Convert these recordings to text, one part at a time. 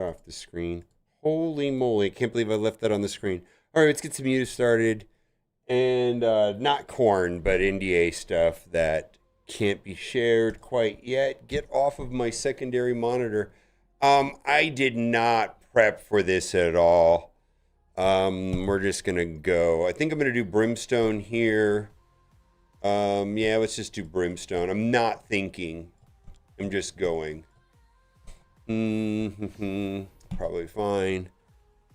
Off the screen. Holy moly. I can't believe I left that on the screen. All right, let's get some music started. And not corn, but NDA stuff that can't be shared quite yet. Get off of my secondary monitor. I did not prep for this at all. We're just gonna go. I think I'm gonna do Brimstone here. Yeah, let's just do Brimstone. I'm not thinking. I'm just going. Probably fine.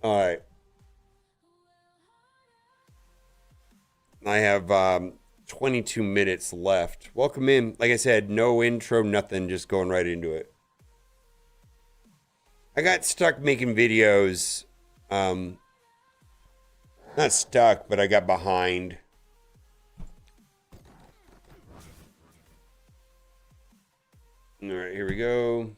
All right. I have 22 minutes left. Welcome in. Like I said, no intro, nothing, just going right into it. I got stuck making videos. Not stuck, but I got behind. All right, here we go.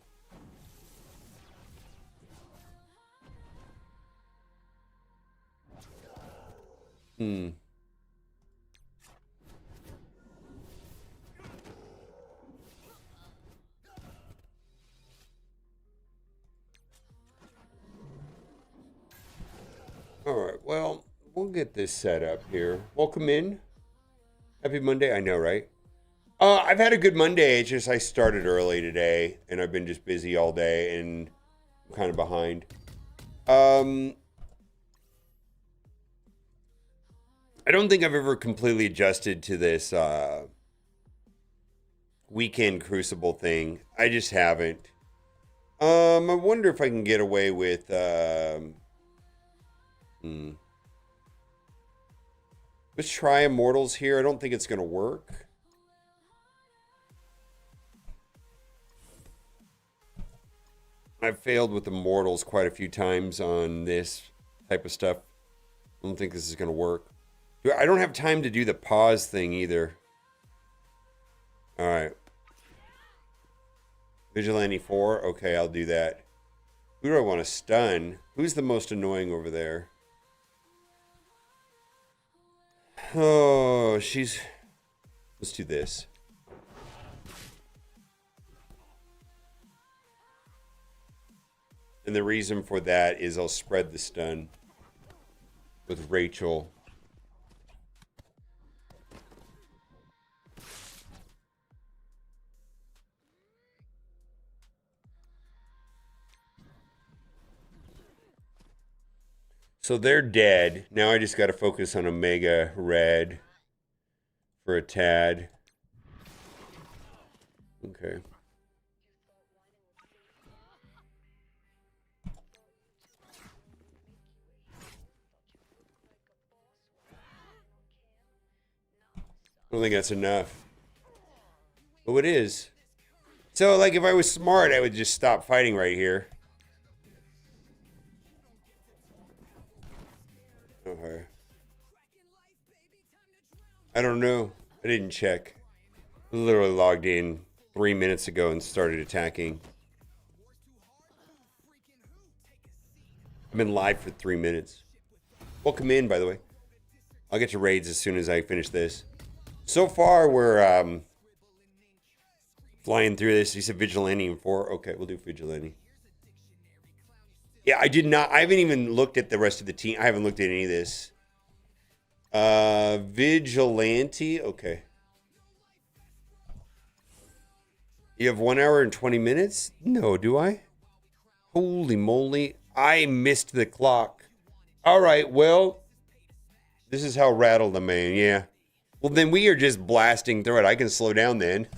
All right, well, we'll get this set up here. Welcome in. Happy Monday. I know, right? I've had a good Monday. It's just I started early today, and I've been just busy all day, and I'm kind of behind. I don't think I've ever completely adjusted to this weekend Crucible thing. I just haven't. I wonder if I can get away with. Let's try Immortals here. I don't think it's going to work. I've failed with Immortals quite a few times on this type of stuff. I don't think this is going to work. I don't have time to do the pause thing either. All right. Vigilante 4. Okay, I'll do that. Who do I want to stun? Who's the most annoying over there? Oh, let's do this. And the reason for that is I'll spread the stun with Rachel. So they're dead. Now I just got to focus on Omega Red for a tad. Okay. I don't think that's enough. Oh, it is. So, like, if I was smart, I would just stop fighting right here. Okay. I don't know. I didn't check. I literally logged in 3 minutes ago and started attacking. I've been live for 3 minutes. Welcome in, by the way. I'll get to raids as soon as I finish this. So far, we're flying through this. You said Vigilante in 4. Okay, we'll do Vigilante. Yeah, I did not. I haven't even looked at the rest of the team. I haven't looked at any of this. Vigilante. Okay. You have 1 hour and 20 minutes? No, do I? Holy moly. I missed the clock. All right, well, this is how rattled I am. Yeah. Well, then we are just blasting through it. I can slow down then.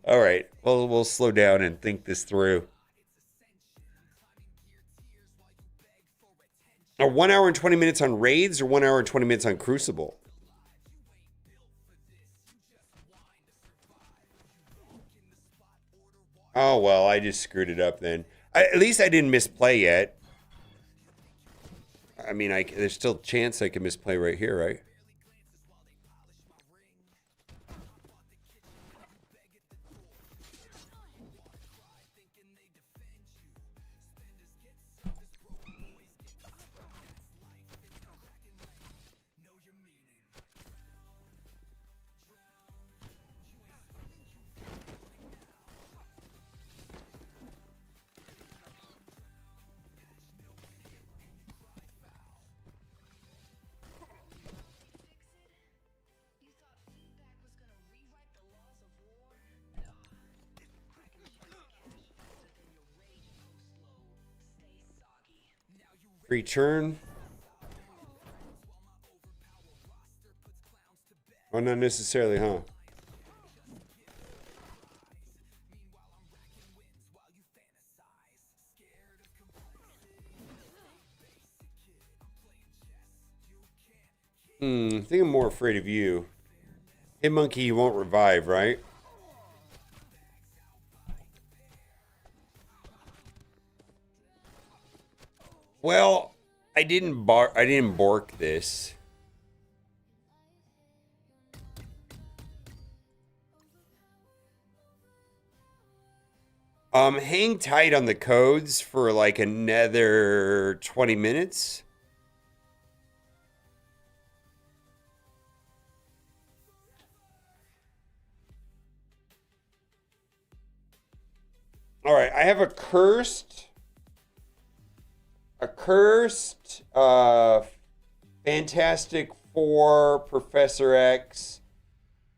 All right. Well, we'll slow down and think this through. 1 hour and 20 minutes on raids or 1 hour and 20 minutes on Crucible? Oh, well, I just screwed it up then. At least I didn't misplay yet. I mean, there's still a chance I can misplay right here, right? Free turn. Oh, not necessarily, huh? I think I'm more afraid of you. Hey, monkey, you won't revive, right? Well, I didn't bork this. Hang tight on the codes for like another 20 minutes. All right, I have a cursed, Fantastic Four, Professor X,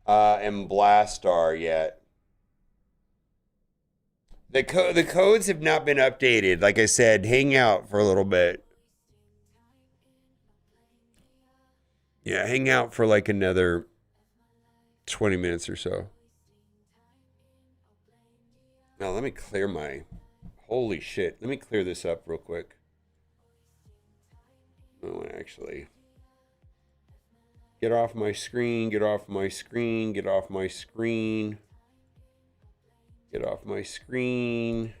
and Blastar yet. The codes have not been updated. Like I said, hang out for a little bit. Yeah, hang out for like another 20 minutes or so. Now let me clear my. Holy shit! Let me clear this up real quick. Oh, actually. Get off my screen, get off my screen, get off my screen. Get off my screen.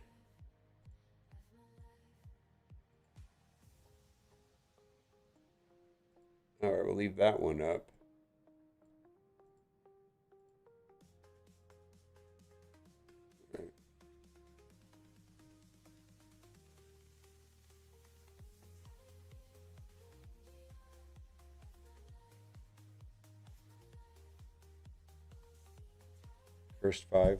All right, we'll leave that one up. First five.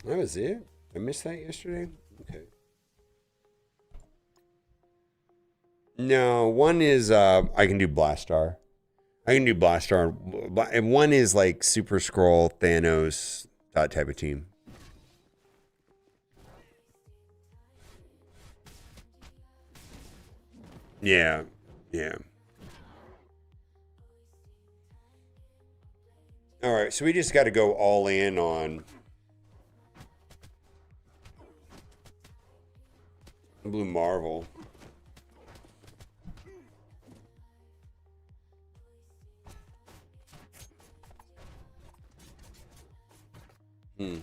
That was it? I missed that yesterday? Okay. No, one is I can do Blastar. I can do Blastar. And one is like Super Scroll, Thanos, that type of team. Yeah. Yeah. All right, so we just got to go all in on Blue Marvel. Hmm.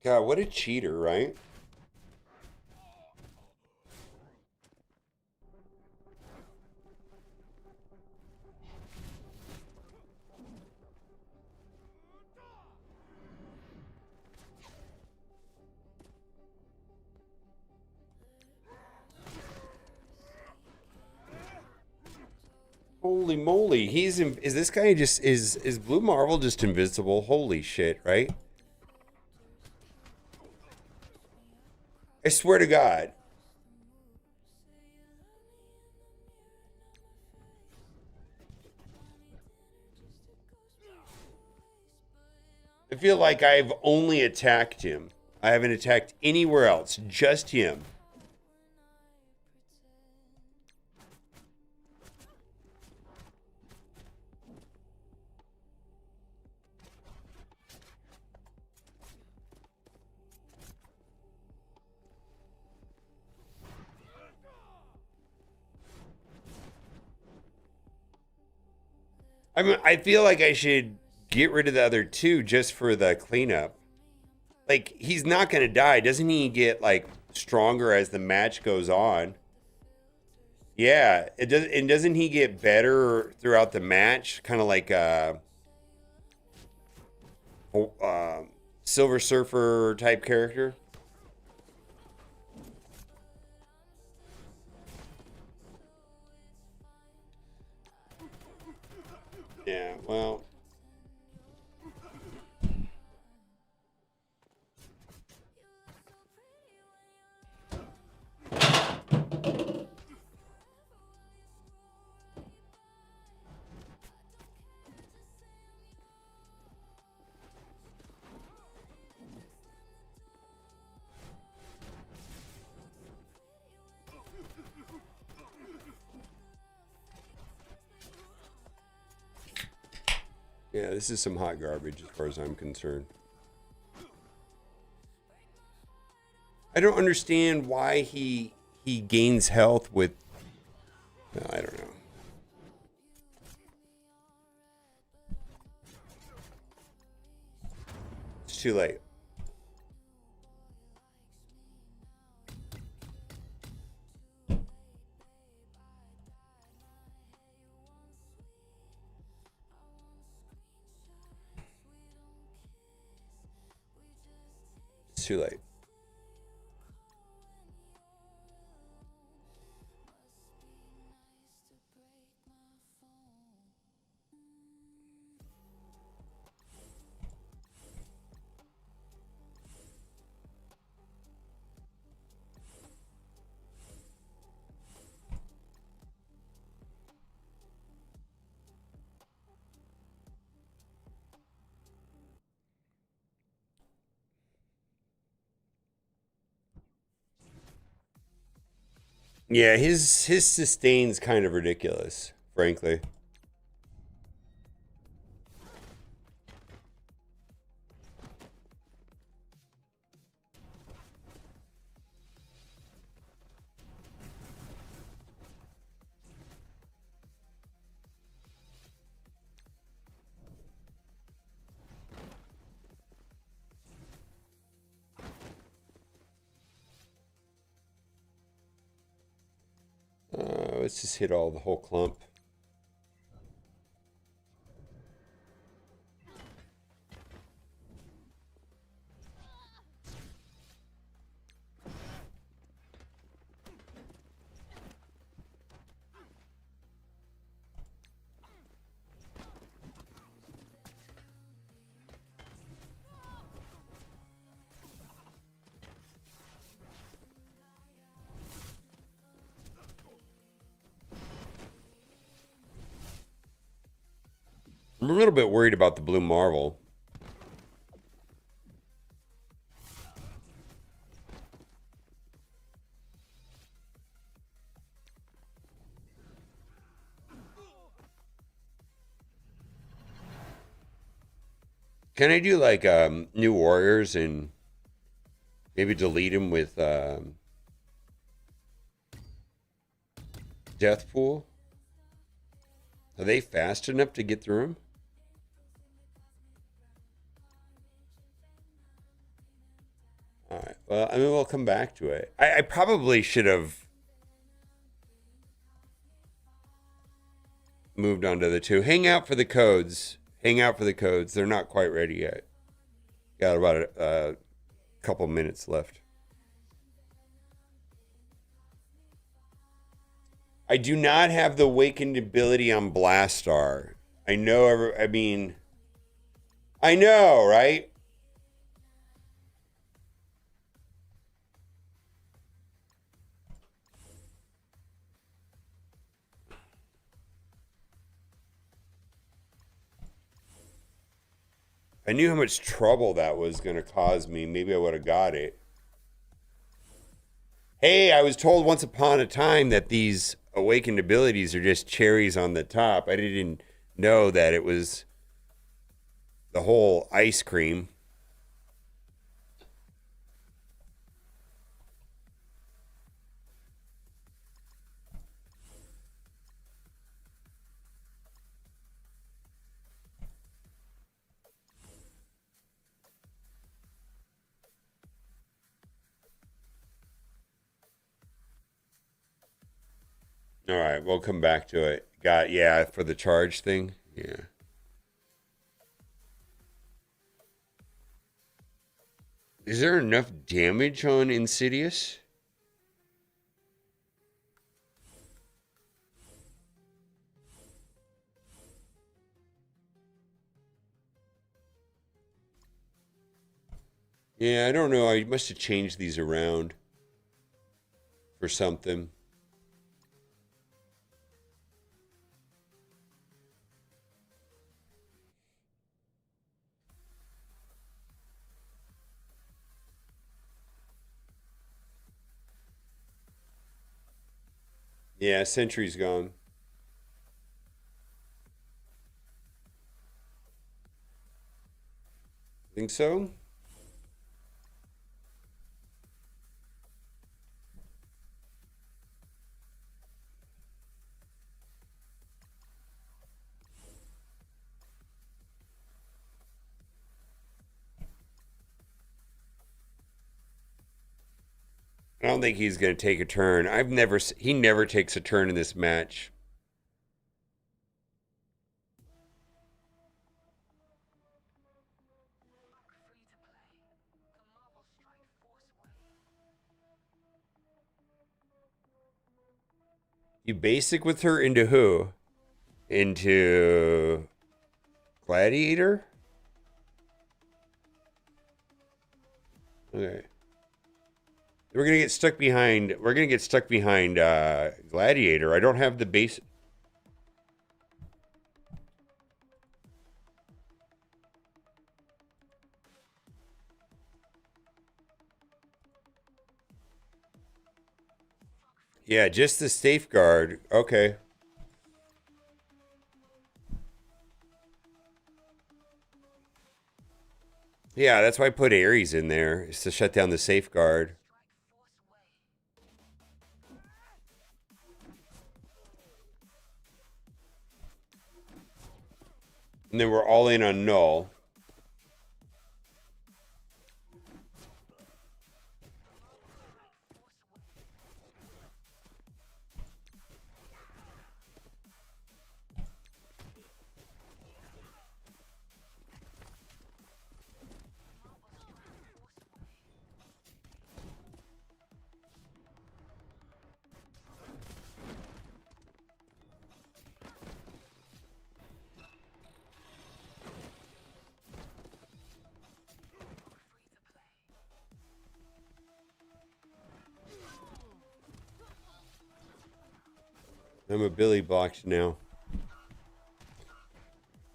God, what a cheater, right? Holy moly, is this guy just is Blue Marvel just invincible? Holy shit, right? I swear to God. I feel like I've only attacked him. I haven't attacked anywhere else, just him. I mean, I feel like I should get rid of the other two just for the cleanup. Like, he's not going to die. Doesn't he get, like, stronger as the match goes on? Yeah, it does. And doesn't he get better throughout the match? Kind of like oh, Silver Surfer type character. Yeah, well. Yeah, this is some hot garbage as far as I'm concerned. I don't understand why he gains health with. No, I don't know. It's too late. It's too late. Yeah, his sustain's kind of ridiculous, frankly. Let's just hit all the whole clump. I'm a little bit worried about the Blue Marvel. Can I do like new warriors and maybe delete him with Death Pool? Are they fast enough to get through him? All right. Well, I mean, we'll come back to it. I probably should have moved on to the two. Hang out for the codes. Hang out for the codes. They're not quite ready yet. Got about a couple minutes left. I do not have the awakened ability on Blastar. I know. I mean, I know, right? I knew how much trouble that was going to cause me. Maybe I would have got it. Hey, I was told once upon a time that these awakened abilities are just cherries on the top. I didn't know that it was the whole ice cream. All right, we'll come back to it. Got yeah for the charge thing. Yeah. Is there enough damage on Insidious? Yeah, I don't know. I must have changed these around for something. Yeah, Sentry's gone. Think so? I don't think he's going to take a turn. He never takes a turn in this match. You basic with her into who? Into Gladiator? Okay. We're gonna get stuck behind Gladiator. I don't have the base. Yeah, just the safeguard. Okay. Yeah, that's why I put Ares in there, is to shut down the safeguard. And then we're all in on null. I'm a Billy blocked now.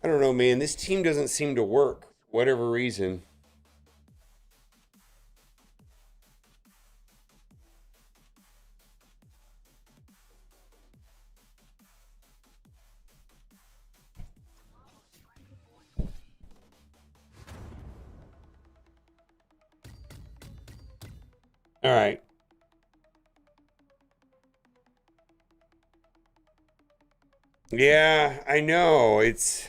I don't know, man. This team doesn't seem to work. Whatever reason. All right. Yeah, I know. It's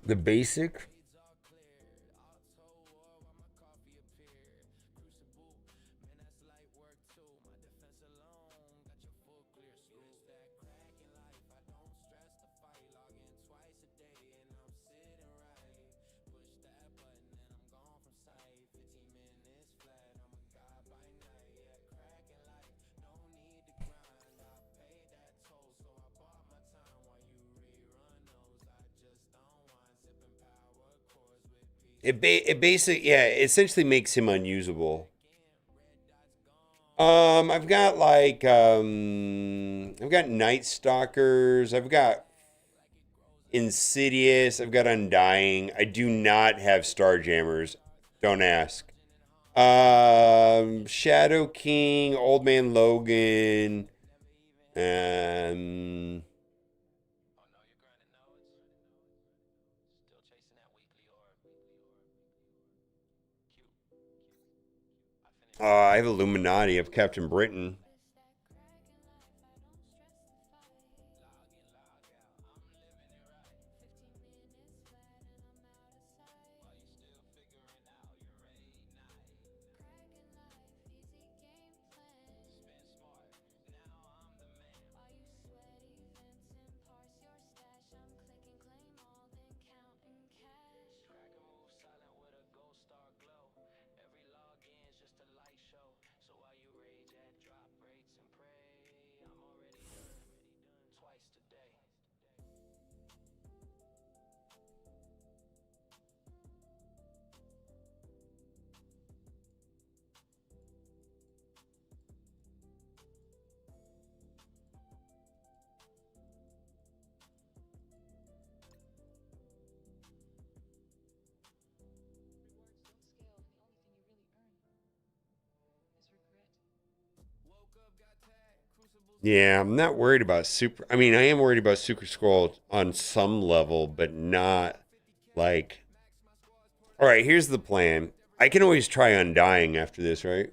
the basic. It basically, yeah, it essentially makes him unusable. I've got I've got Night Stalkers. I've got Insidious. I've got Undying. I do not have Starjammers. Don't ask. Shadow King, Old Man Logan. Um, I have Illuminati of Captain Britain. Yeah, I'm not worried about super. I mean, I am worried about Super Scroll on some level, but not like. All right, here's the plan. I can always try Undying after this, right?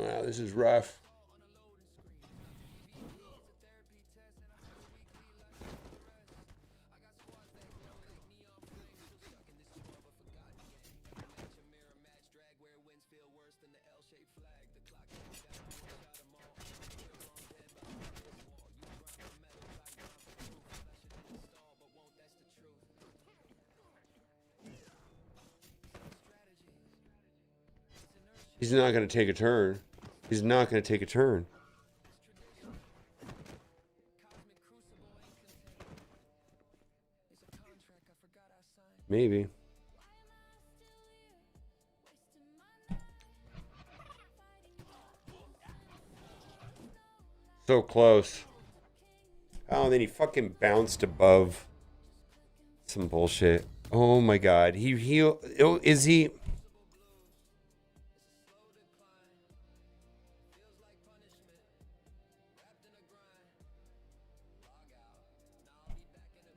Wow, this is rough. He's not going to take a turn. He's not going to take a turn. Maybe. So close. Oh, and then he fucking bounced above some bullshit. Oh my god. Is he?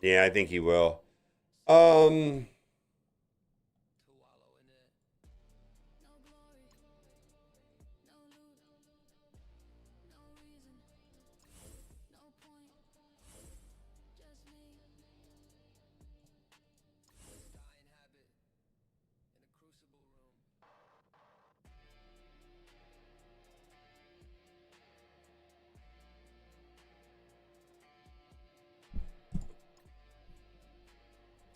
Yeah, I think he will. Um,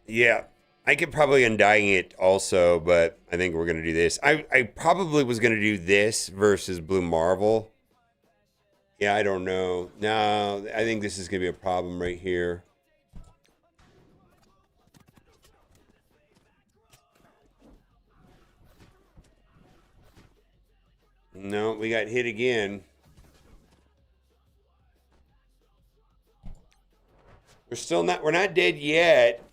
yeah. I could probably undying it also, but I think we're gonna do this. I probably was gonna do this versus Blue Marvel. Yeah, I don't know. No, I think this is gonna be a problem right here. No, we got hit again. We're not dead yet.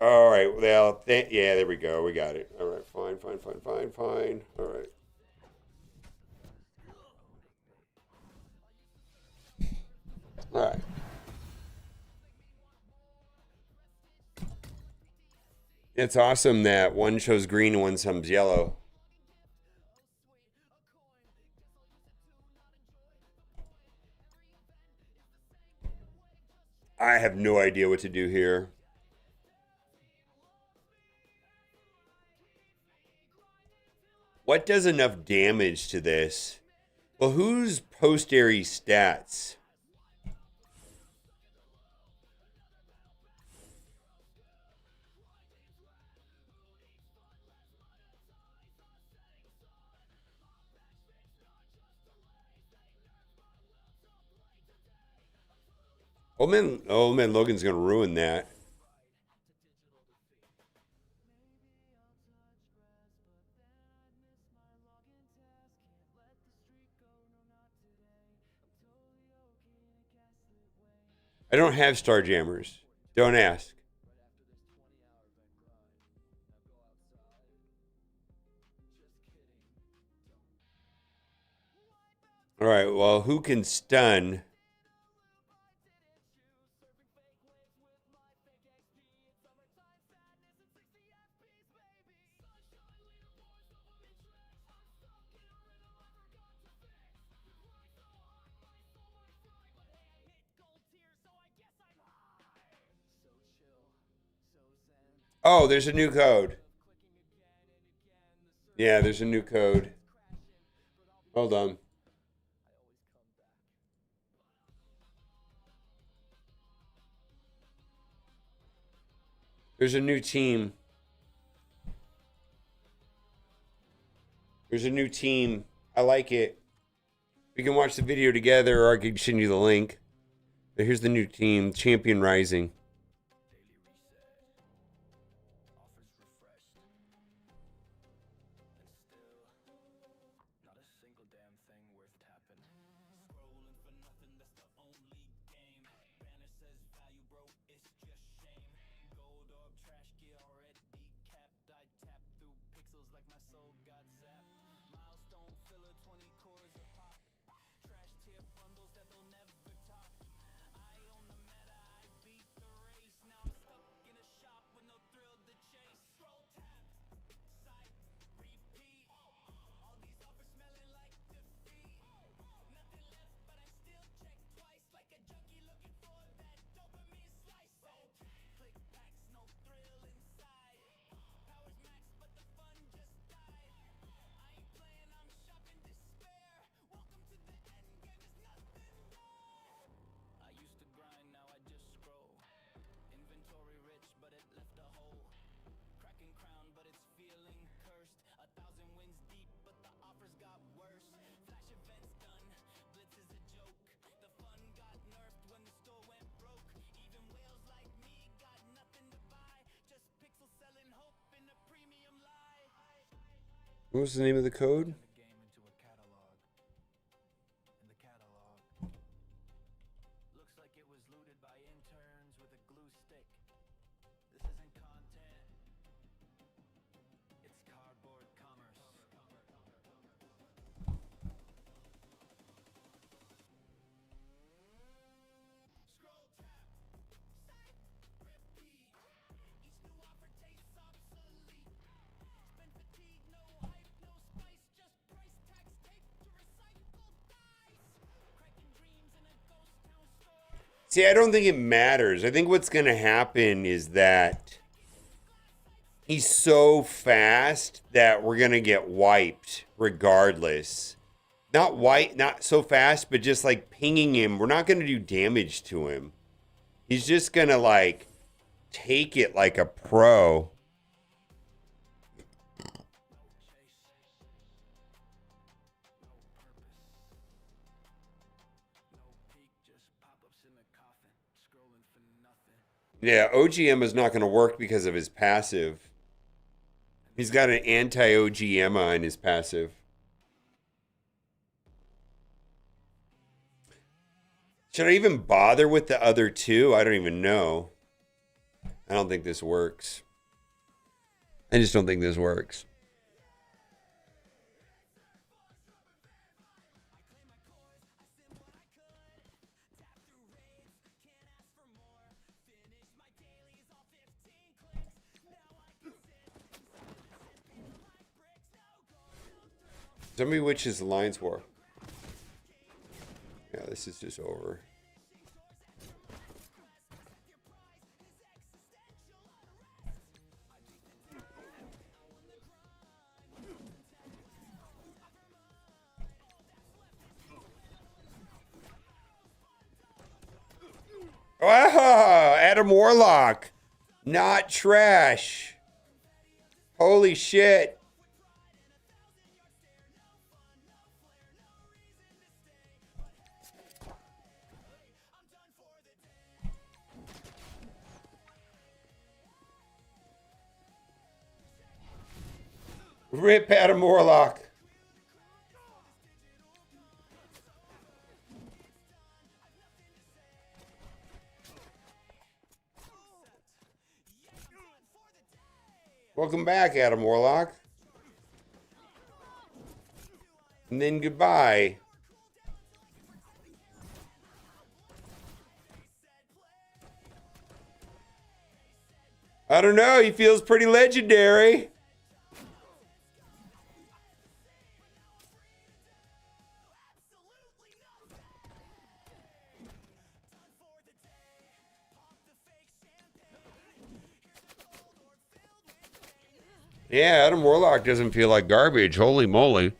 All right. Well, yeah, there we go. We got it. All right. Fine, fine, fine, fine, fine. All right. All right. It's awesome that one shows green and one shows yellow. I have no idea what to do here. What does enough damage to this? Well, who's post Aries stats? Old man Logan's gonna ruin that. I don't have Starjammers. Don't ask. All right, well, who can stun? Oh, there's a new code. Yeah, there's a new code. Hold on. There's a new team. There's a new team. I like it. We can watch the video together, or I can send you the link. But here's the new team, Champion Rising. What was the name of the code? See, I don't think it matters. I think what's going to happen is that he's so fast that we're going to get wiped regardless. Not so fast, but just like pinging him. We're not going to do damage to him. He's just going to like take it like a pro. Yeah, OGM is not going to work because of his passive. He's got an anti-OGM on his passive. Should I even bother with the other two? I don't even know. I don't think this works. I just don't think this works. Somebody witches Alliance War. Yeah, this is just over. Oh, Adam Warlock. Not trash. Holy shit. Rip Adam Warlock. Welcome back, Adam Warlock. And then goodbye. I don't know. He feels pretty legendary. Yeah, Adam Warlock doesn't feel like garbage. Holy moly.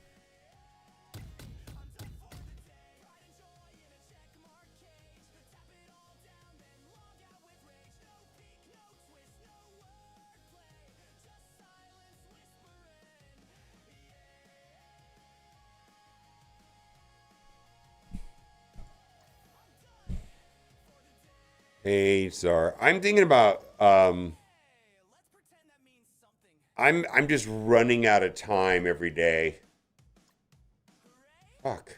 Hey, Czar. I'm thinking about I'm just running out of time every day. Fuck.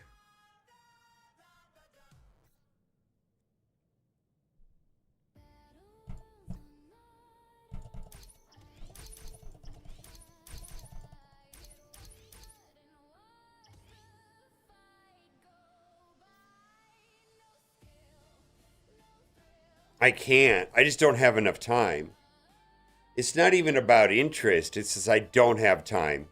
I can't. I just don't have enough time. It's not even about interest. It's just I don't have time.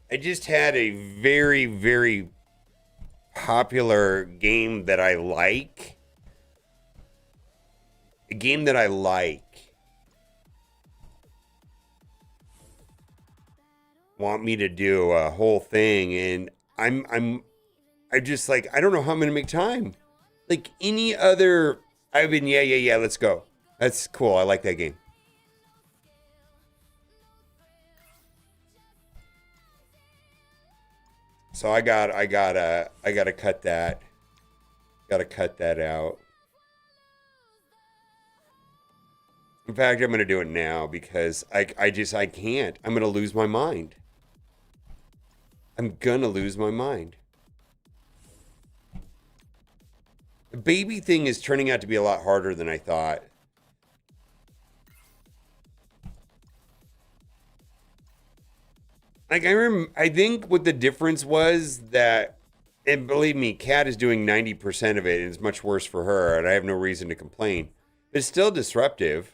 I just had a very, very popular game that I like. A game that I like. Want me to do a whole thing, and I just like I don't know how I'm gonna make time. Like any other, I've been yeah. Let's go. That's cool. I like that game. So I gotta cut that. Gotta cut that out. In fact, I'm gonna do it now because I can't. I'm gonna lose my mind. I'm gonna lose my mind. The baby thing is turning out to be a lot harder than I thought. Like I think what the difference was that, and believe me, Kat is doing 90% of it, and it's much worse for her, and I have no reason to complain. But it's still disruptive.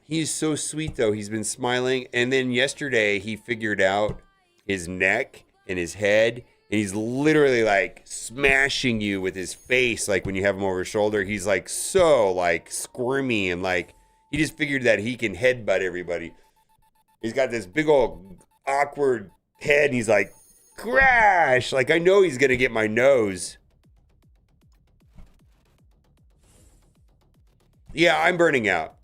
He's so sweet though. He's been smiling, and then yesterday he figured out his neck and his head, and he's literally like smashing you with his face, like when you have him over his shoulder. He's like so like squirmy, and like he just figured that he can headbutt everybody. He's got this big old awkward head, and he's like, crash! Like, I know he's going to get my nose. Yeah, I'm burning out.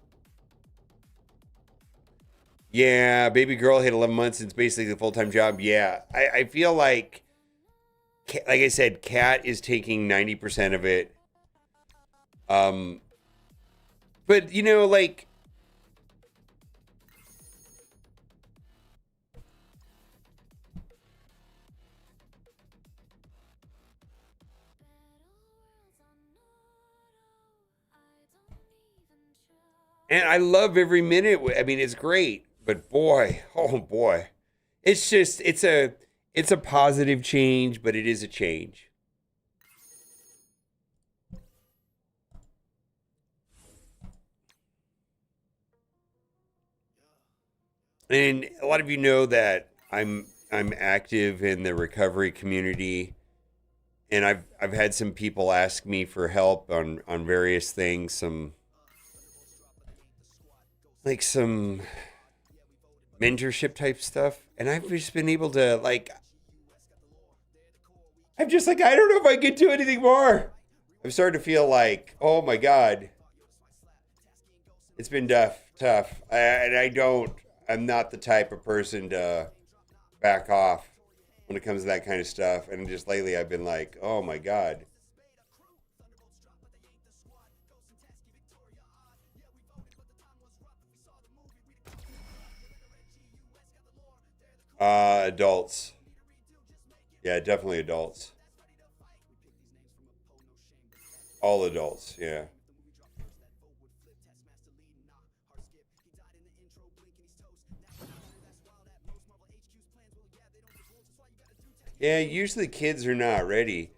Yeah, baby girl hit 11 months. It's basically a full-time job. Yeah, I feel like I said, Kat is taking 90% of it. But, you know, like, and I love every minute. I mean, it's great, but boy, oh boy, it's just it's a positive change, but it is a change. And a lot of you know that I'm active in the recovery community, and I've had some people ask me for help on various things, some mentorship type stuff, and I've just been able to like I'm just like I don't know if I can do anything more. I'm starting to feel like, oh my god, it's been tough. And I don't. I'm not the type of person to back off when it comes to that kind of stuff. And just lately, I've been like, oh my god. Adults. Yeah, definitely adults. All adults. Yeah. Yeah, usually kids are not ready.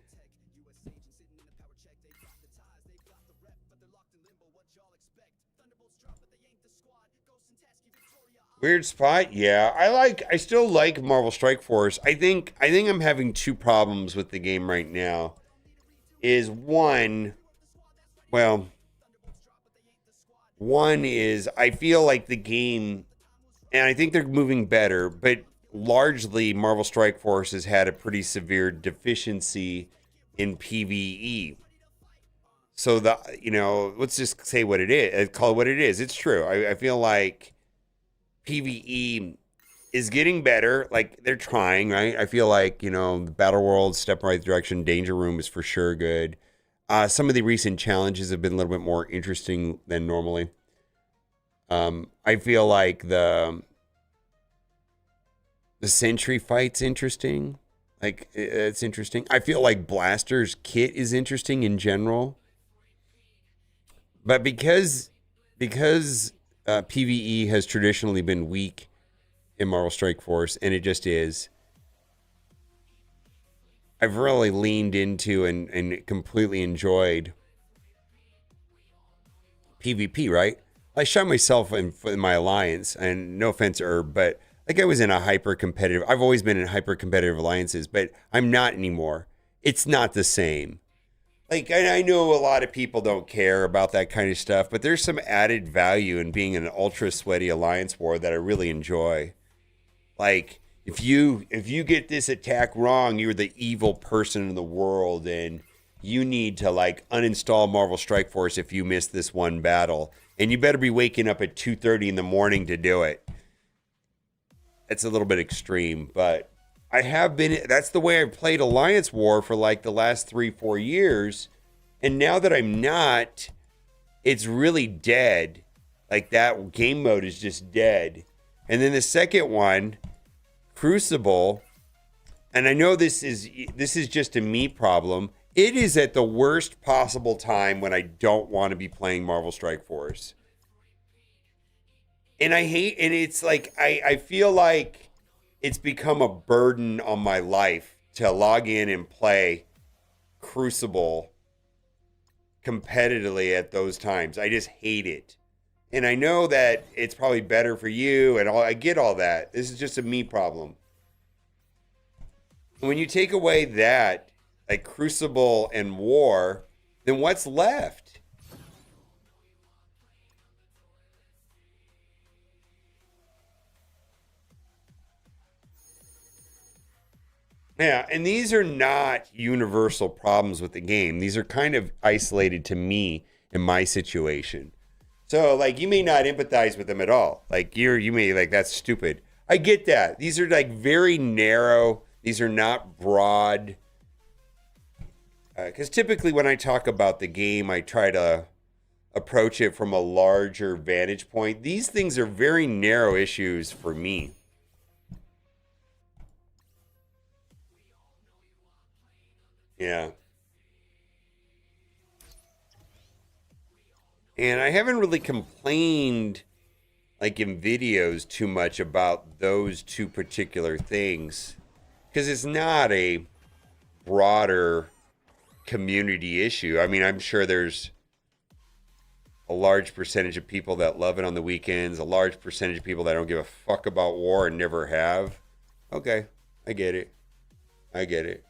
Weird spot. Yeah, I still like Marvel Strike Force. I think I'm having two problems with the game right now. Is one, well, one is I feel like the game, and I think they're moving better, but largely Marvel Strike Force has had a pretty severe deficiency in PvE. So let's just say what it is, call it what it is. It's true. I feel like PvE is getting better. Like they're trying, right? I feel like the Battle World step in the right direction. Danger Room is for sure good. Some of the recent challenges have been a little bit more interesting than normally. I feel like the Sentry fight's interesting. Like it's interesting. I feel like Blaster's kit is interesting in general, but because PVE has traditionally been weak in Marvel Strike Force, and it just is. I've really leaned into and completely enjoyed PvP, right? I shot myself in my alliance, and no offense, Herb, but like I was in a hyper competitive. I've always been in hyper competitive alliances, but I'm not anymore. It's not the same. Like I know a lot of people don't care about that kind of stuff, but there's some added value in being in an ultra sweaty alliance war that I really enjoy. Like if you get this attack wrong, you're the evil person in the world, and you need to like uninstall Marvel Strike Force if you miss this one battle, and you better be waking up at 2:30 in the morning to do it. It's a little bit extreme, but I have been. That's the way I've played Alliance War for like the last 3-4 years, and now that I'm not, it's really dead. Like that game mode is just dead. And then the second one, Crucible, and I know this is just a me problem. It is at the worst possible time when I don't want to be playing Marvel Strike Force. And it's like I feel like it's become a burden on my life to log in and play Crucible competitively at those times. I just hate it. And I know that it's probably better for you and all. I get all that. This is just a me problem. When you take away that, like Crucible and War, then what's left? Yeah, and these are not universal problems with the game. These are kind of isolated to me in my situation. So, like, you may not empathize with them at all. Like, you may like that's stupid. I get that. These are like very narrow. These are not broad. Because typically, when I talk about the game, I try to approach it from a larger vantage point. These things are very narrow issues for me. Yeah. And I haven't really complained like in videos too much about those two particular things because it's not a broader community issue. I mean, I'm sure there's a large percentage of people that love it on the weekends, a large percentage of people that don't give a fuck about war and never have. Okay, I get it. I get it.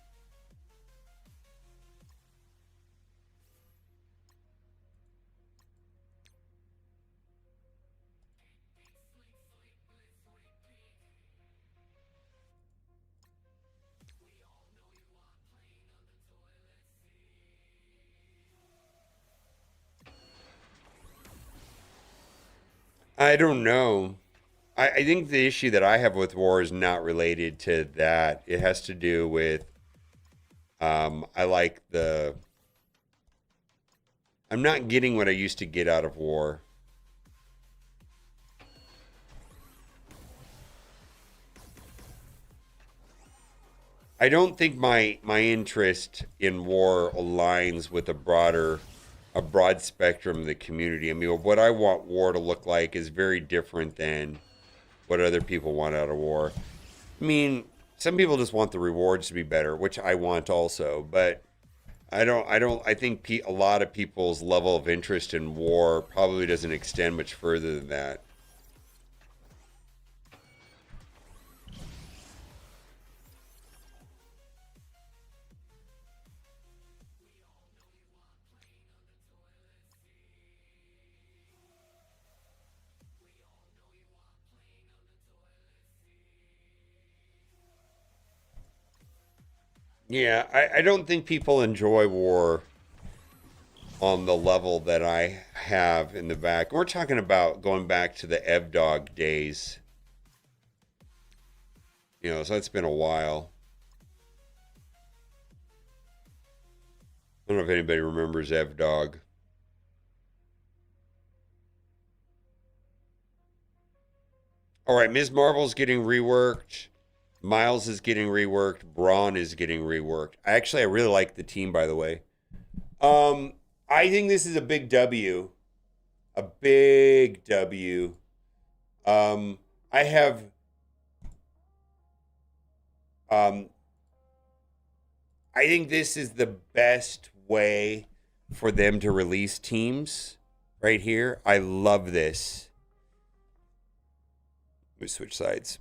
I don't know. I think the issue that I have with war is not related to that. It has to do with I like the I'm not getting what I used to get out of war. I don't think my interest in war aligns with a broad spectrum of the community. I mean, what I want war to look like is very different than what other people want out of war. I mean, some people just want the rewards to be better, which I want also, but I think a lot of people's level of interest in war probably doesn't extend much further than that. Yeah, I don't think people enjoy war on the level that I have in the back. We're talking about going back to the Evdog days. So it's been a while. I don't know if anybody remembers Evdog. All right, Ms. Marvel's getting reworked. Miles is getting reworked. Braun is getting reworked. I really like the team, by the way. Um, I think this is a big W. A big W. Um, I have um, I think this is the best way for them to release teams right here. I love this. Let me switch sides.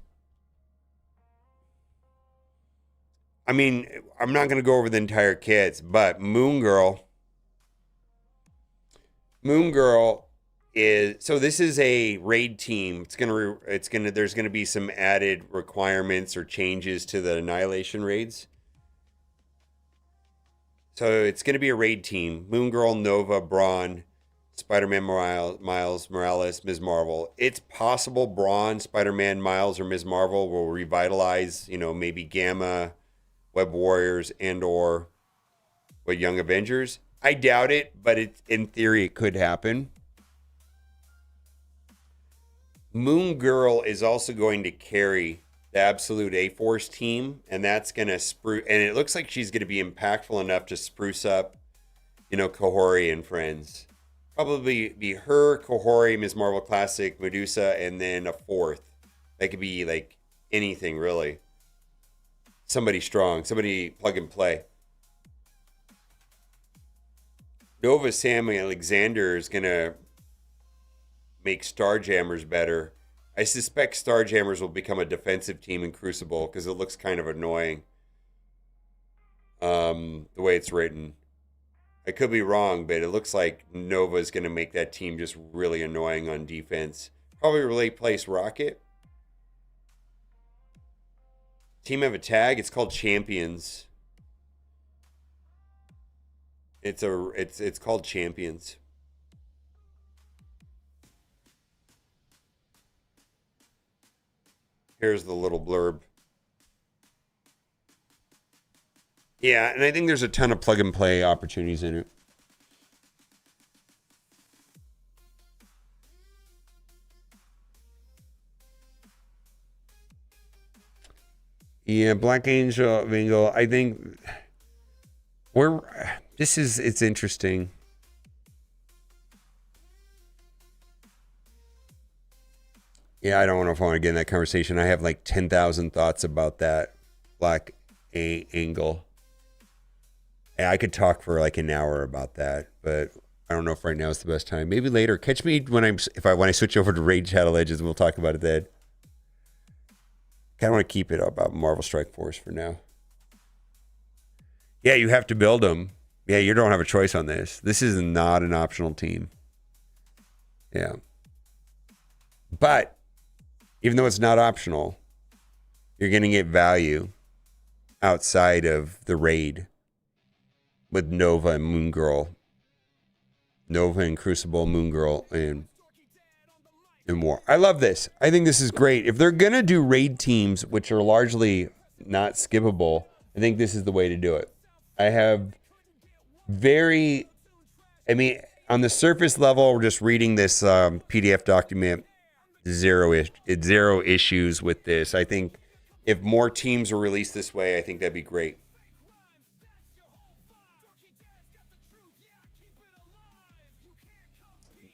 I mean, I'm not going to go over the entire kits, but Moon Girl is so this is a raid team. There's going to be some added requirements or changes to the Annihilation raids. So it's going to be a raid team. Moon Girl, Nova, Braun, Spider-Man, Miles Morales, Ms. Marvel. It's possible Braun, Spider-Man, Miles, or Ms. Marvel will revitalize, maybe Gamma, Web Warriors, and/or Young Avengers. I doubt it, but in theory it could happen. Moon Girl is also going to carry the Absolute A-Force team, and that's going to spruce. And it looks like she's going to be impactful enough to spruce up, Kahori and friends. Probably be her, Kahori, Ms. Marvel Classic, Medusa, and then a fourth. That could be like anything really. Somebody strong, somebody plug and play. Nova Sam Alexander is going to make Starjammers better. I suspect Starjammers will become a defensive team in Crucible because it looks kind of annoying the way it's written. I could be wrong, but it looks like Nova is going to make that team just really annoying on defense. Probably really place Rocket. Team have a tag. It's called Champions. It's called Champions. Here's the little blurb. Yeah, and I think there's a ton of plug and play opportunities in it. Yeah, Black Angel, Vingo. I think it's interesting. Yeah, I don't know if I want to get in that conversation. I have like 10,000 thoughts about that Black Angle. Yeah, I could talk for like an hour about that, but I don't know if right now is the best time. Maybe later. Catch me when I switch over to Raid Shadow Legends. We'll talk about it then. Kind of want to keep it about Marvel Strike Force for now. Yeah, you have to build them. Yeah, you don't have a choice on this. This is not an optional team. Yeah. But even though it's not optional, you're going to get value outside of the raid with Nova and Moon Girl. Nova and Crucible, Moon Girl, and more. I love this. I think this is great. If they're going to do raid teams, which are largely not skippable, I think this is the way to do it. I have on the surface level, we're just reading this PDF document. Zero issues with this. I think if more teams are released this way, I think that'd be great.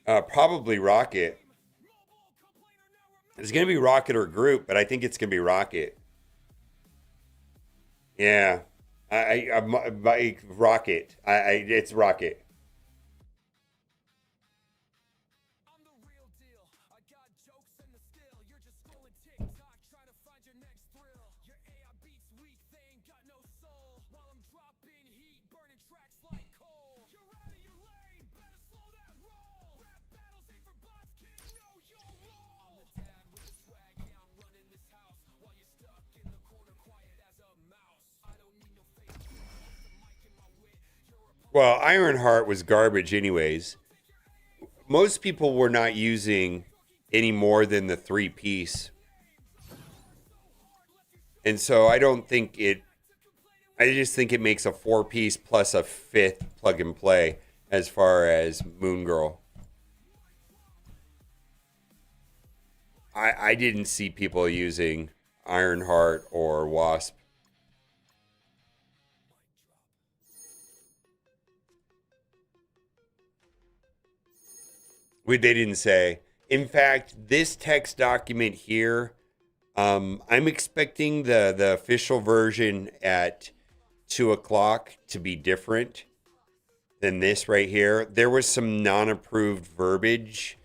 Probably Rocket. It's going to be Rocket or Group, but I think it's going to be Rocket. Yeah, I Rocket. It's Rocket. Well, Ironheart was garbage, anyways. Most people were not using any more than the three piece, and so I don't think it. I just think it makes a four piece plus a fifth plug and play as far as Moon Girl. I didn't see people using Ironheart or Wasp. They didn't say. In fact, this text document here, I'm expecting the official version at 2 o'clock to be different than this right here. There was some non-approved verbiage,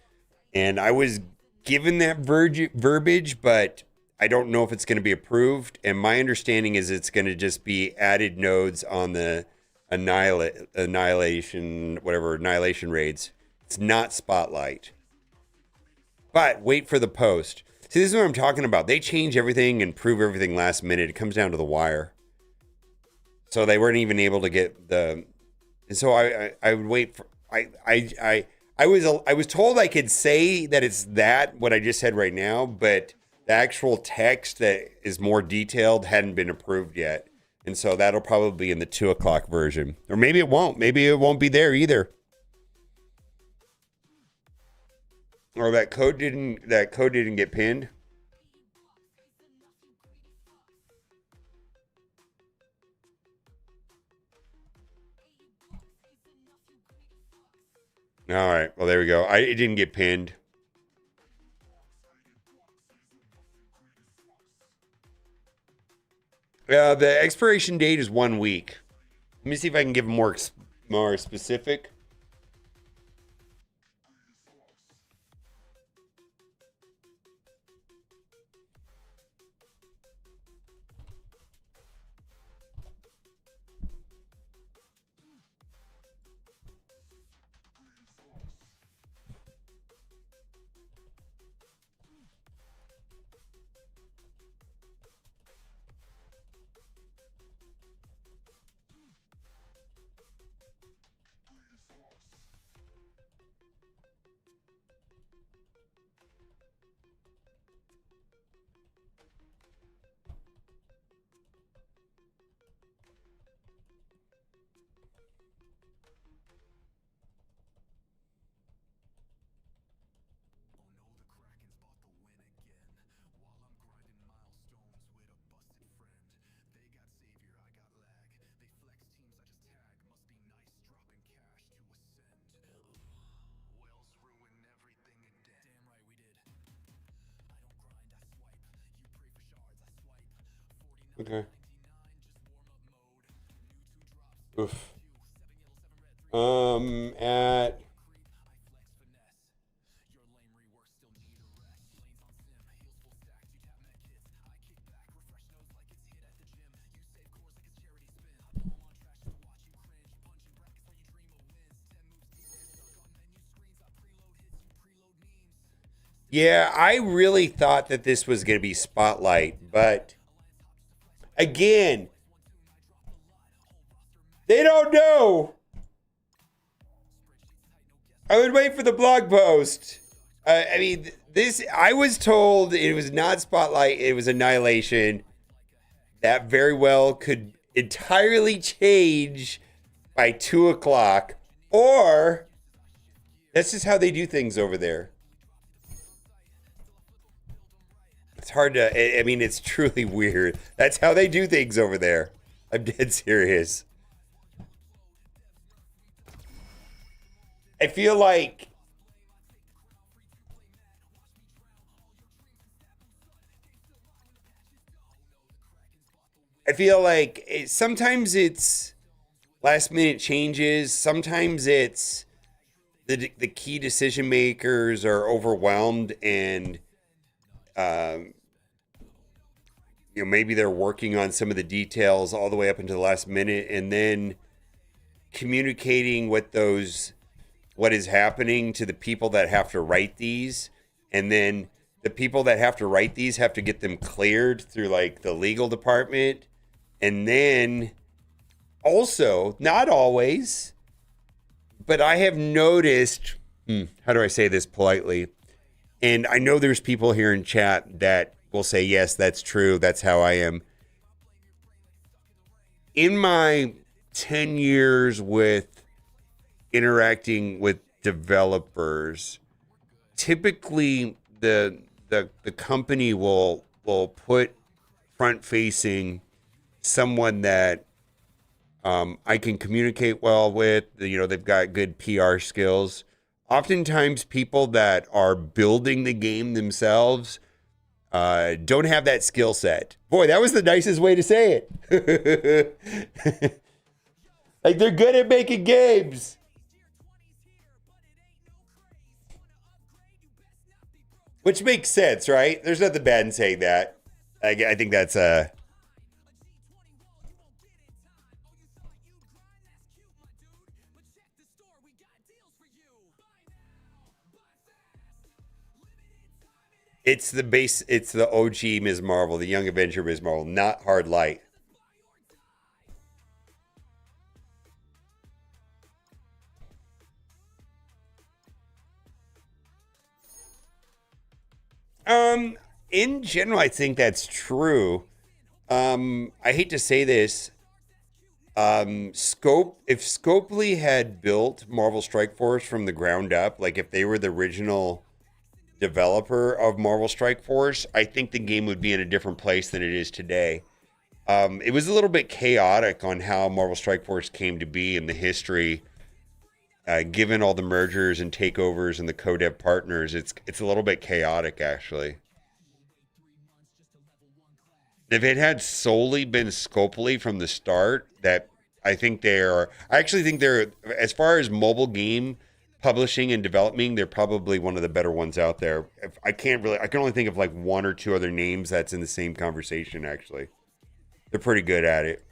and I was given that verbiage, but I don't know if it's going to be approved. And my understanding is it's going to just be added nodes on the annihilation raids. It's not Spotlight. But wait for the post. See, this is what I'm talking about. They change everything and prove everything last minute. It comes down to the wire. So they weren't even able to get the. And so I would wait for. I was told I could say that it's that what I just said right now, but the actual text that is more detailed hadn't been approved yet, and so that'll probably be in the 2 o'clock version, or maybe it won't. Maybe it won't be there either. Or that code didn't get pinned. All right. Well, there we go. It didn't get pinned. The expiration date is 1 week. Let me see if I can give more specific. Okay. Oof. At Yeah, I really thought that this was going to be Spotlight, but again, they don't know. I would wait for the blog post. I mean, this, I was told it was not Spotlight, it was Annihilation. That very well could entirely change by 2 o'clock, or that's just how they do things over there. It's hard to, I mean, it's truly weird. That's how they do things over there. I'm dead serious. I feel like feel like sometimes it's last minute changes. Sometimes it's the key decision makers are overwhelmed and um, maybe they're working on some of the details all the way up until the last minute, and then communicating what is happening to the people that have to write these, and then the people that have to write these have to get them cleared through like the legal department, and then also, not always, but I have noticed, how do I say this politely? And I know there's people here in chat that will say, yes, that's true. That's how I am. In my 10 years with interacting with developers, typically the company will put front facing someone that I can communicate well with. They've got good PR skills. Oftentimes people that are building the game themselves don't have that skill set. Boy, that was the nicest way to say it. Like, they're good at making games. Which makes sense, right? There's nothing bad in saying that. I think that's it's the OG Ms. Marvel, the Young Avenger Ms. Marvel, not Hard Light. In general, I think that's true. I hate to say this. If Scopely had built Marvel Strike Force from the ground up, like if they were the original developer of Marvel Strike Force, I think the game would be in a different place than it is today. It was a little bit chaotic on how Marvel Strike Force came to be in the history. Given all the mergers and takeovers and the co-dev partners, it's a little bit chaotic, actually. If it had solely been Scopely from the start, that I actually think they're, as far as mobile game publishing and developing, they're probably one of the better ones out there. I can only think of like one or two other names that's in the same conversation, actually. They're pretty good at it.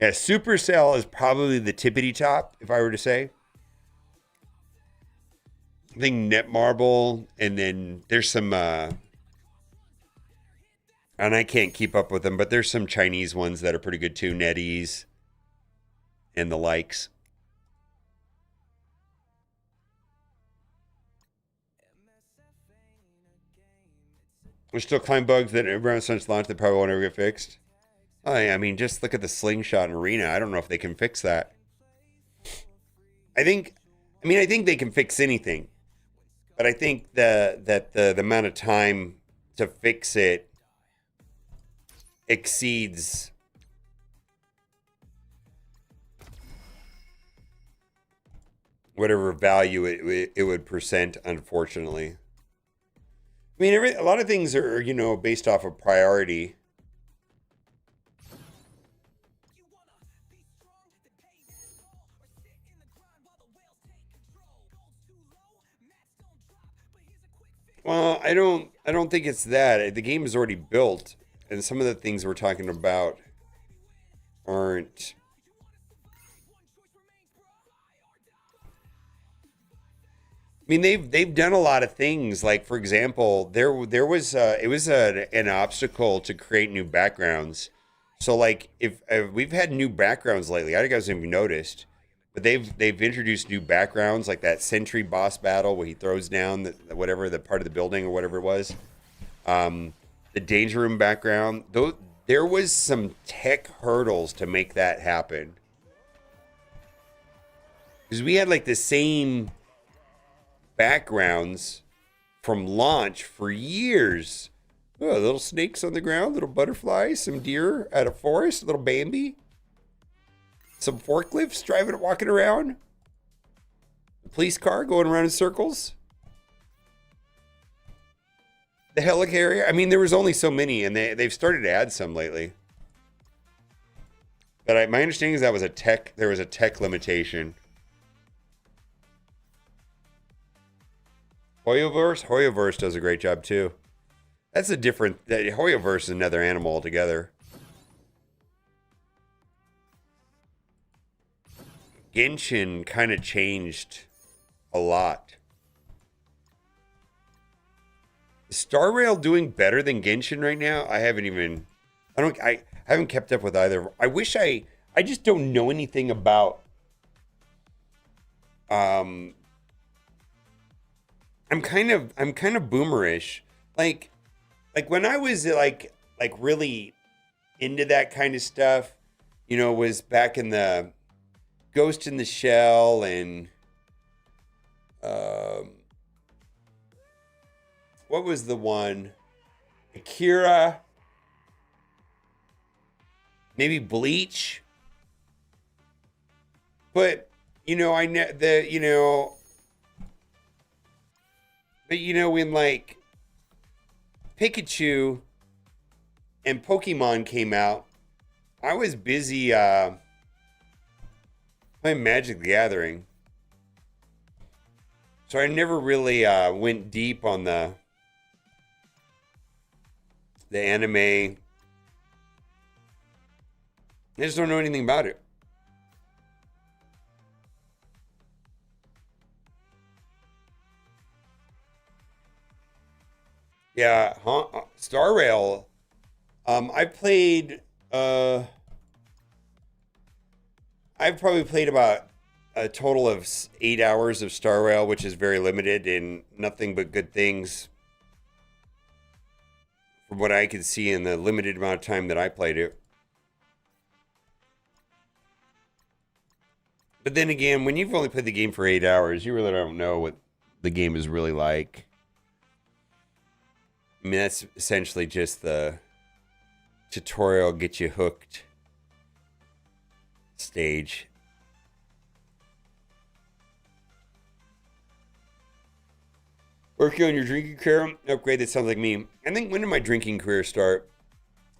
Yeah, Supercell is probably the tippity top, if I were to say. I think Netmarble, and then there's some, and I can't keep up with them, but there's some Chinese ones that are pretty good too, NetEase and the likes. We still climb bugs that around since launch that probably won't ever get fixed. I mean, just look at the slingshot and arena. I don't know if they can fix that. I think they can fix anything, but I think that the amount of time to fix it exceeds whatever value it would present, unfortunately. I mean, a lot of things are, based off of priority. Well, I don't think it's that. The game is already built, and some of the things we're talking about aren't. I mean, they've done a lot of things. Like, for example, there was it was an obstacle to create new backgrounds. So like, if we've had new backgrounds lately, I don't know if you guys have noticed, but they've introduced new backgrounds, like that Sentry boss battle where he throws down the part of the building or whatever it was. The Danger Room background. Though there was some tech hurdles to make that happen, because we had like the same backgrounds from launch for years. Oh, little snakes on the ground, little butterflies, some deer at a forest, little Bambi, some forklifts walking around, a police car going around in circles. The helicarrier. I mean, there was only so many, and they've started to add some lately. But my understanding is that was a tech. There was a tech limitation. Hoyoverse does a great job too. That's a different. Hoyoverse is another animal altogether. Genshin kind of changed a lot. Is Star Rail doing better than Genshin right now? I haven't even. I haven't kept up with either. I wish I just don't know anything about. I'm kind of boomerish. Like when I was like really into that kind of stuff, was back in the Ghost in the Shell and what was the one? Akira, maybe Bleach. But I know when like Pikachu and Pokemon came out, I was busy playing Magic the Gathering. So I never really went deep on the anime. I just don't know anything about it. Yeah, Star Rail. I played. I've probably played about a total of 8 hours of Star Rail, which is very limited and nothing but good things from what I could see in the limited amount of time that I played it. But then again, when you've only played the game for 8 hours, you really don't know what the game is really like. I mean, that's essentially just the tutorial get you hooked stage. Working on your drinking career upgrade. That sounds like me. I think, when did my drinking career start?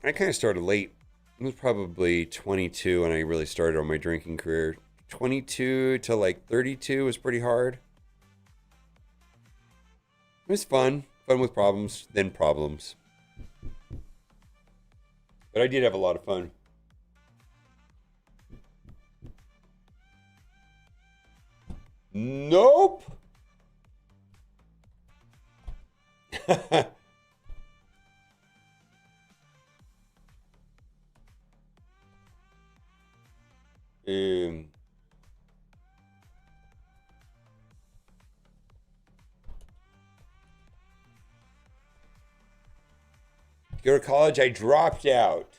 I kind of started late. It was probably 22 when I really started on my drinking career. 22 to like 32 was pretty hard. It was fun. Fun with problems, then problems. But I did have a lot of fun. Nope. um, Go to college. I dropped out.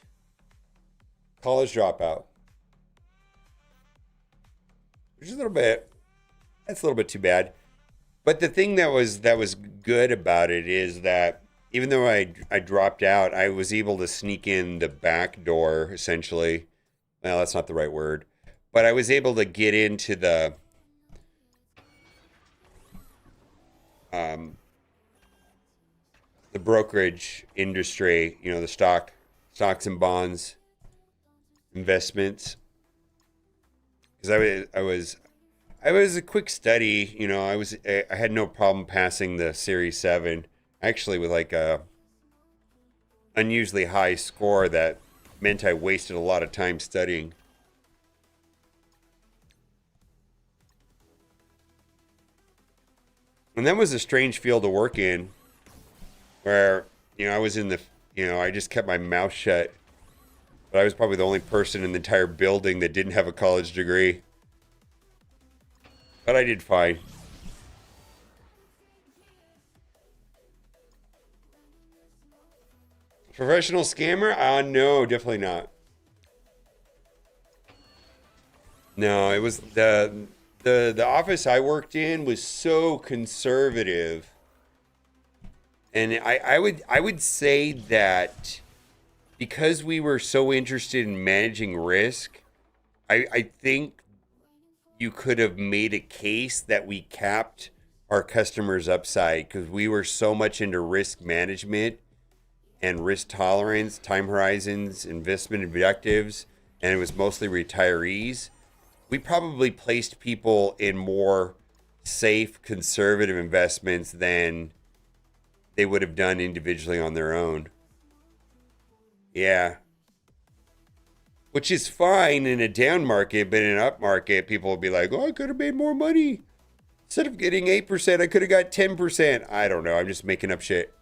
College dropout. Which is a little bit. That's a little bit too bad. But the thing that was good about it is that even though I dropped out, I was able to sneak in the back door essentially. Well, that's not the right word, but I was able to get into um, the brokerage industry. The stocks and bonds investments. Because I was a quick study. I had no problem passing the Series 7, actually with like a unusually high score that meant I wasted a lot of time studying. And that was a strange field to work in where, I was in I just kept my mouth shut. But I was probably the only person in the entire building that didn't have a college degree. But I did fine. Professional scammer? No, definitely not. No, it was the office I worked in was so conservative. And I would say that because we were so interested in managing risk, I think you could have made a case that we capped our customers' upside because we were so much into risk management and risk tolerance, time horizons, investment objectives, and it was mostly retirees. We probably placed people in more safe, conservative investments than they would have done individually on their own. Yeah. Which is fine in a down market, but in an up market, people will be like, oh, I could have made more money. Instead of getting 8%, I could have got 10%. I don't know. I'm just making up shit.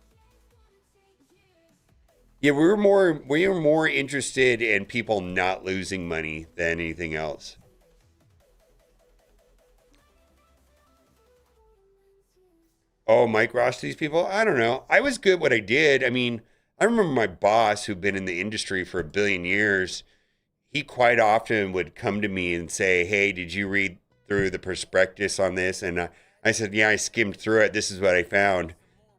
Yeah, we were more interested in people not losing money than anything else. Oh, Mike Ross, these people? I don't know. I was good at what I did. I mean, I remember my boss who'd been in the industry for a billion years. He quite often would come to me and say, hey, did you read through the prospectus on this? And I said, yeah, I skimmed through it. This is what I found.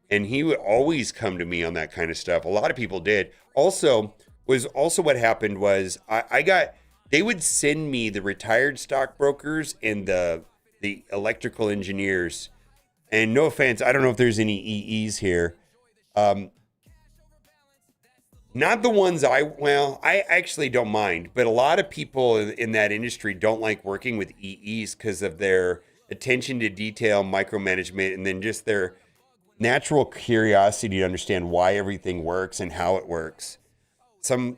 And he would always come to me on that kind of stuff. A lot of people did. Also what happened was I got they would send me the retired stockbrokers and the electrical engineers. And no offense, I don't know if there's any EEs here. Um, Not the ones I actually don't mind, but a lot of people in that industry don't like working with EEs because of their attention to detail, micromanagement, and then just their natural curiosity to understand why everything works and how it works. Some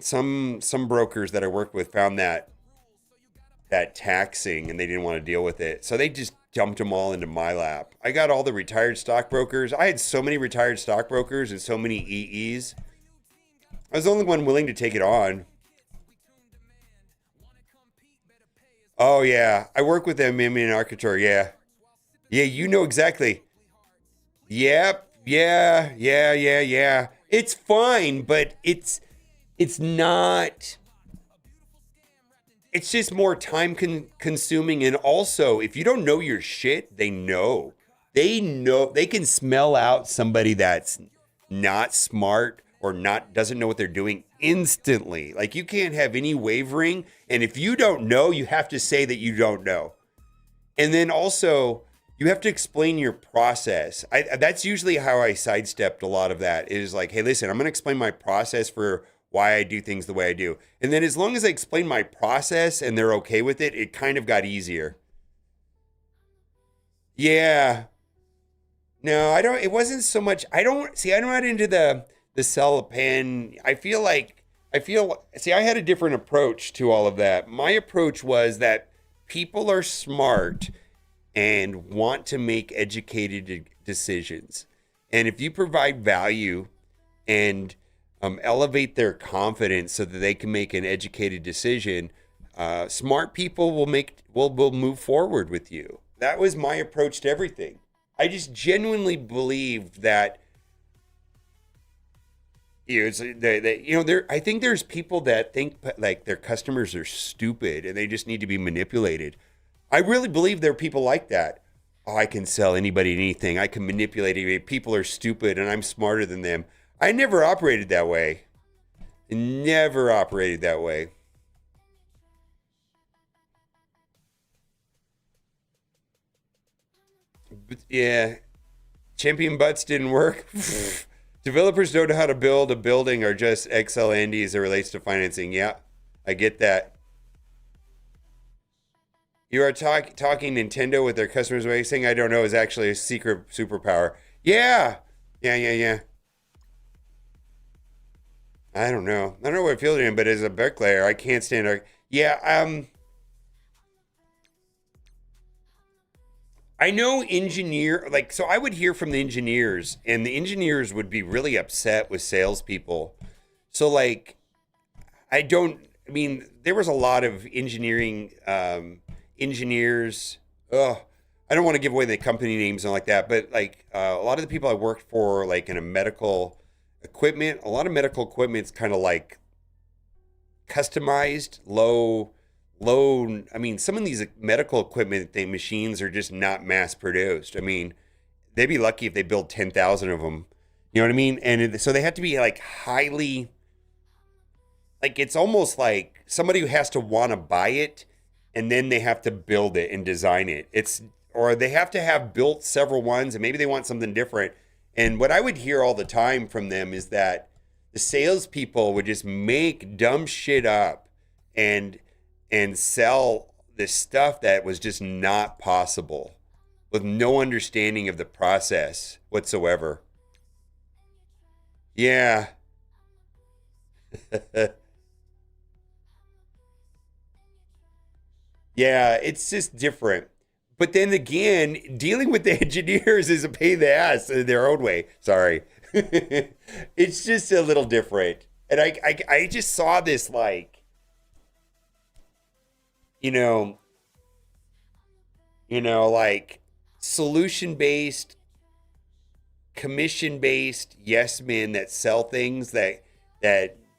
brokers that I worked with found that taxing and they didn't want to deal with it. So they just dumped them all into my lap. I got all the retired stockbrokers. I had so many retired stockbrokers and so many EEs. I was the only one willing to take it on. Oh yeah, I work with them in architecture. Yeah, yeah, you know exactly. Yep, yeah, yeah, yeah, yeah. It's fine, but it's not. It's just more time consuming, and also if you don't know your shit, they know. They know they can smell out somebody that's not smart or not doesn't know what they're doing instantly. Like you can't have any wavering, and if you don't know, you have to say that you don't know. And then also, you have to explain your process. That's usually how I sidestepped a lot of that. Is like, hey, listen, I'm going to explain my process for why I do things the way I do. And then as long as I explain my process and they're okay with it, it kind of got easier. Yeah. No, I don't. It wasn't so much. I don't see. I'm not into the sell a pen. I feel. See, I had a different approach to all of that. My approach was that people are smart and want to make educated decisions. And if you provide value and elevate their confidence so that they can make an educated decision, smart people will move forward with you. That was my approach to everything. I just genuinely believed that there. I think there's people that think like their customers are stupid and they just need to be manipulated. I really believe there are people like that. Oh, I can sell anybody anything. I can manipulate anybody. People are stupid and I'm smarter than them. I never operated that way. Never operated that way. But yeah, champion butts didn't work. Developers don't know how to build a building or just Excel Andy as it relates to financing. Yeah, I get that. You are talking Nintendo with their customers racing. I don't know is actually a secret superpower. Yeah, yeah, yeah, yeah. I don't know. I don't know what I feel to him, but as a bricklayer, I can't stand. Yeah, I know so I would hear from the engineers, and the engineers would be really upset with salespeople. So like, I don't. I mean, there was a lot of engineers. Oh, I don't want to give away the company names and like that, but like a lot of the people I worked for, like in a medical equipment, a lot of medical equipment's kind of like customized, low. I mean, some of these medical equipment thing machines are just not mass produced. I mean, they'd be lucky if they build 10,000 of them. You know what I mean? So they have to be like highly, like it's almost like somebody who has to want to buy it and then they have to build it and design it. or they have to have built several ones and maybe they want something different. And what I would hear all the time from them is that the salespeople would just make dumb shit up and sell this stuff that was just not possible with no understanding of the process whatsoever. Yeah. Yeah, it's just different. But then again, dealing with the engineers is a pain in the ass in their own way. Sorry. It's just a little different. And I just saw this like, you know, like solution based, commission based yes men that sell things that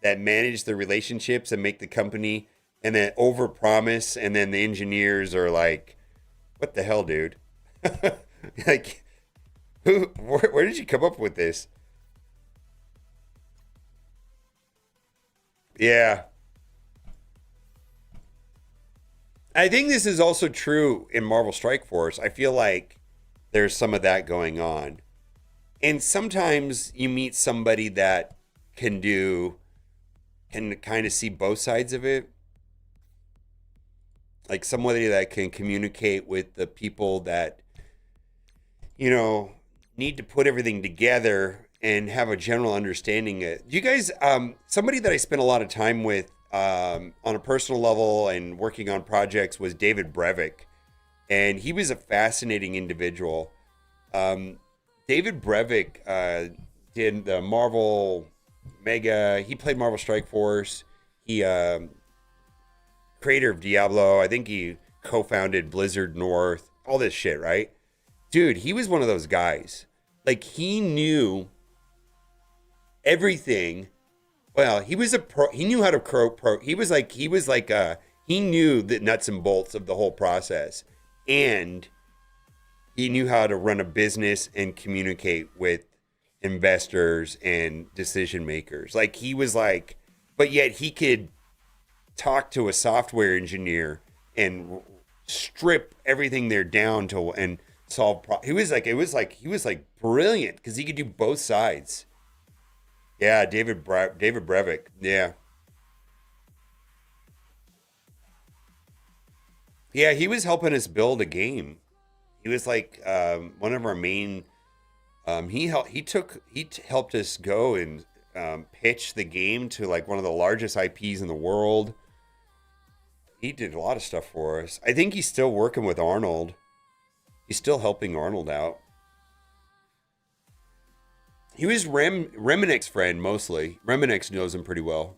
manage the relationships and make the company and then over promise and then the engineers are like, what the hell, dude? Like, where did you come up with this? Yeah. I think this is also true in Marvel Strike Force. I feel like there's some of that going on. And sometimes you meet somebody that can do, can kind of see both sides of it. Like somebody that can communicate with the people that, you know, need to put everything together and have a general understanding. You guys, somebody that I spent a lot of time with on a personal level and working on projects was David Brevik, and he was a fascinating individual. Um, David Brevik did the Marvel Mega. He played Marvel Strike Force. He creator of Diablo. I think he co-founded Blizzard North. All this shit, right? Dude, he was one of those guys. Like he knew everything. Well, he was a pro. He knew how to pro. He knew the nuts and bolts of the whole process, and he knew how to run a business and communicate with investors and decision makers. Like he was like, but yet he could talk to a software engineer and strip everything there down to and solve. He was like, he was like brilliant because he could do both sides. Yeah, David Brevik. Yeah, yeah, he was helping us build a game. He was like one of our main. Helped us go and pitch the game to like one of the largest IPs in the world. He did a lot of stuff for us. I think he's still working with Arnold. He's still helping Arnold out. He was Remenek's friend mostly. Remenek knows him pretty well.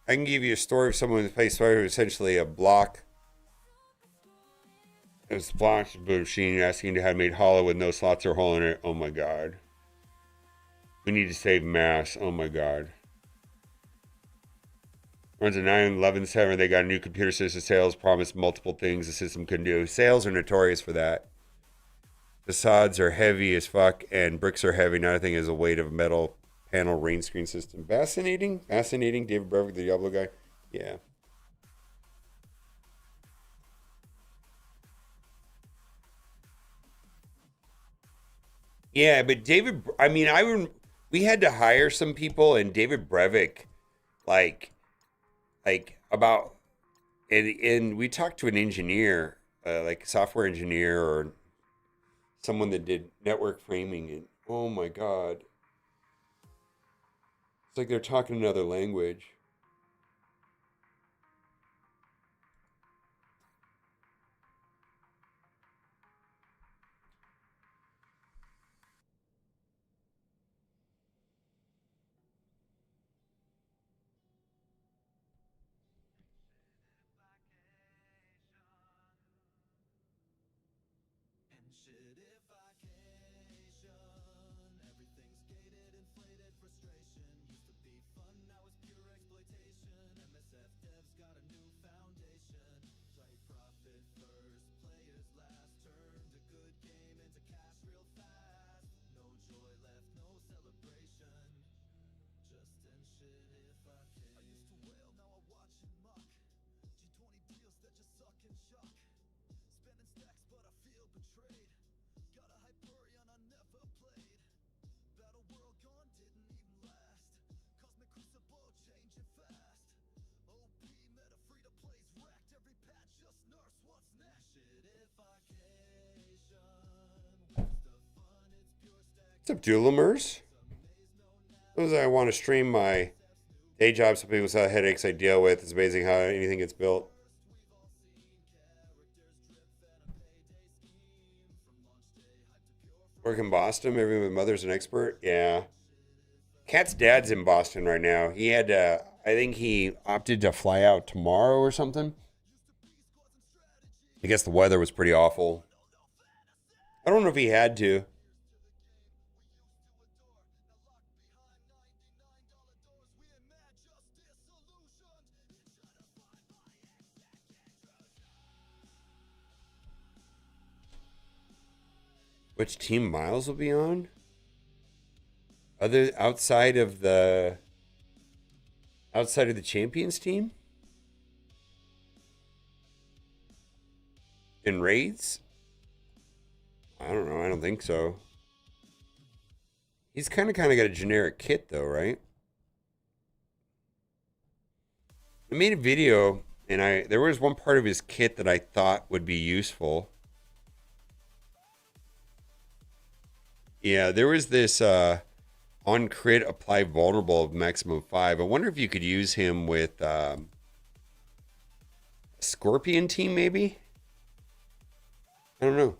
I can give you a story of someone who plays Spider, essentially a block. It was block machine asking to have made hollow with no slots or hole in it. Oh my god. We need to save mass. Oh my god. Runs a 9.11.7. They got a new computer system. Sales promised multiple things the system can do. Sales are notorious for that. Facades are heavy as fuck, and bricks are heavy. Another thing is a weight of metal panel rain screen system. Fascinating. Fascinating. David Brevik, the Diablo guy. Yeah. Yeah, but I mean, we had to hire some people, and David Brevik, like, about, and we talked to an engineer, like a software engineer or someone that did network framing, and oh my god, it's like they're talking another language. What's up, Dulamers? Those I want to stream my day job so people without headaches I deal with. It's amazing how anything gets built. Work in Boston, everyone with mother's an expert. Yeah. Cat's dad's in Boston right now. He had, I think he opted to fly out tomorrow or something. I guess the weather was pretty awful. I don't know if he had to. Which team Miles will be on? Other outside of the champions team? In raids? I don't know. I don't think so. He's kind of got a generic kit though, right? I made a video and there was one part of his kit that I thought would be useful. Yeah, there was this on crit apply vulnerable of maximum 5. I wonder if you could use him with Scorpion team maybe? I don't know.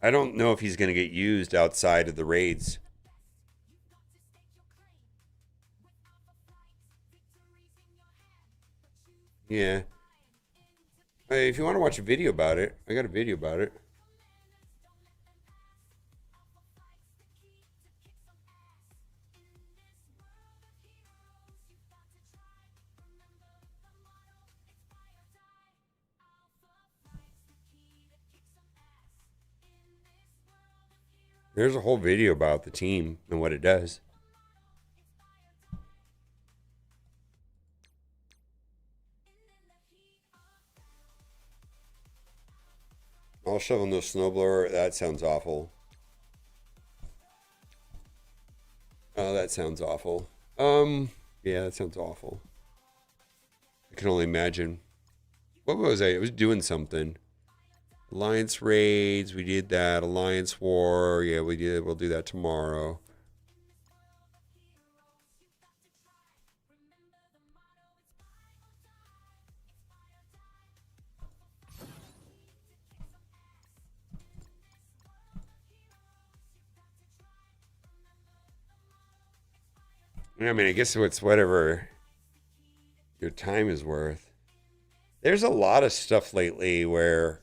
I don't know if he's going to get used outside of the raids. Yeah. Hey, if you want to watch a video about it, I got a video about it. There's a whole video about the team and what it does. I'll shovel no snowblower. That sounds awful. Oh, that sounds awful. Yeah, that sounds awful. I can only imagine. What was I? I was doing something. Alliance raids, we did that. Alliance war, yeah, we did. We'll do that tomorrow. I mean, I guess it's whatever your time is worth. There's a lot of stuff lately where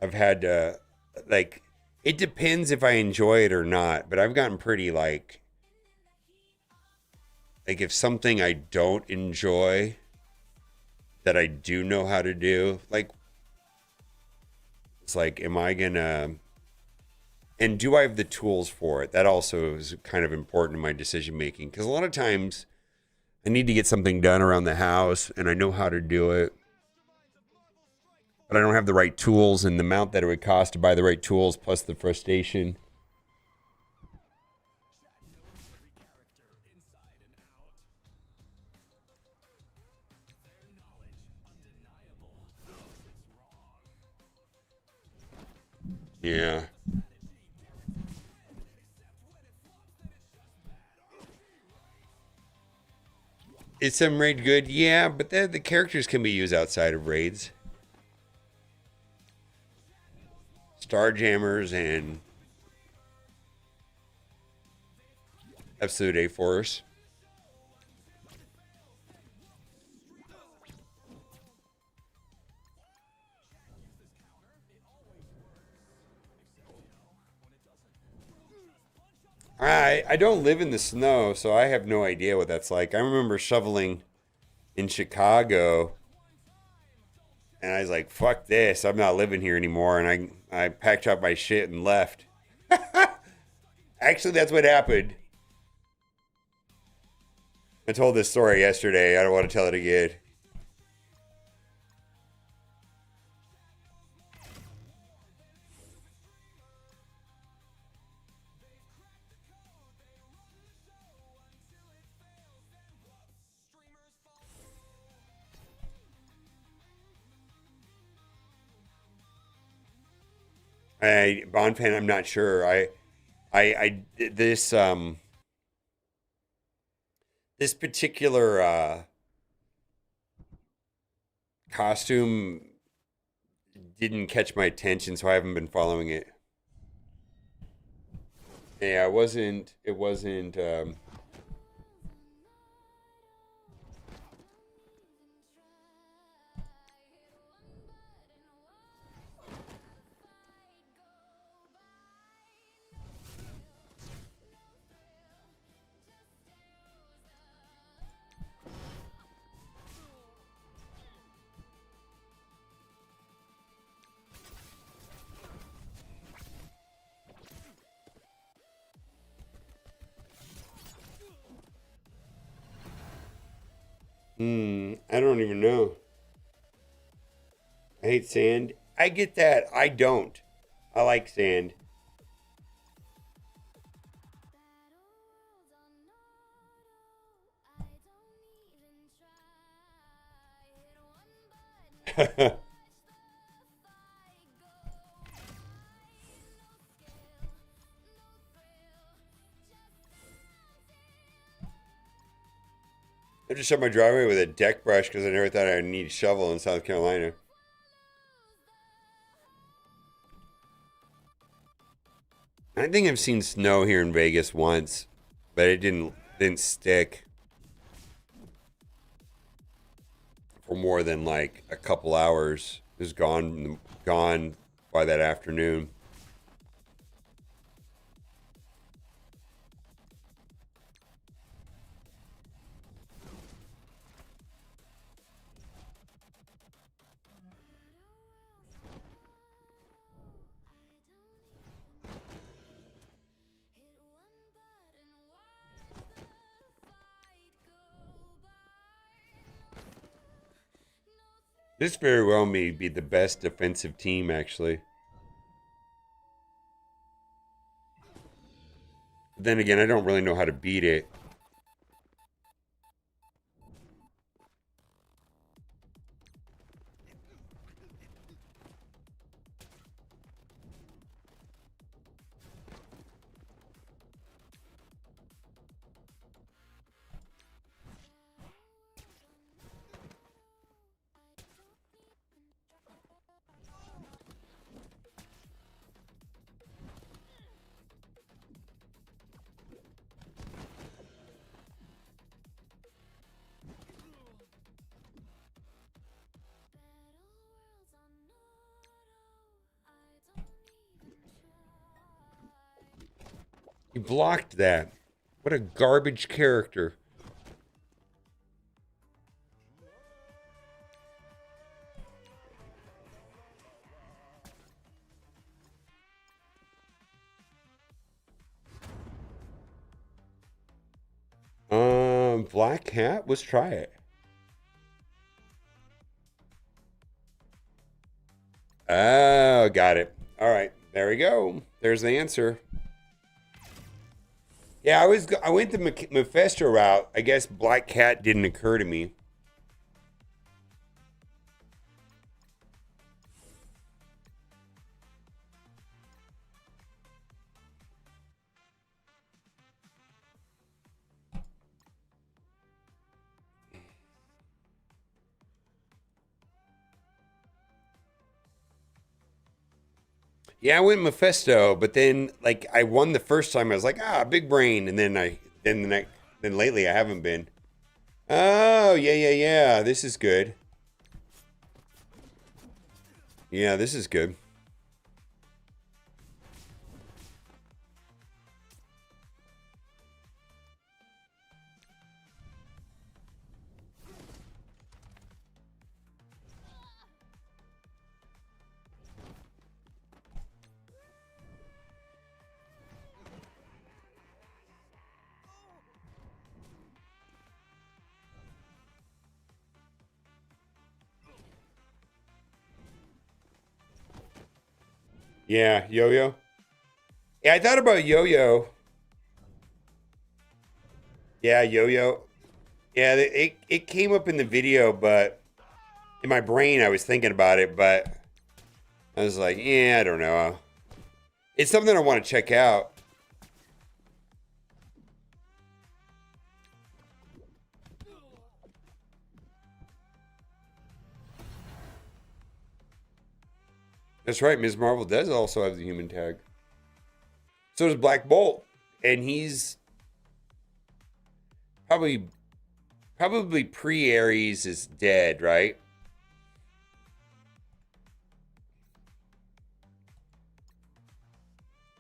I've had to, like, it depends if I enjoy it or not, but I've gotten pretty, like if something I don't enjoy that I do know how to do, like, it's like, am I gonna, and do I have the tools for it? That also is kind of important in my decision making because a lot of times I need to get something done around the house and I know how to do it, but I don't have the right tools and the amount that it would cost to buy the right tools plus the frustration. Yeah. Is some raid good? Yeah, but the characters can be used outside of raids. Starjammers and Absolute A Force. I don't live in the snow, so I have no idea what that's like. I remember shoveling in Chicago, and I was like, "Fuck this! I'm not living here anymore." And I packed up my shit and left. Actually, that's what happened. I told this story yesterday. I don't want to tell it again. Bond fan, I'm not sure. This this particular costume didn't catch my attention, so I haven't been following it. Yeah, it wasn't. It wasn't. I don't even know. I hate sand. I get that. I don't. I like sand. I just shut my driveway with a deck brush because I never thought I'd need a shovel in South Carolina. I think I've seen snow here in Vegas once, but it didn't stick for more than like a couple hours. It was gone by that afternoon. This very well may be the best defensive team, actually. But then again, I don't really know how to beat it. He blocked that. What a garbage character. Black Cat? Let's try it. Oh, got it. All right, there we go. There's the answer. Yeah, I went the Mephisto route. I guess Black Cat didn't occur to me. Yeah, I went Mephisto, but then like I won the first time. I was like, big brain, and then lately I haven't been. Oh yeah, yeah, yeah. This is good. Yeah, this is good. Yeah, Yo-Yo. Yeah, I thought about Yo-Yo. Yeah, Yo-Yo. Yeah, it came up in the video, but in my brain I was thinking about it, but I was like, yeah, I don't know. It's something I want to check out. That's right, Ms. Marvel does also have the human tag. So does Black Bolt, and he's probably pre-Ares is dead, right?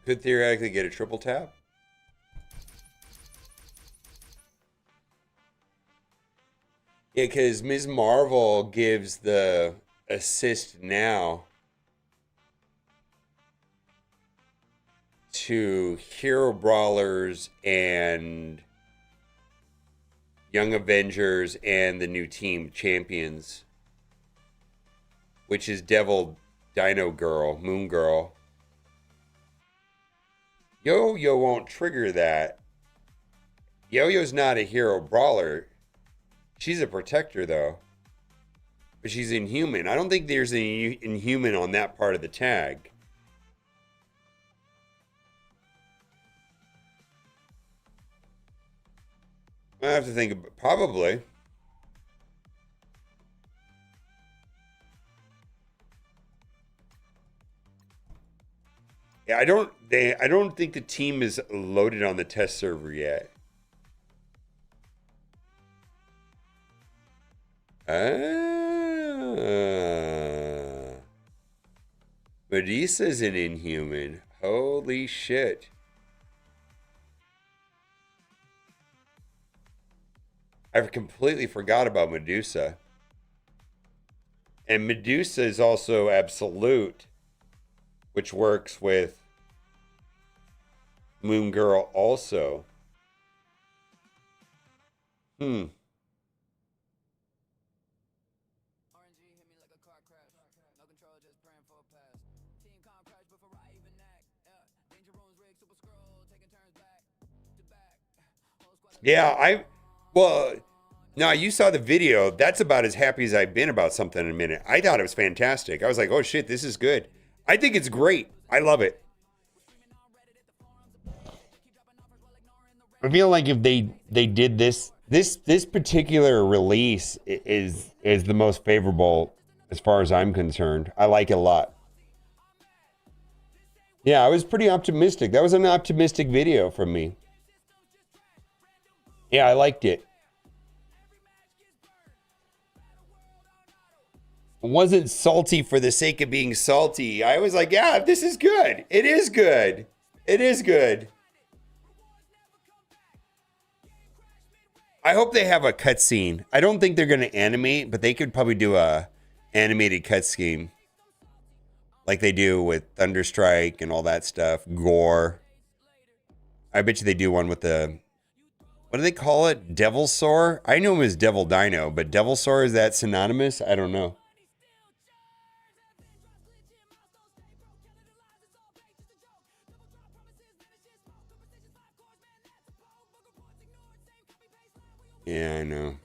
Could theoretically get a triple tap. Yeah, because Ms. Marvel gives the assist now to Hero Brawlers and Young Avengers and the new team champions, which is Devil Dino Girl, Moon Girl. Yo-Yo won't trigger that. Yo-Yo's not a hero brawler. She's a protector, though. But she's inhuman. I don't think there's an inhuman on that part of the tag. I have to think about, probably. Yeah, I don't think the team is loaded on the test server yet. Medusa's an inhuman. Holy shit. I completely forgot about Medusa. And Medusa is also absolute, which works with Moon Girl also. Hmm. Yeah, well, no, you saw the video. That's about as happy as I've been about something in a minute. I thought it was fantastic. I was like, oh shit, this is good. I think it's great. I love it. I feel like if they did this particular release is the most favorable as far as I'm concerned. I like it a lot. Yeah, I was pretty optimistic. That was an optimistic video from me. Yeah, I liked it. It wasn't salty for the sake of being salty. I was like, yeah, this is good. It is good. It is good. I hope they have a cutscene. I don't think they're going to animate, but they could probably do a animated cutscene like they do with Thunderstrike and all that stuff. Gore. I bet you they do one with the, what do they call it? Devil Sore? I know him as Devil Dino, but Devil Sore, is that synonymous? I don't know. Yeah, I know.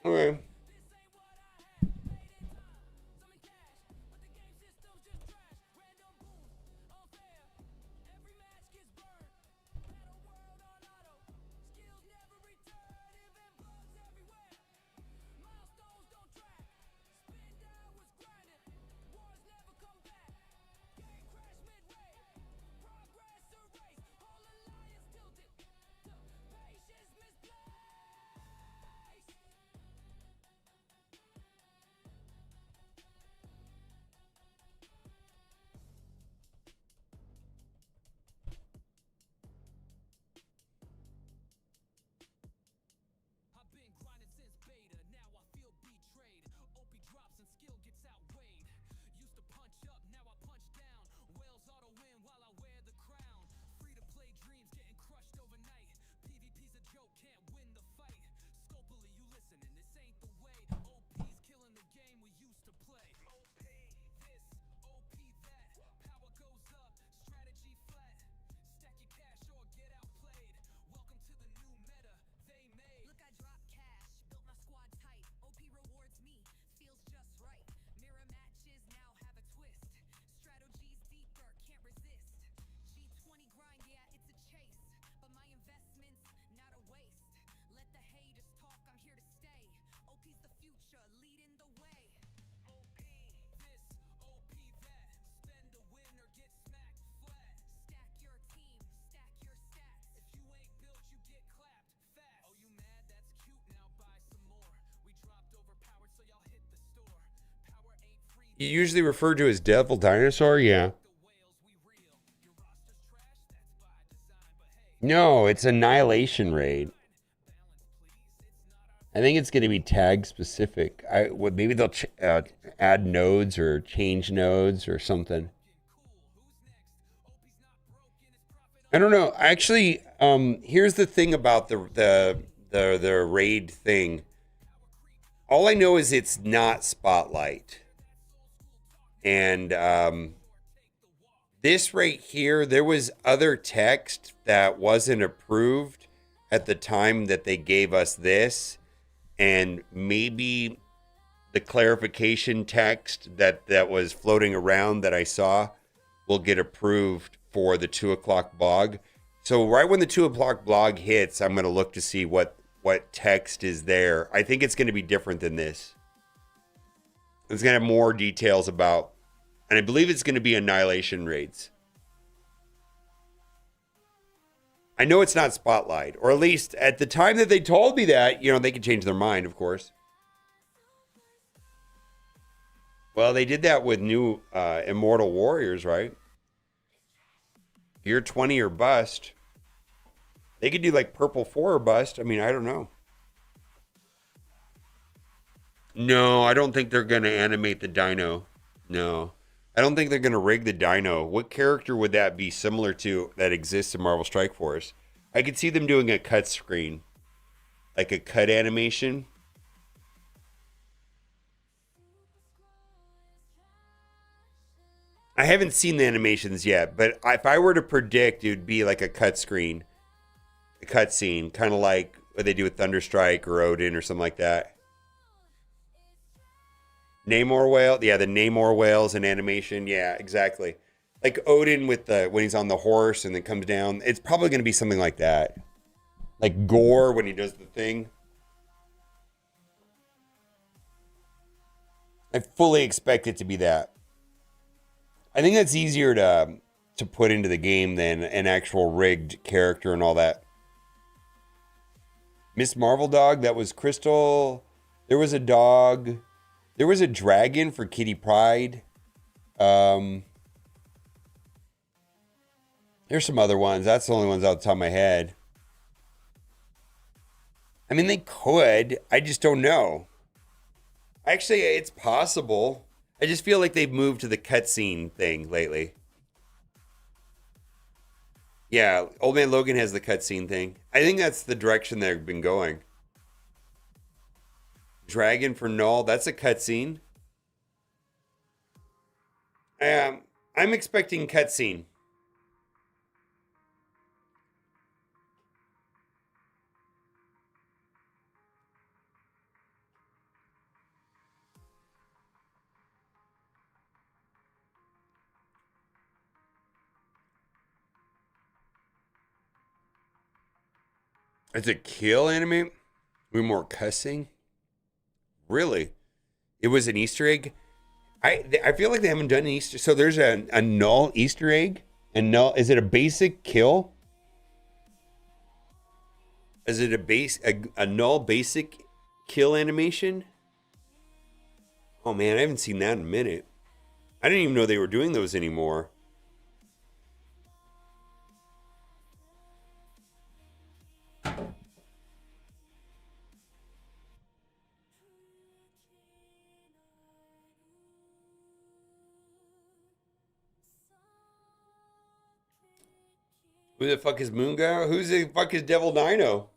Okay. usually referred to as Devil Dinosaur? Yeah. No, it's Annihilation Raid. I think it's going to be tag specific. Maybe they'll add nodes or change nodes or something. I don't know. Actually, here's the thing about the raid thing. All I know is it's not Spotlight, and this right here, there was other text that wasn't approved at the time that they gave us this, and maybe the clarification text that was floating around that I saw will get approved for the 2 o'clock blog. So right when the 2 o'clock blog hits, I'm going to look to see what text is there. I think it's going to be different than this. It's going to have more details about, and I believe it's going to be annihilation raids. I know it's not Spotlight, or at least at the time that they told me that, they could change their mind, of course. Well, they did that with new Immortal Warriors, right? You're 20 or bust. They could do like Purple 4 or bust. I mean, I don't know. No, I don't think they're going to animate the dino. No. I don't think they're going to rig the dino. What character would that be similar to that exists in Marvel Strike Force? I could see them doing a cut screen. Like a cut animation. I haven't seen the animations yet, but if I were to predict, it would be like a cut screen, a cut scene, kind of like what they do with Thunderstrike or Odin or something like that. Namor whale, yeah, the Namor whales in animation, yeah, exactly. Like Odin with when he's on the horse and then comes down. It's probably going to be something like that. Like Gore when he does the thing. I fully expect it to be that. I think that's easier to put into the game than an actual rigged character and all that. Miss Marvel dog, that was Crystal. There was a dog. There was a dragon for Kitty Pryde. There's some other ones. That's the only ones out the top of my head. I mean, they could. I just don't know. Actually, it's possible. I just feel like they've moved to the cutscene thing lately. Yeah, Old Man Logan has the cutscene thing. I think that's the direction they've been going. Dragon for Null, that's a cutscene. I'm expecting cutscene. It's a kill anime with more cussing. Really? It was an Easter egg. I feel like they haven't done an Easter. So there's a null Easter egg. And null, is it a basic kill? Is it a null basic kill animation? Oh man, I haven't seen that in a minute. I didn't even know they were doing those anymore. Who the fuck is Moonga? Who's the fuck is Devil Dino?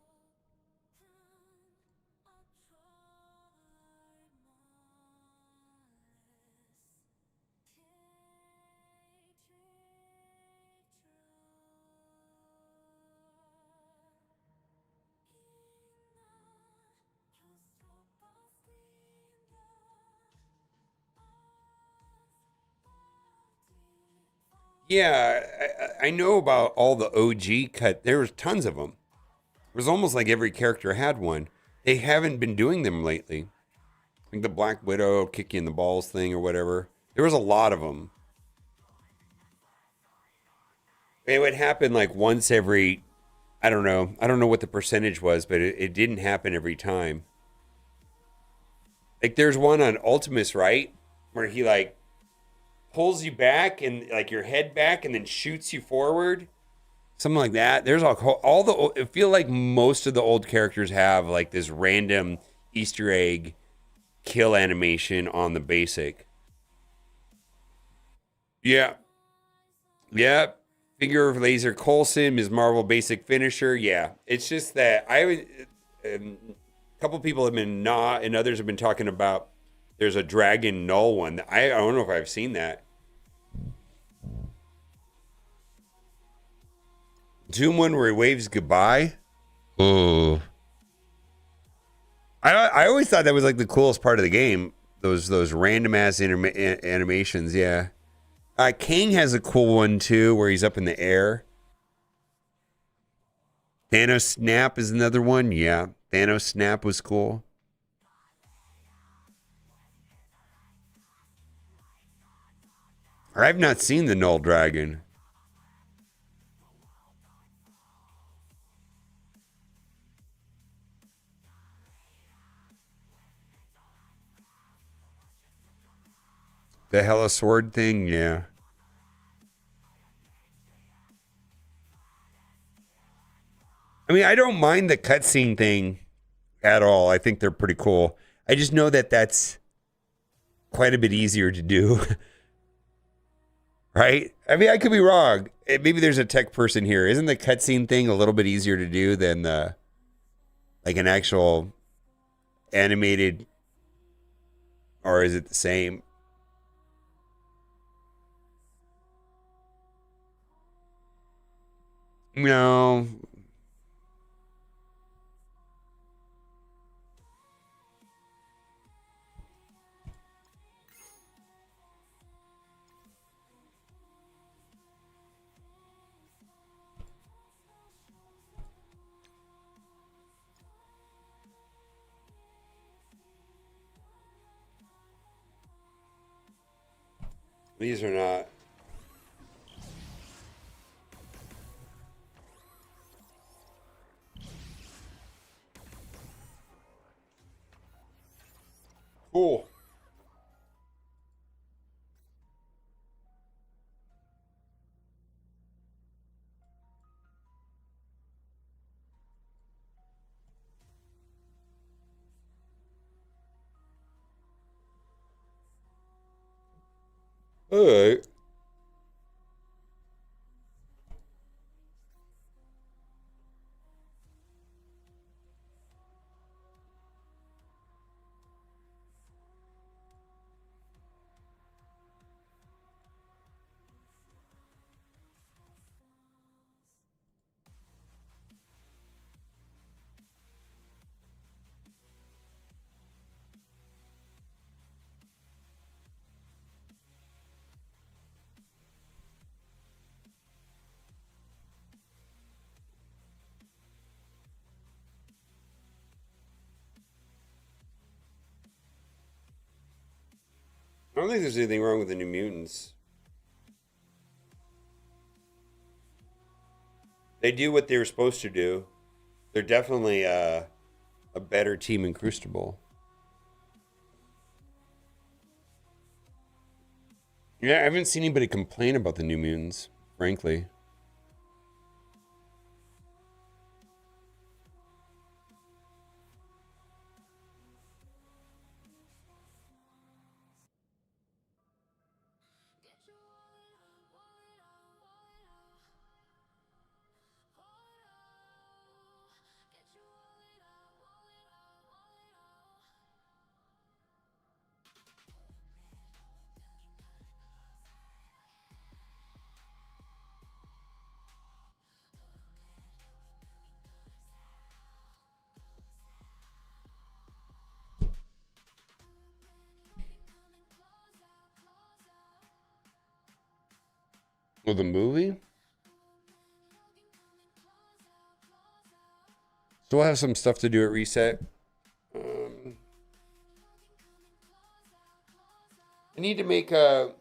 Yeah, I know about all the OG cut. There was tons of them. It was almost like every character had one. They haven't been doing them lately. Like the Black Widow kick you in the balls thing or whatever. There was a lot of them. It would happen like once every, I don't know. I don't know what the percentage was, but it didn't happen every time. Like there's one on Ultimus, right? where he like pulls you back and like your head back and then shoots you forward. Something like that. There's all the. I feel like most of the old characters have like this random Easter egg kill animation on the basic. Yeah, yeah. Figure of Laser Coulson is Marvel basic finisher. Yeah, it's just that a couple people have been not, and others have been talking about. There's a Dragon Null one. I don't know if I've seen that. Doom one where he waves goodbye. Oh, I always thought that was like the coolest part of the game. Those random ass animations. Yeah. King has a cool one too, where he's up in the air. Thanos Snap is another one. Yeah, Thanos Snap was cool. I've not seen the Null Dragon. The Hella Sword thing. Yeah. I mean, I don't mind the cutscene thing at all. I think they're pretty cool. I just know that that's quite a bit easier to do. Right? I mean, I could be wrong. Maybe there's a tech person here. Isn't the cutscene thing a little bit easier to do than the like an actual animated, or is it the same? No. These are not. Cool. All right. I don't think there's anything wrong with the New Mutants. They do what they were supposed to do. They're definitely a better team in Crucible. Yeah, I haven't seen anybody complain about the New Mutants, frankly. Well, the movie? Still have some stuff to do at Reset. Um, I need to make a.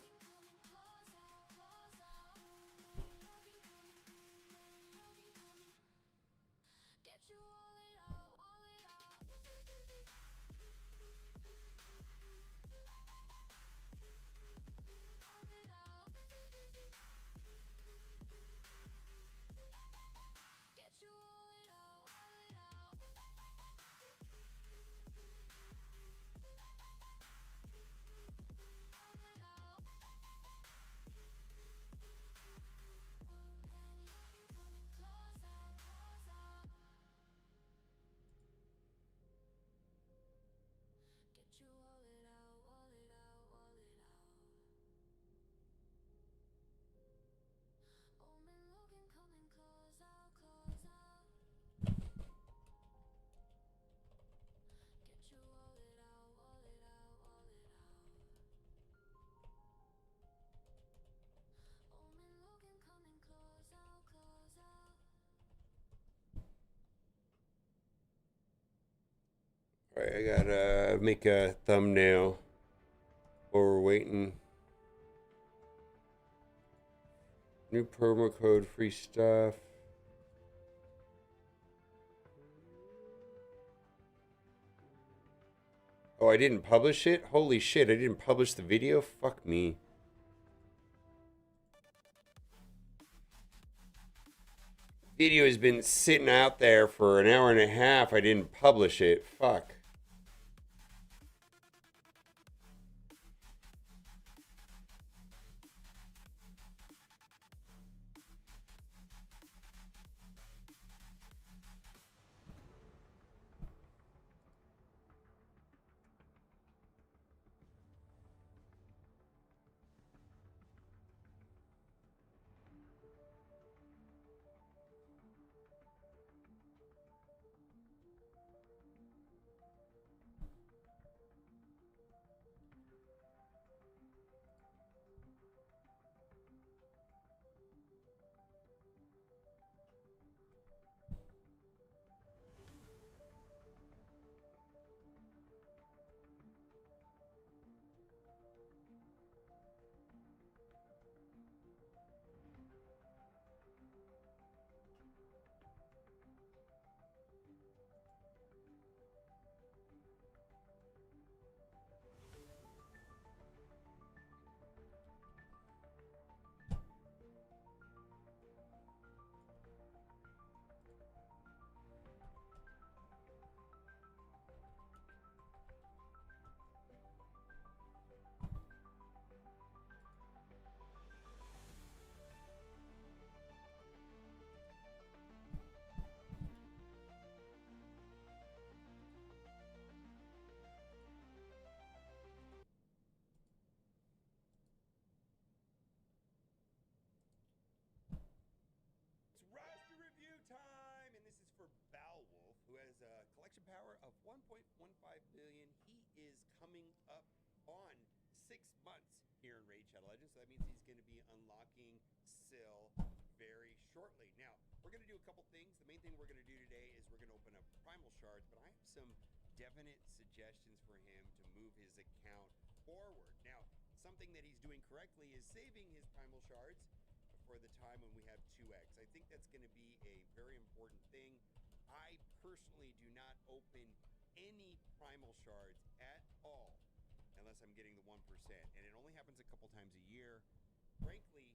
Alright, I gotta make a thumbnail while we're waiting. New promo code, free stuff. Oh, I didn't publish it? Holy shit, I didn't publish the video? Fuck me. Video has been sitting out there for an hour and a half. I didn't publish it. Fuck. It's roster review time, and this is for Wolf, who has a collection power of 1.15 billion. He is coming up on 6 months here in Raid Shadow Legends, so that means he's going to be unlocking Syl very shortly. Now, we're going to do a couple things. The main thing we're going to do today is we're going to open up Primal Shards, but I have some definite suggestions for him to move his account forward. Now, something that he's doing correctly is saving his Primal Shards for the time when we have 2x. I think that's going to be a very important thing. I personally do not open any Primal Shards at all unless I'm getting the 1%, and it only happens a couple times a year. Frankly,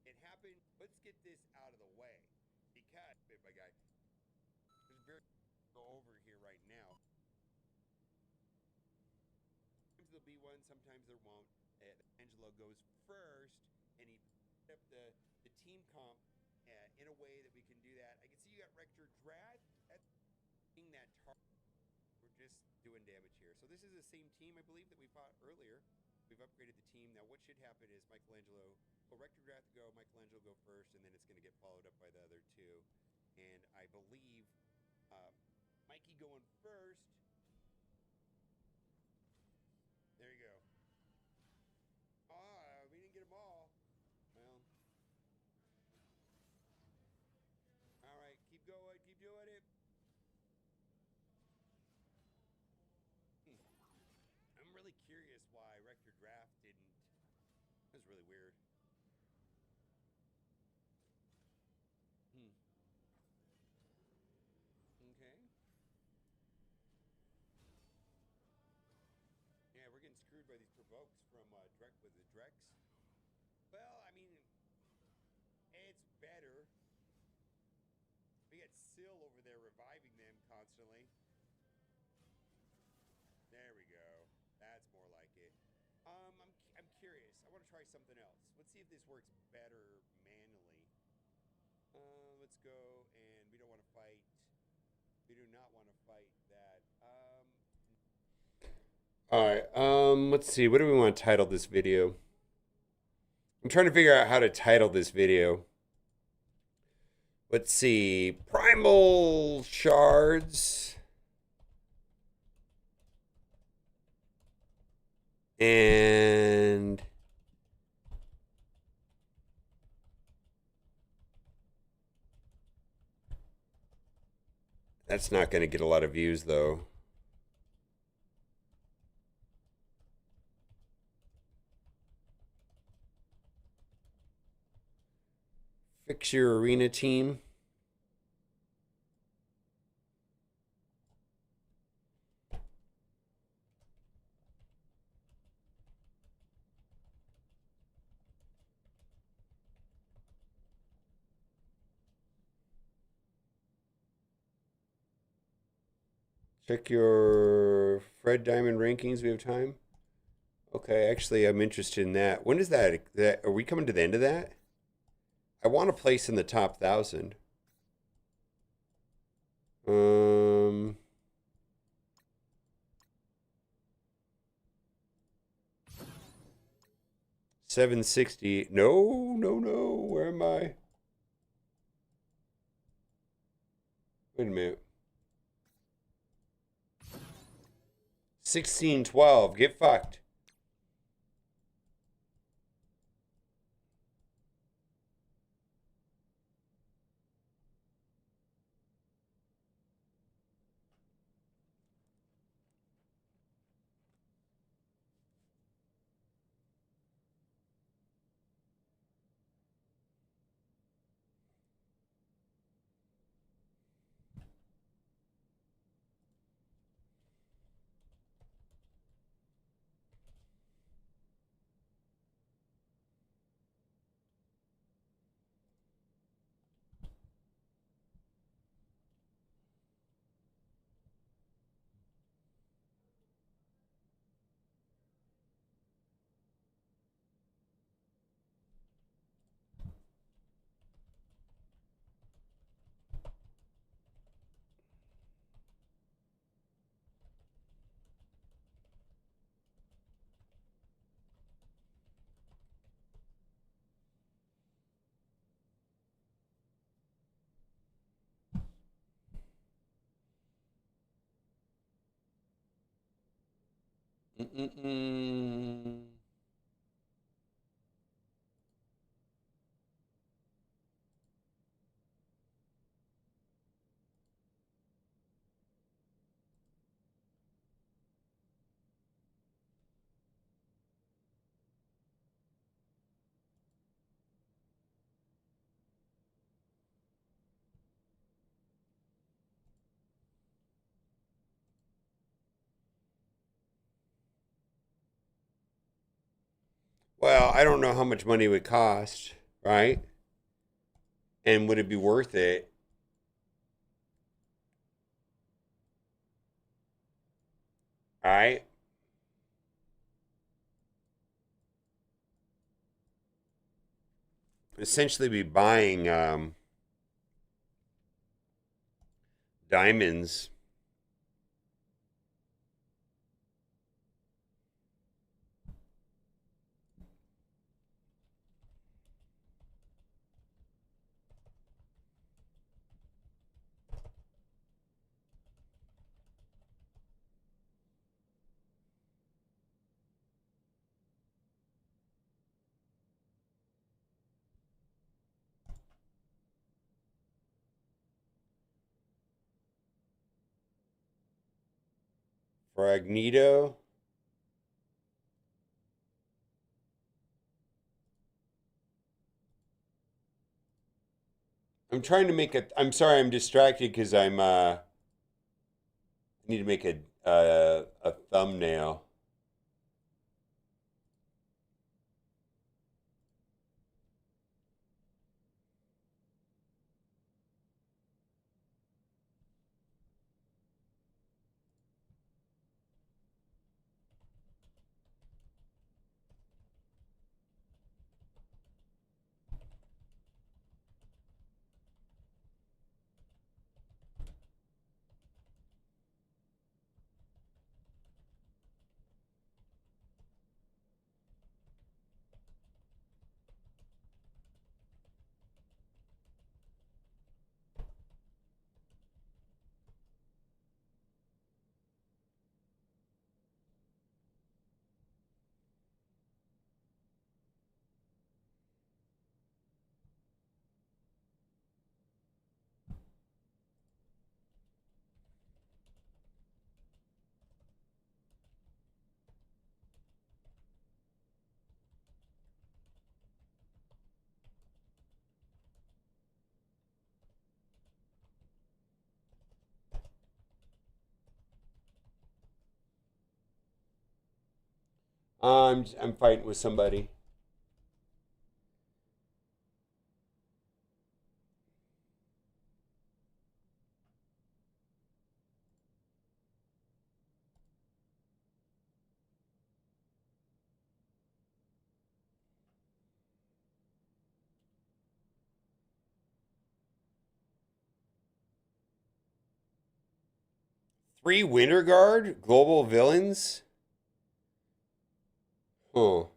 it happened. Let's get this out of the way because, my guy, there's very go over here right now. Sometimes there'll be one, sometimes there won't. Angelo goes first, and he put up the team comp in a way that we can do that. I can see you got Rector Drad. That's that target. We're just doing damage here. So this is the same team, I believe, that we fought earlier. We've upgraded the team. Now what should happen is Michelangelo, Rector Drad go, Michelangelo go first, and then it's going to get followed up by the other two. And I believe Mikey going first. There you go. We didn't get them all. Well, all right, keep going, keep doing it. I'm really curious why Rector Draft didn't. That was really weird. Okay. Yeah, we're getting screwed by these provokes from Drek with the Drex. Well, I mean, it's better. We got Syl over there reviving them constantly. There we go. That's more like it. I'm curious. I want to try something else. Let's see if this works better manually. Let's go, and we don't want to fight. We do not want to fight that. All right. Let's see. What do we want to title this video? I'm trying to figure out how to title this video. Let's see. Primal Shards. And that's not going to get a lot of views, though. Fix your arena team. Check your Fred Diamond rankings. We have time. Okay, actually, I'm interested in that. When is that? That are we coming to the end of that? I want to place in the top 1,000. Um, 760. No, no, no. Where am I? Wait a minute. 1612. Get fucked. Mm-mm-mm. Well, I don't know how much money it would cost, right? And would it be worth it? All right. Essentially, be buying diamonds. Fragnito. I'm trying to make a. I'm sorry, I'm distracted because I need to make a thumbnail. I'm fighting with somebody. Three Winter Guard global villains. Oh,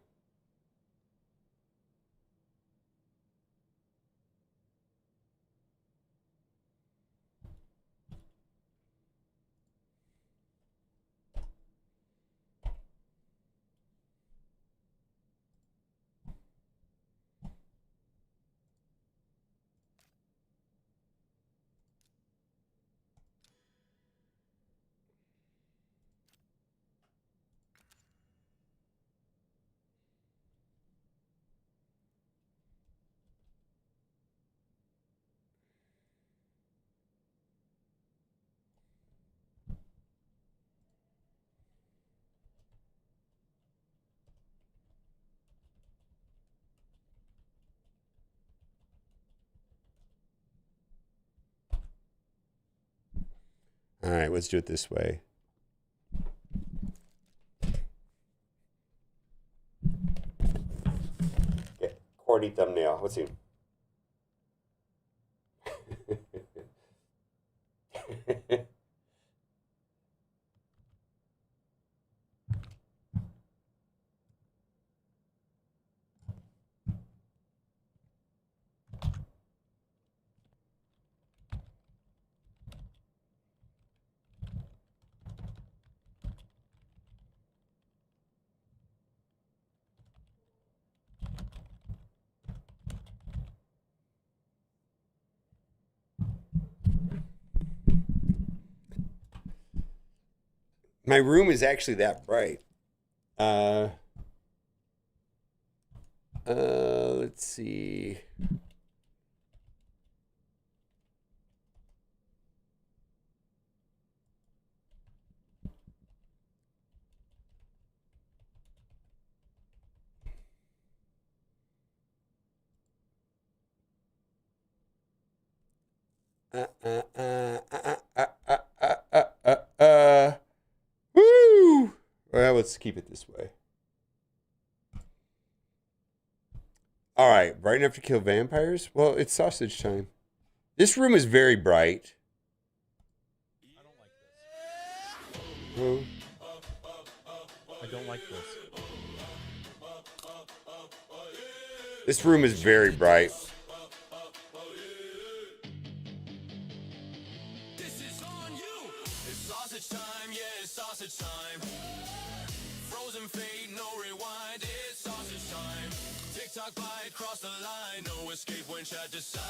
all right. Let's do it this way. Okay, corny thumbnail. Let's see. My room is actually that bright. Uh, let's see. Uh, uh, uh, uh, uh, uh, uh, uh, Woo! Well, let's keep it this way. All right, bright enough to kill vampires? Well, it's sausage time. This room is very bright. I don't like this. Oh, I don't like this. this room is very bright. This is on you. It's sausage time, yeah, it's sausage time. Frozen fade, no rewind, it's sausage time. TikTok bite, cross the line, no escape when chat decides.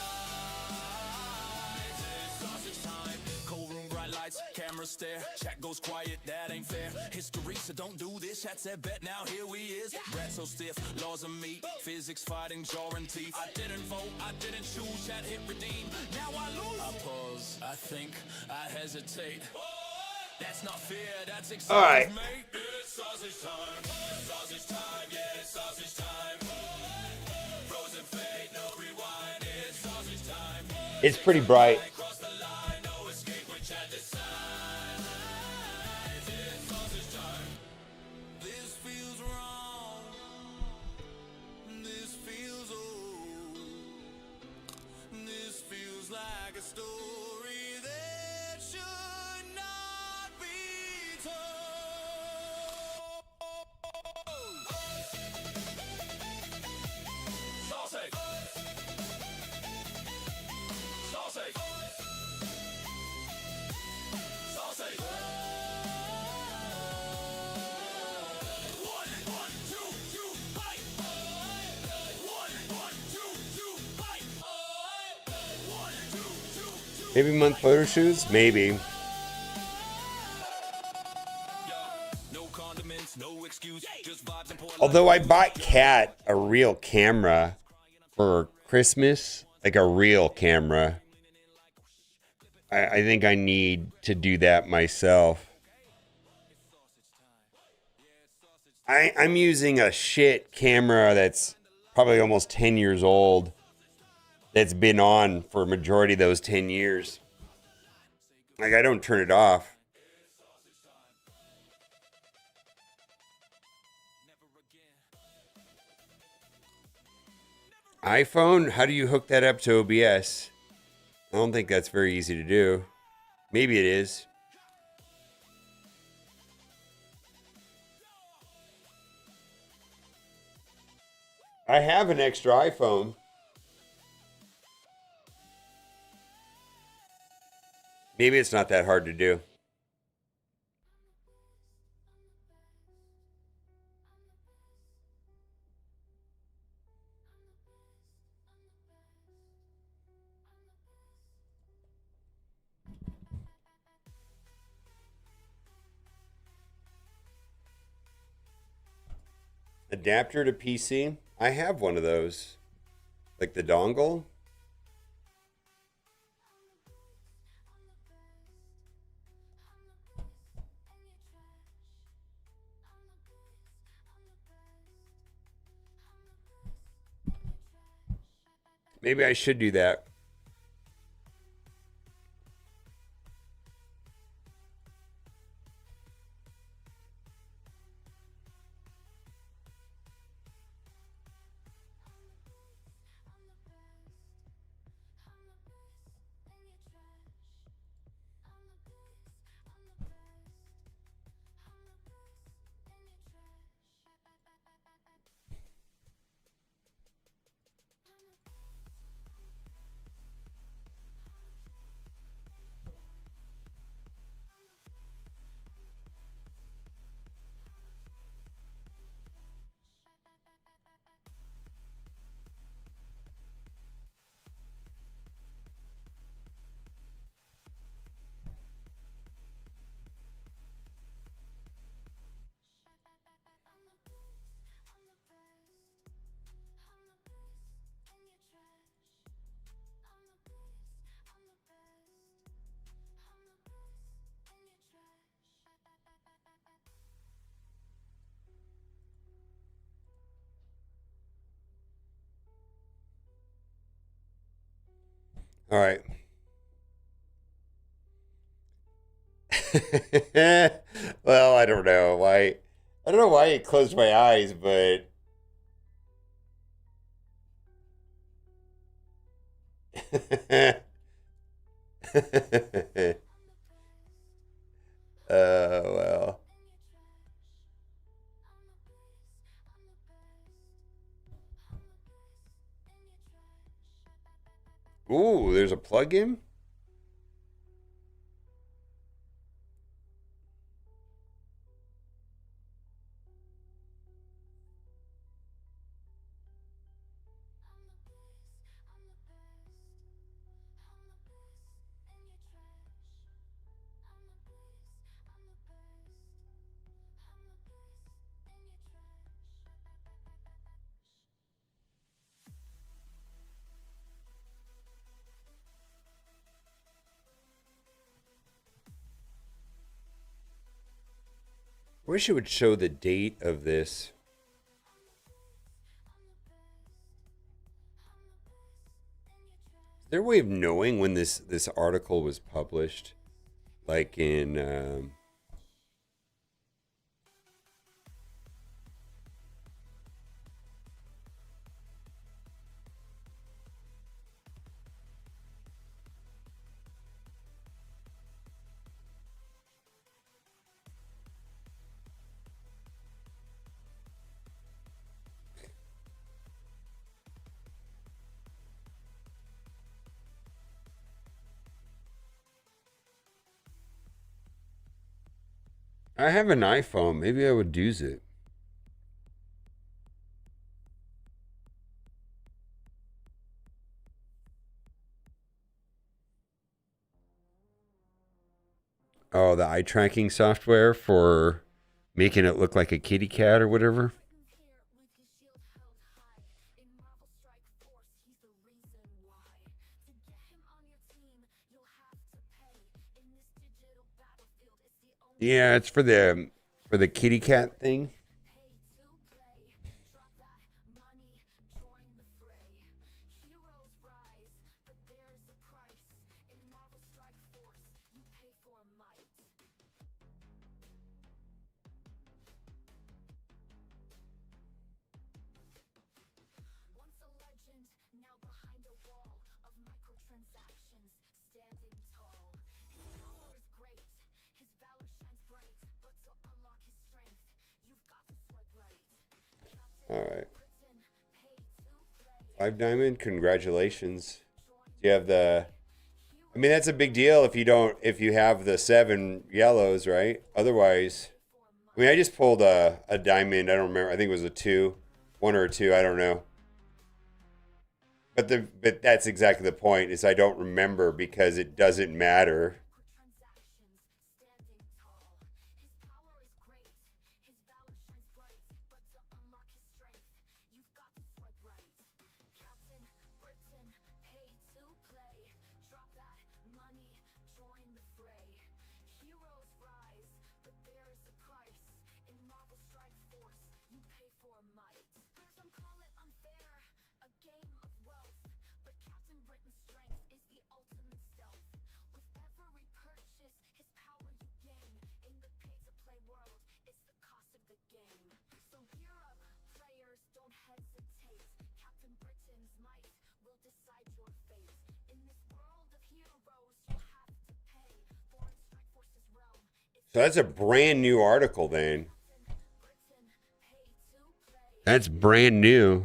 It's sausage time. Cold room, bright lights, camera stare. Chat goes quiet, that ain't fair. History, so don't do this. Chat said bet, now here we is. Rat so stiff, laws of meat. Physics fighting, jaw and teeth. I didn't vote, I didn't choose. Chat hit redeem, now I lose. I pause, I think, I hesitate. That's not fair, that's exciting. All right. Mate. It's sausage time. It's sausage time, yeah, it's sausage time. Frozen fade, no rewind. It's sausage time. It's pretty bright. Cross the line, no escape when chat decides. It's sausage time. This feels wrong. This feels old. This feels like a story that should not be told. Sausage. Sausage. Sausage. One, two, bite. One, two, bite. One, two. Maybe month photo shoots? Maybe. No condiments, no excuse, just vibes and pour. Although I bought Kat a real camera for Christmas, like a real camera. I think I need to do that myself. I'm using a shit camera that's probably almost 10 years old. That's been on for a majority of those 10 years. Like I don't turn it off. iPhone, how do you hook that up to OBS? I don't think that's very easy to do. Maybe it is. I have an extra iPhone. Maybe it's not that hard to do. Adapter to PC. I have one of those. Like the dongle. Maybe I should do that. All right. Well, I don't know why. I don't know why I closed my eyes, but well. Ooh, there's a plug-in? Wish it would show the date of this. Is there a way of knowing when this article was published? Like in I have an iPhone. Maybe I would use it. Oh, the eye tracking software for making it look like a kitty cat or whatever. Yeah, it's for the kitty cat thing. All right. 5 diamond. Congratulations. Do you have the? I mean, that's a big deal if you don't. If you have the 7 yellows, right? Otherwise, I mean, I just pulled a diamond. I don't remember. I think it was a 2, 1 or 2. I don't know. But that's exactly the point. Is I don't remember because it doesn't matter. So that's a brand new article then. That's brand new.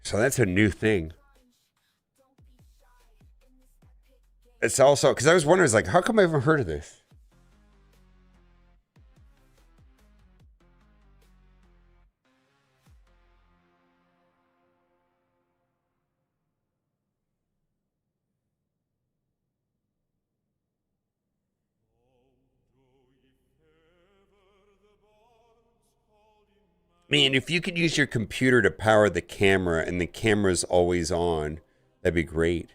So that's a new thing. It's also because I was wondering, like, how come I haven't heard of this? Man, if you could use your computer to power the camera and the camera's always on, that'd be great.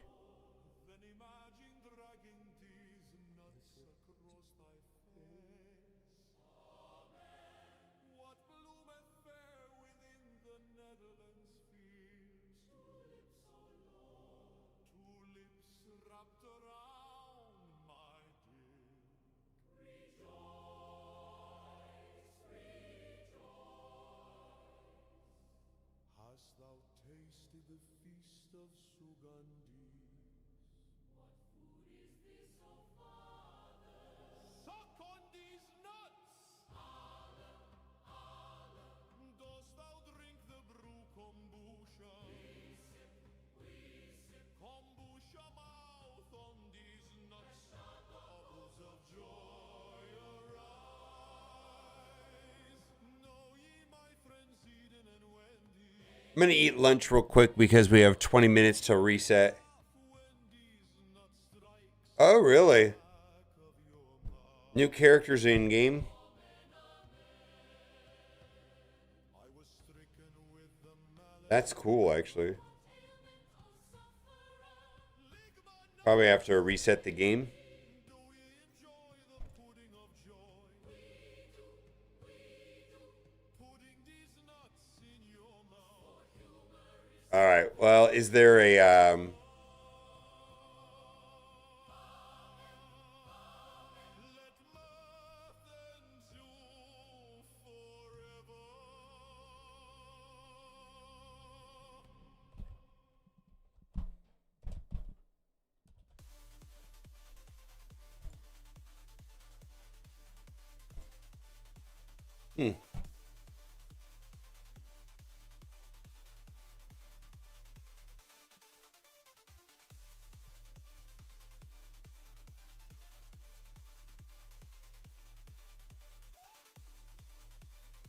I'm gonna eat lunch real quick because we have 20 minutes to reset. Oh, really? New characters in game? That's cool, actually. Probably have to reset the game. All right. Well, is there a Hmm.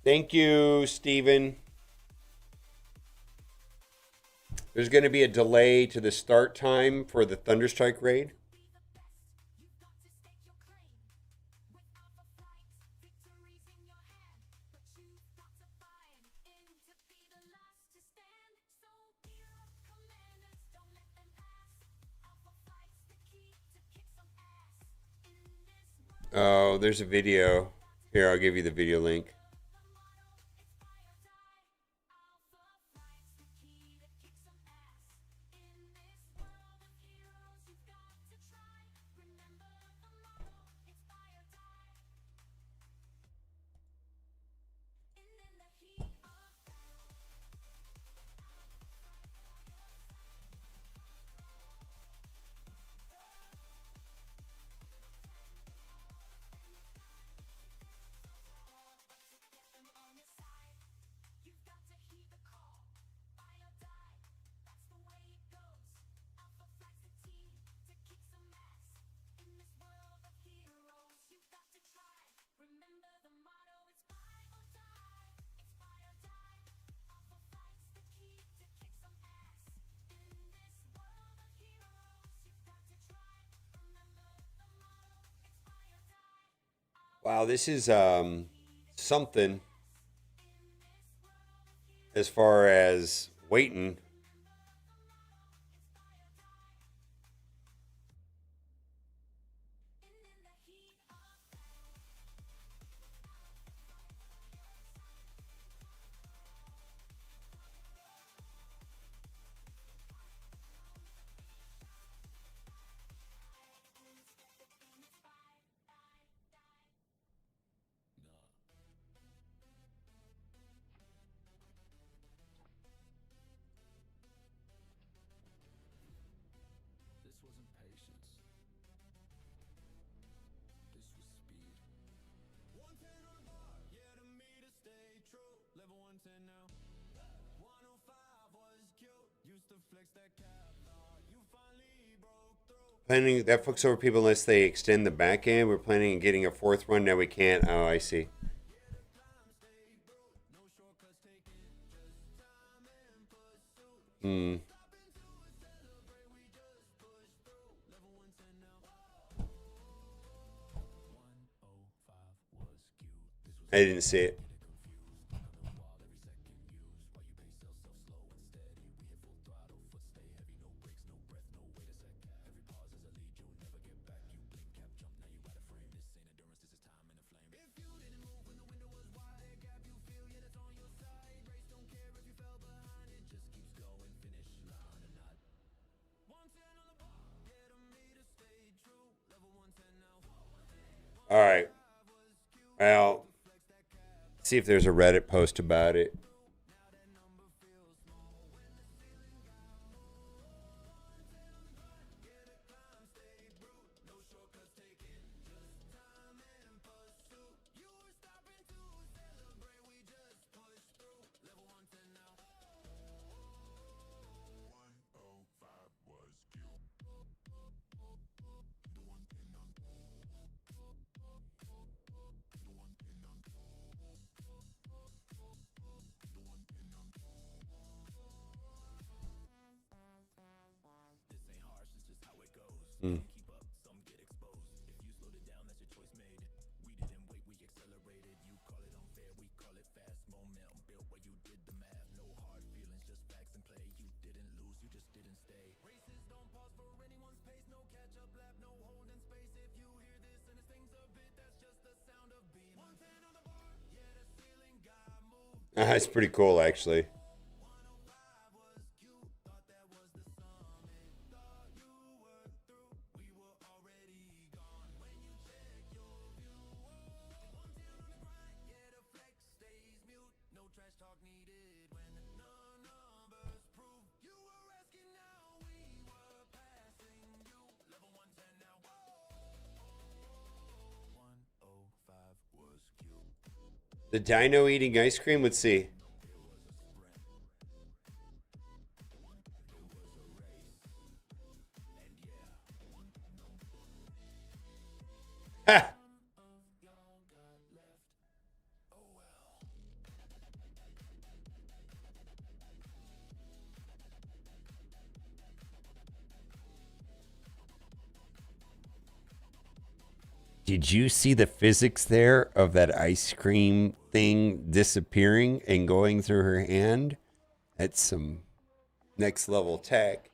Thank you, Steven. There's going to be a delay to the start time for the Thunderstrike raid. Oh, there's a video. Here, I'll give you the video link. Wow, this is something as far as waiting. This wasn't patience. This was speed. 110 on the bar, yeah, the meter stay true. Level 110 now. 105 was cute. Used to flex that cap. You finally broke through. Planning that fucks over people unless they extend the back end. We're planning on getting a fourth one. Now we can't. Oh, I see. Hmm. I didn't see it. All right. Well, see if there's a Reddit post about it. Hmm. That's pretty cool, actually. The dino eating ice cream? Let's see. Ha! Did you see the physics there of that ice cream thing disappearing and going through her hand? That's some next level tech.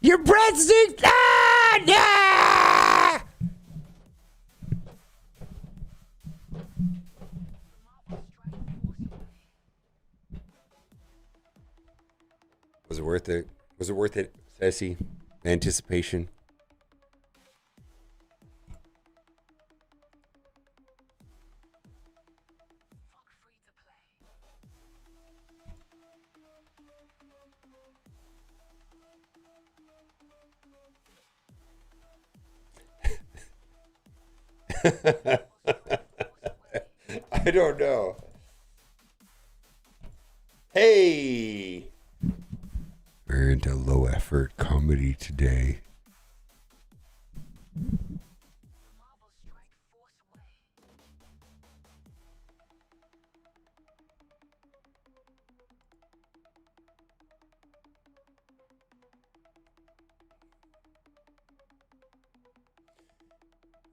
Your breadsticks! Ah! Ah! Was it worth it? Was it worth it, Sassy? The anticipation? I don't know. Hey! We're into low effort comedy today.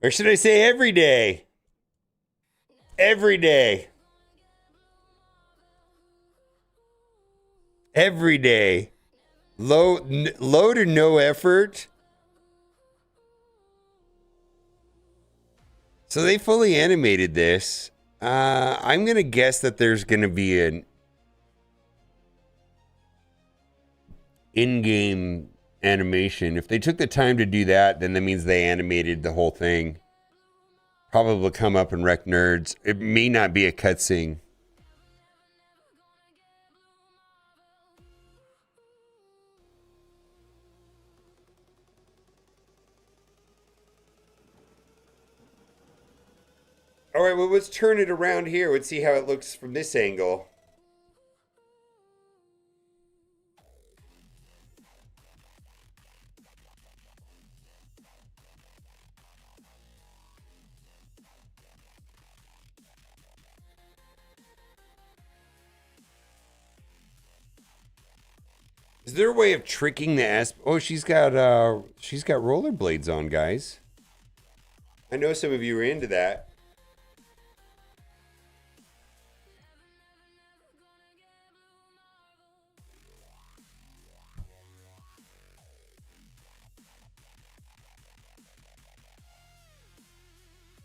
Or should I say every day? Every day. Every day. Low to no effort. So they fully animated this. I'm going to guess that there's going to be an in-game animation. If they took the time to do that, then that means they animated the whole thing. Probably come up and wreck nerds. It may not be a cutscene. All right, well, let's turn it around here. Let's see how it looks from this angle. Is there a way of tricking the ass? Oh, she's got rollerblades on, guys. I know some of you are into that.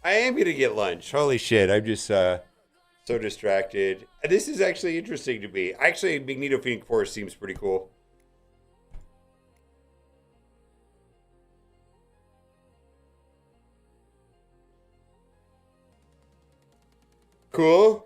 I am gonna get lunch. Holy shit! I'm just so distracted. This is actually interesting to me. Actually, Magneto Phoenix Force seems pretty cool. Cool.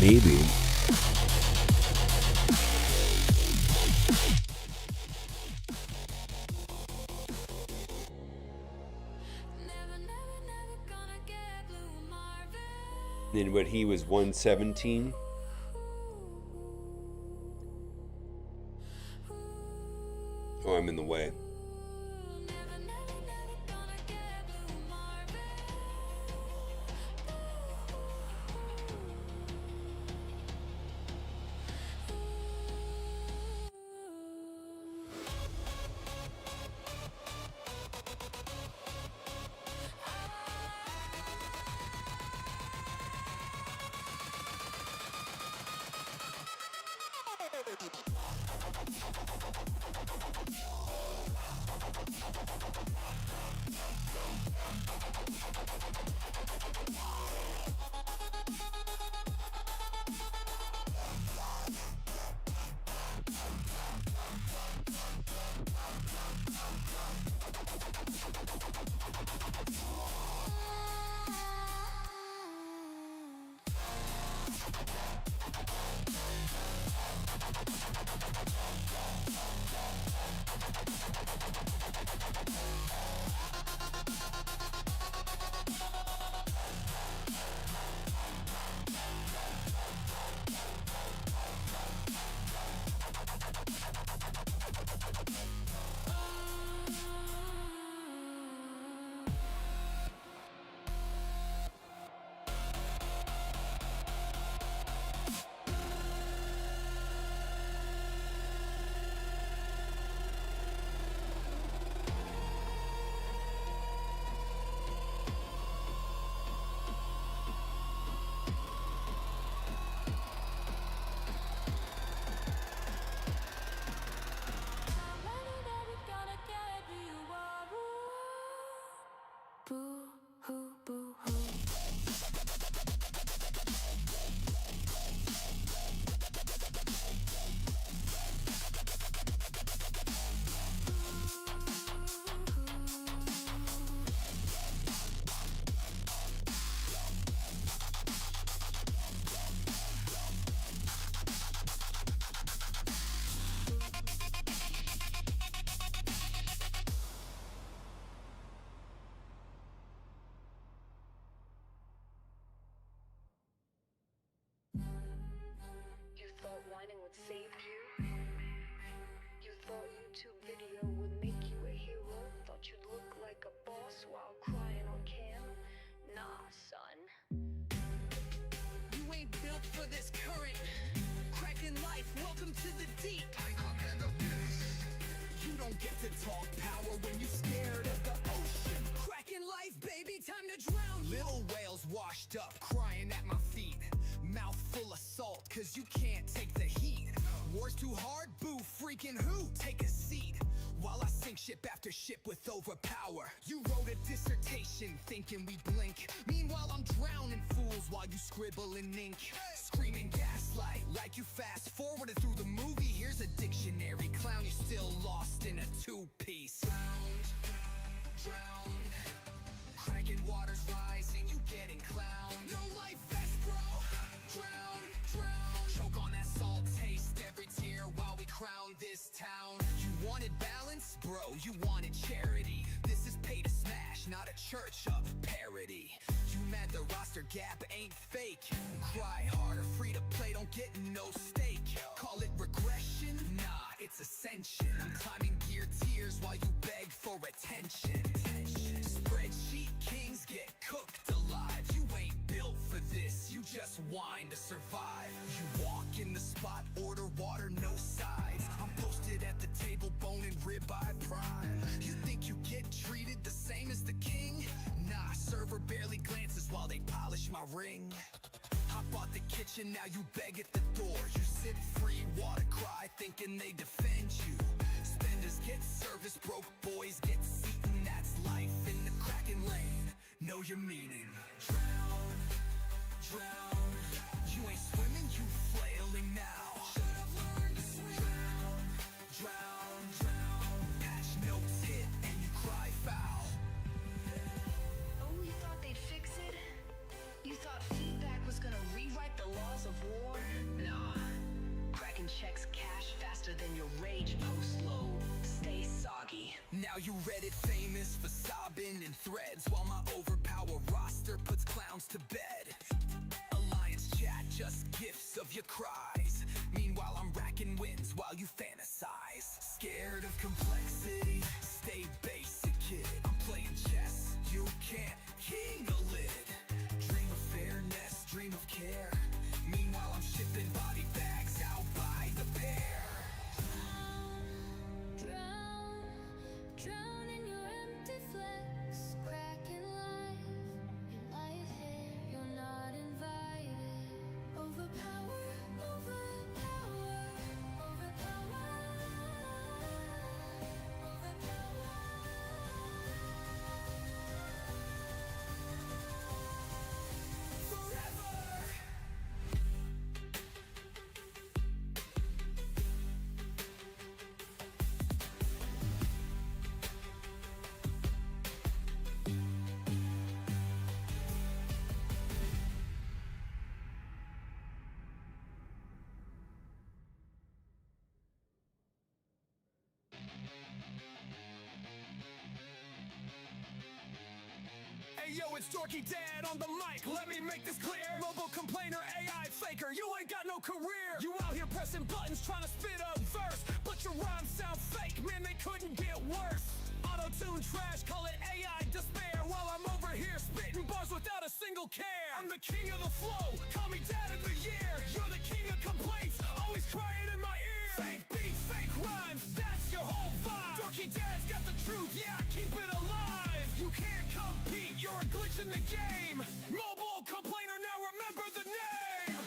Maybe. And what he was 117. Oh, I'm in the way. this current. Cracking life, welcome to the deep. You don't get to talk power when you're scared of the ocean. Cracking life, baby, time to drown. Little whales washed up, crying at my feet. Mouth full of salt, cause you can't take the heat. War's too hard, boo, freaking who? Take a seat. While I sink ship after ship with overpower. You wrote a dissertation thinking we blink. Meanwhile I'm drowning fools while you scribble in ink. Screaming gaslight like you fast forwarded through the movie. Here's a dictionary, clown, you're still lost in a two-piece. Drown. Cracking waters rising, you getting clowned. No life vest, bro. Drown. Choke on that salt, taste every tear while we crown this town. You wanted balance, bro, you wanted charity. This is pay to smash, not a church of parody. You mad the roster gap ain't fake. Cry harder, free to play, don't get no stake. Call it regression? Nah, it's ascension. I'm climbing gear tears while you beg for attention. Spreadsheet kings get cooked alive. You ain't built for this, you just whine to survive. You walk in the spot, order water, no sides. I'm posted at the table, bone and ribeye prime. You think you get treated the same as the king? Nah, server barely glances while they polish my ring. Hop out the kitchen, now you beg at the door. You sip free water, cry, thinking they defend you. Spenders get service, broke boys get seated. That's life in the cracking lane. Know your meaning. Drown. You ain't swimming, you flailing now. Should've learned to swim. Drown. Patch notes hit and you cry foul. Oh, you thought they'd fix it? You thought feedback was gonna rewrite the laws of war? Nah. Cracking checks cash faster than your rage post-load. Stay soggy. Now you Reddit famous for sobbing in threads, while my overpower roster puts clowns to bed. Alliance chat, just gifts of your cries. Meanwhile I'm racking wins while you fantasize. Scared of complexity? Stay basic, kid. I'm playing chess, you can't king a lid. Dream of fairness, dream of care. Meanwhile I'm shipping body bags out by the pair. Drown in your empty flex, cracking life. You lie here, you're not invited. Overpower. Hey yo, it's Dorky Dad on the mic, let me make this clear. Mobile complainer, AI faker, you ain't got no career. You out here pressing buttons trying to spit up verse, but your rhymes sound fake, man, they couldn't get worse. Auto-tune trash, call it AI despair, while I'm over here spitting bars without a single care. I'm the king of the flow, call me Dad of the year. You're the king of complaints, always crying in my ear. Fake beats, fake rhymes, that's your whole vibe. Dorky Dad's got the truth, yeah, keep it alive. You can't compete, you're a glitch in the game. Mobile complainer, now remember the name.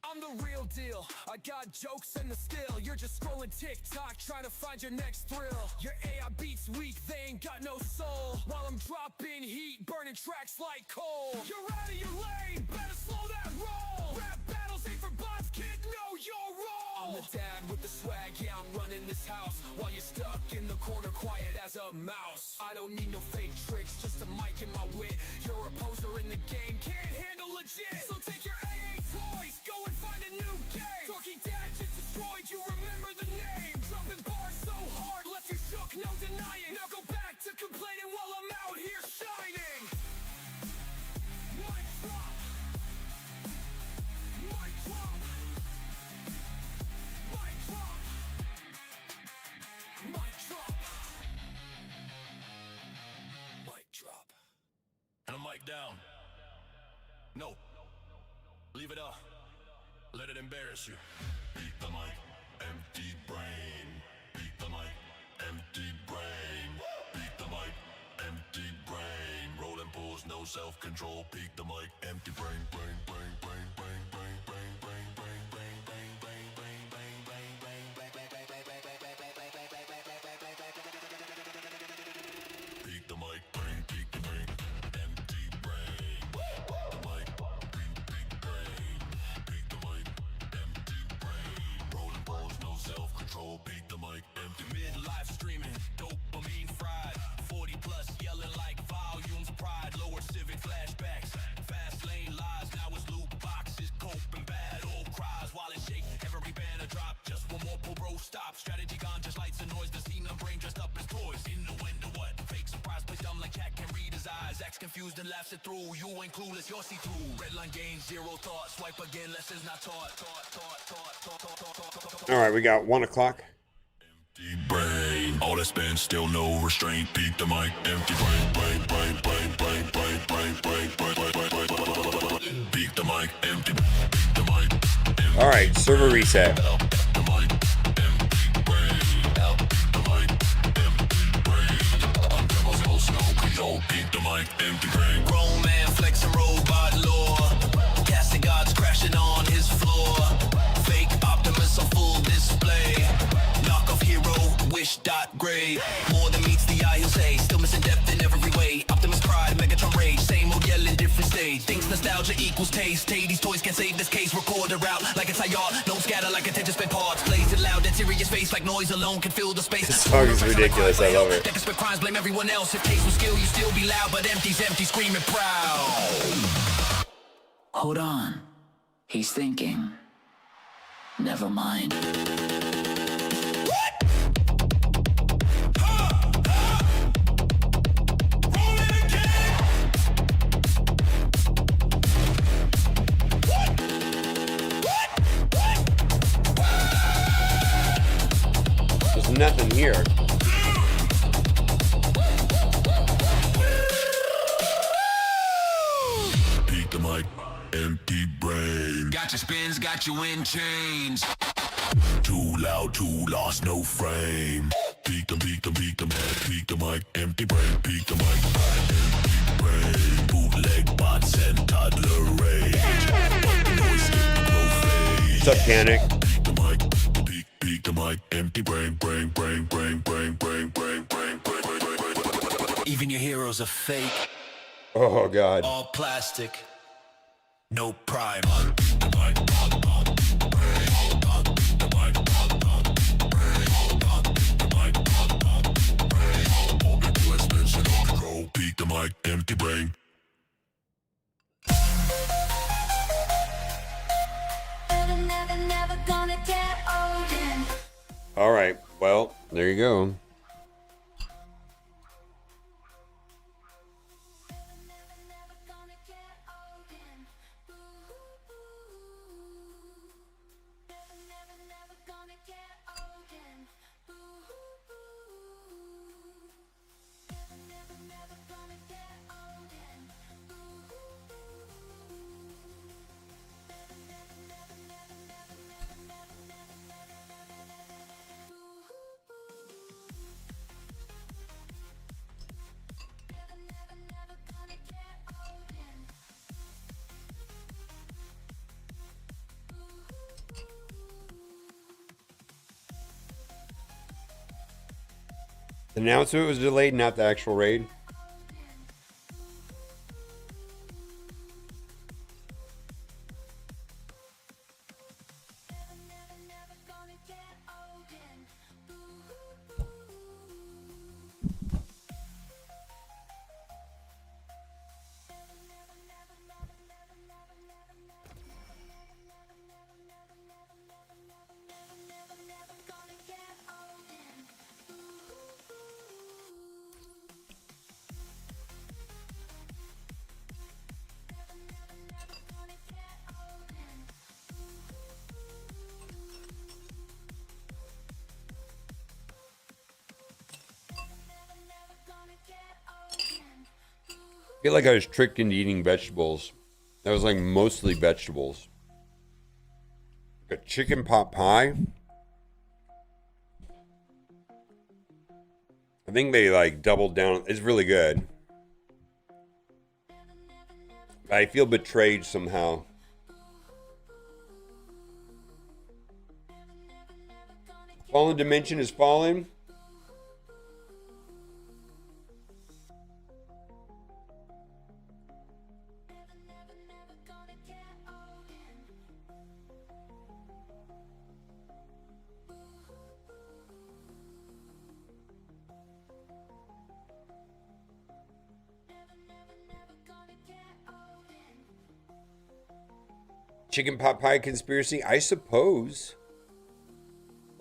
I'm the real deal, I got jokes and the skill. You're just scrolling TikTok trying to find your next thrill. Your AI beats weak, they ain't got no soul, while I'm dropping heat, burning tracks like coal. You're out of your lane, better slow that roll. Rap battles ain't for bots, kid, know your role. I'm the dad with the swag, yeah, I'm running this house, while you're stuck in the corner quiet as a mouse. I don't need no fake tricks, just a mic and my wit. You're a poser in the game, can't handle legit. So take your AA toys, go and find a new game. Dorky Dad just destroyed you, remember the name. Dropping bars so hard, left you shook, no denying. Now go back to complaining while I'm out here shining. Mic drop. Mic drop. Mic drop. mic down. No. Leave it up. Let it embarrass you. Beat the mic, empty brain. Beat the mic, empty brain. Beat the mic, empty brain. Rolling pulls, no self-control. Beat the mic, empty brain, brain, brain, brain, brain, brain, brain, brain, brain, brain, brain, brain, brain, brain, brain, brain, brain. Beat the mic, brain, beat the brain, empty brain. The mic, beat brain. Beat the mic, empty brain. Rolling balls, no self-control. Beat the mic, empty. Midlife streaming, dopamine fried. 40 plus yelling like volumes, pride. Lower civic flashbacks, fast lane lies. Now it's loot boxes, coping bad old cries. While it shake, every banner drop. Just one more pull, bro, stop. Strategy gone, just lights and noise. The scene of brain dressed up as toys. In the window, what? Fake surprise, play dumb like cat can read his eyes. Acts confused and laughs it through. You ain't clueless, you're see-through. Red line gain, zero thought. Swipe again, lessons not taught. All right, we got 1 o'clock. Empty brain, all that's been still no restraint. Beat the mic, empty brain, brain, brain, brain, brain, brain, brain, brain, brain, brain, brain, brain. Beat the mic, empty. Beat the mic. All right, server reset. The mic, empty brain. The mic, empty brain. I'm devil's no snow control. Beat the mic, empty brain. Grown man flexing robot lore. Casting gods crashing on his floor. Fake Optimus on full display. Knockoff hero, wish dot grade. More than meets the eye, he'll say. Still missing depth in every way. Optimus pride, Megatron rage. Same old yelling, different stage. Thinks nostalgia equals taste. These toys can't save this case. Record a route like it's IR. No scatter like attention spent parts. Plays it loud and serious face like noise alone can fill the space. This song is ridiculous. I love it. That can spit crimes, blame everyone else. If case was skill, you still be loud, but empty's empty, screaming proud. Hold on. He's thinking. Never mind. There's nothing here. Beat the mic, empty brain. Got your spins, got you in chains. Too loud, too lost, no frame. Peek them, peek them, peek them, peek the mic, empty brain, peek the mic, empty brain. Bootleg bots and toddler rage. But the noise skip the profane. What's up, Panic? Peek the mic, peek the mic, empty brain, brain, brain, brain, brain, brain, brain, brain, brain, brain, brain. Even your heroes are fake, Oh, God. all plastic, no prime. Peak the mic, empty brain. Never gonna get old and All right. Well, there you go. never gonna get old and never gonna get old and never gonna get old and never gonna get old and The announcement was delayed, not the actual raid. never gonna get old and never gonna get old and I feel like I was tricked into eating vegetables. That was like mostly vegetables. A chicken pot pie. I think they like doubled down. It's really good. I feel betrayed somehow. Fallen Dimension is fallen. Chicken pot pie conspiracy, I suppose.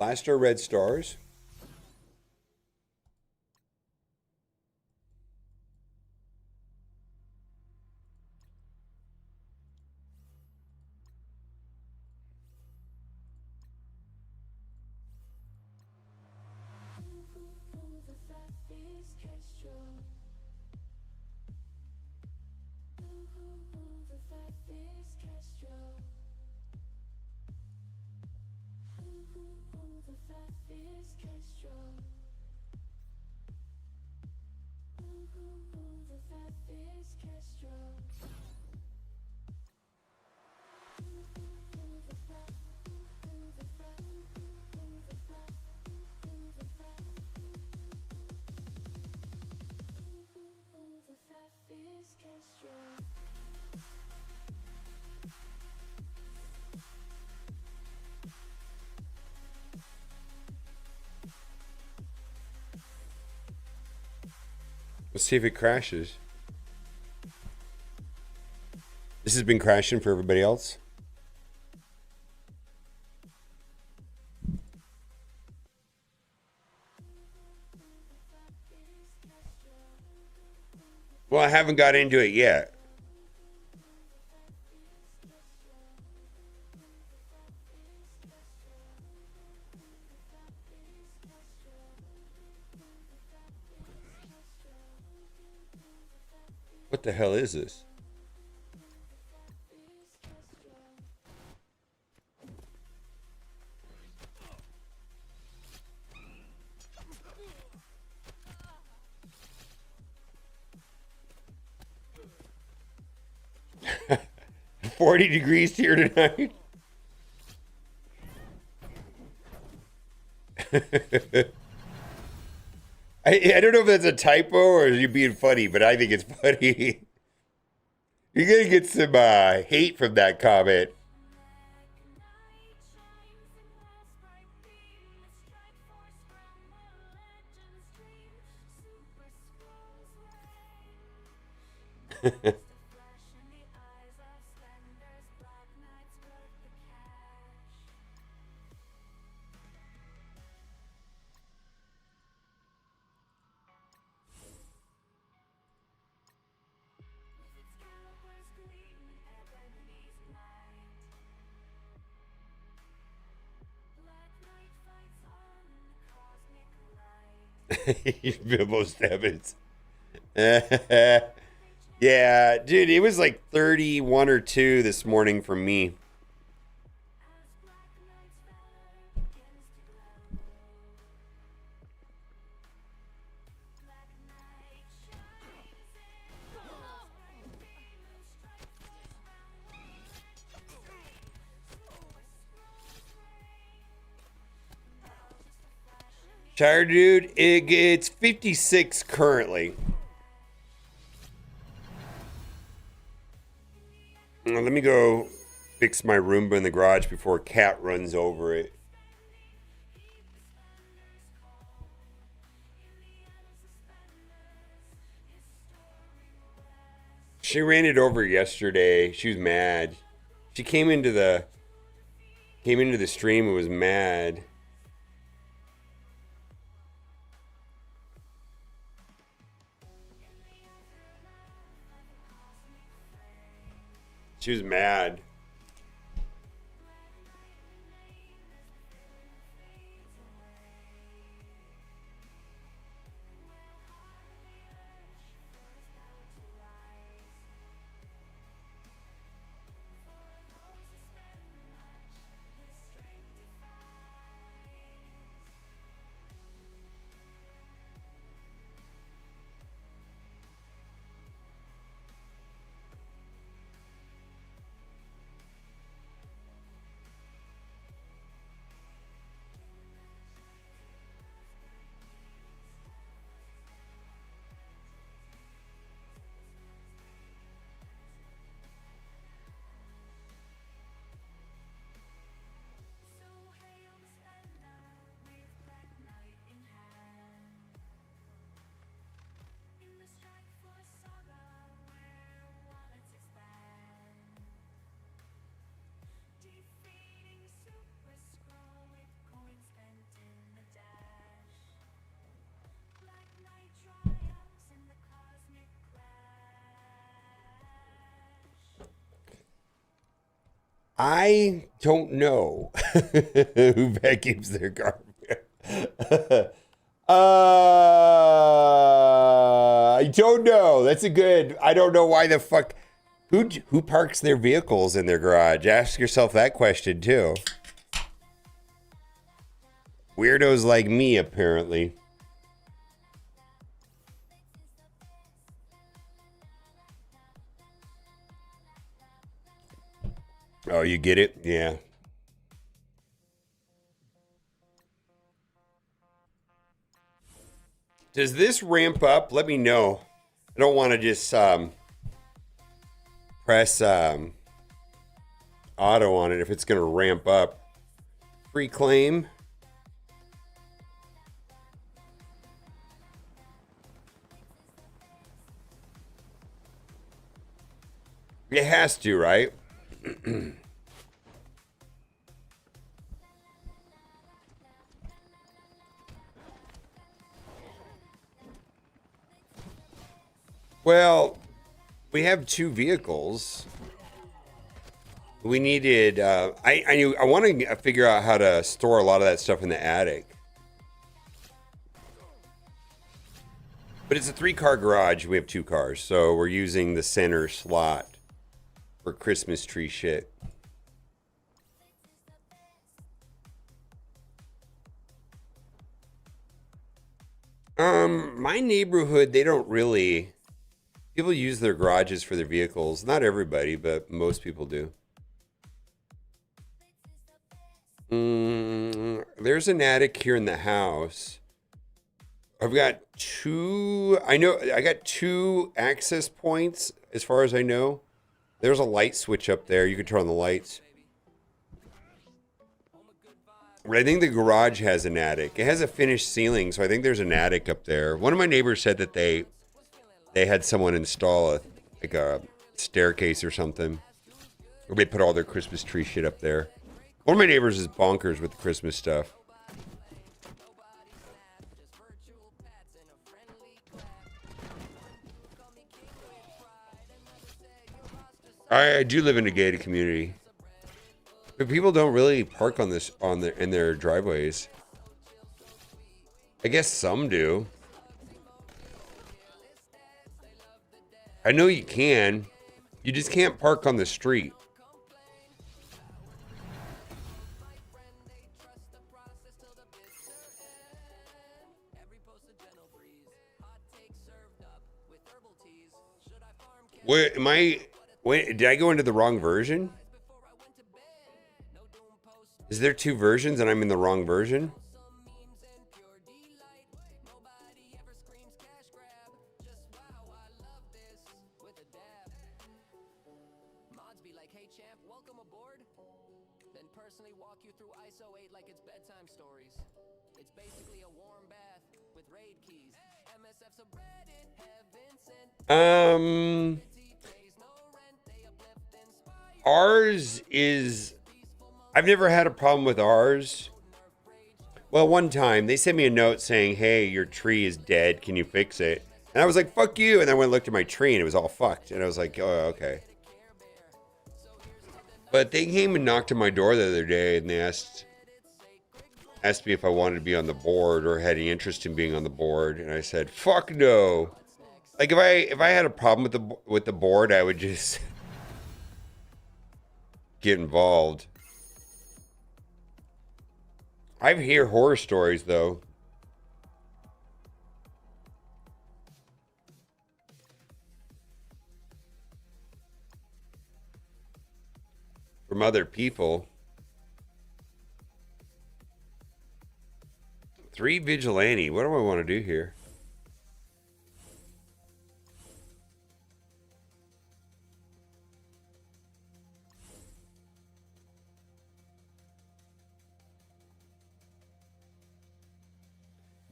Last are red stars. Let's see if it crashes. This has been crashing for everybody else. Well, I haven't got into it yet. What the hell is this? $40 here tonight. I don't know if that's a typo or you being funny, but I think it's funny. You're gonna get some hate from that comment. Bilbo Stebbins. Yeah, dude, it was like 31 or 2 this morning for me. Tired, dude. It's 56 currently. Let me go fix my Roomba in the garage before Cat runs over it. She ran it over yesterday. She was mad. She came into the stream and was mad. She was mad. I don't know who vacuums their garbage. I don't know. That's a good. I don't know why the fuck. Who parks their vehicles in their garage? Ask yourself that question too. Weirdos like me, apparently. Oh, you get it? Yeah. Does this ramp up? Let me know. I don't want to just press auto on it if it's going to ramp up. Free claim. It has to, right? Well, we have two vehicles. We needed. I want to figure out how to store a lot of that stuff in the attic. But it's a 3-car garage. We have 2 cars, so we're using the center slot for Christmas tree shit. My neighborhood, they don't really. People use their garages for their vehicles. Not everybody, but most people do. There's an attic here in the house. I've got 2. I got 2 access points as far as I know. There's a light switch up there. You can turn on the lights. But I think the garage has an attic. It has a finished ceiling, so I think there's an attic up there. One of my neighbors said that they had someone install a staircase or something. Or they put all their Christmas tree shit up there. One of my neighbors is bonkers with the Christmas stuff. I do live in a gated community. But people don't really park in their driveways. I guess some do. I know you can. You just can't park on the street. Wait, did I go into the wrong version? Is there 2 versions and I'm in the wrong version? It's basically a warm bath with raid keys. MSF subreddit heaven sent. Ours is. I've never had a problem with ours. Well, one time they sent me a note saying, "Hey, your tree is dead. Can you fix it?" And I was like, "Fuck you!" And then I went and looked at my tree and it was all fucked. And I was like, "Oh, okay." But they came and knocked on my door the other day and they asked me if I wanted to be on the board or had any interest in being on the board, and I said, "Fuck no." Like if I had a problem with the board, I would just get involved. I hear horror stories though. From other people. 3 vigilante. What do I want to do here?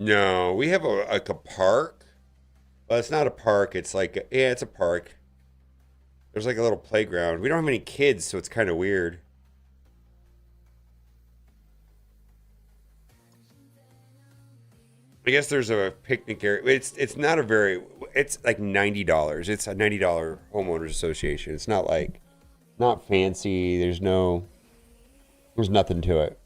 No, we have a park. Well, it's not a park. It's like, yeah, it's a park. There's like a little playground. We don't have any kids, so it's kind of weird. I guess there's a picnic area. It's not a very. It's like $90. It's a $90 homeowners association. It's not like Not fancy. There's nothing to it.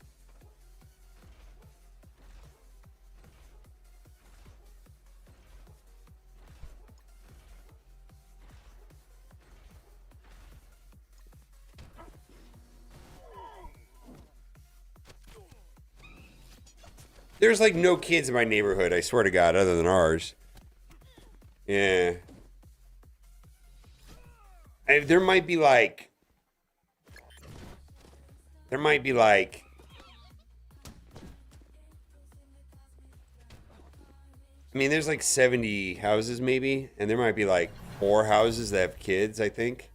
There's like no kids in my neighborhood, I swear to God, other than ours. Yeah. There might be like. There might be like. I mean, there's like 70 houses maybe, and there might be like 4 houses that have kids, I think.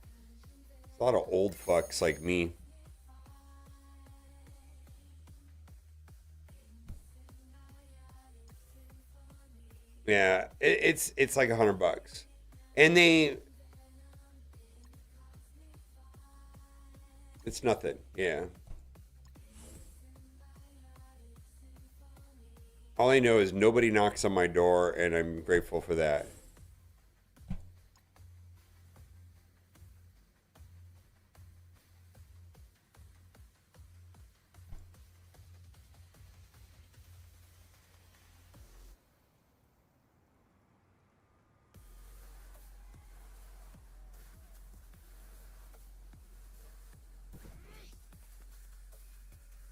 It's a lot of old fucks like me. Yeah, it's like $100, and it's nothing. Yeah. All I know is nobody knocks on my door, and I'm grateful for that.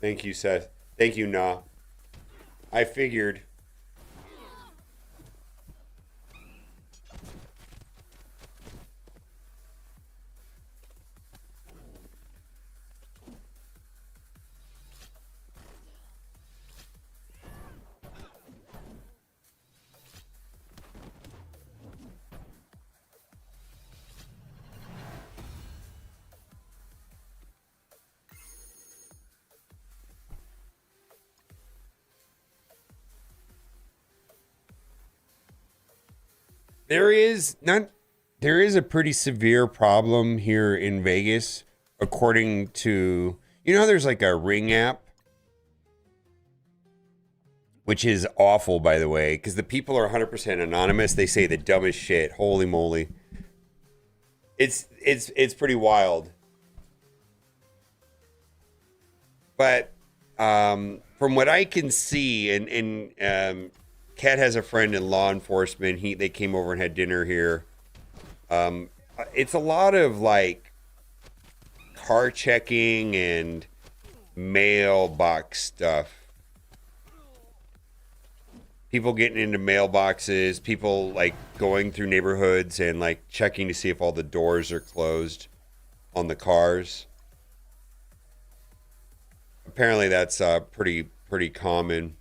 Thank you, Seth. Thank you, Nah. I figured. There is not. There is a pretty severe problem here in Vegas, according to how there's like a Ring app, which is awful, by the way, because the people are 100% anonymous. They say the dumbest shit. Holy moly! It's pretty wild. But from what I can see, and Kat has a friend in law enforcement. They came over and had dinner here. It's a lot of like car checking and mailbox stuff. People getting into mailboxes, people like going through neighborhoods and like checking to see if all the doors are closed on the cars. Apparently that's pretty common.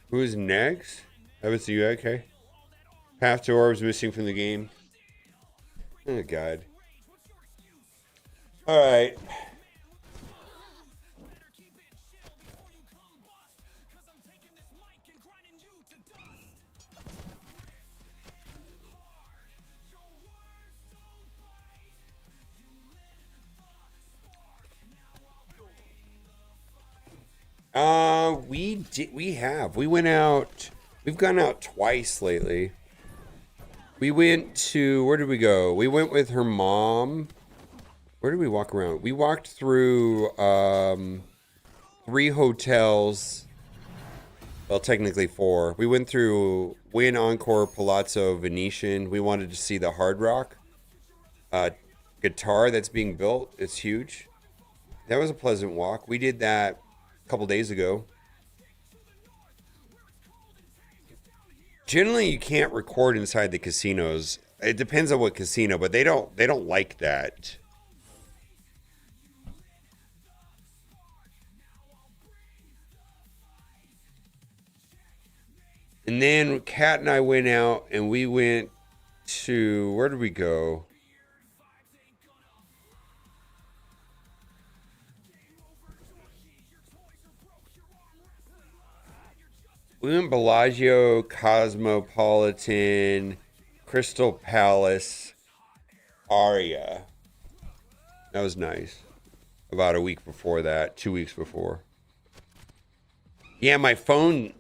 Who's next? That was you, okay. Path to orbs missing from the game. Oh, God. Alright. We went out. We've gone out twice lately. We went to, where did we go? We went with her mom. Where did we walk around? We walked through 3 hotels. Well, technically 4. We went through Wynn Encore Palazzo Venetian. We wanted to see the Hard Rock guitar that's being built. It's huge. That was a pleasant walk. We did that a couple days ago. Generally, you can't record inside the casinos. It depends on what casino, but they don't like that. And then Kat and I went out and we went to, where did we go? We went Bellagio, Cosmopolitan, Crystal Palace Aria. That was nice. About a week before that, 2 weeks before. Yeah, my phone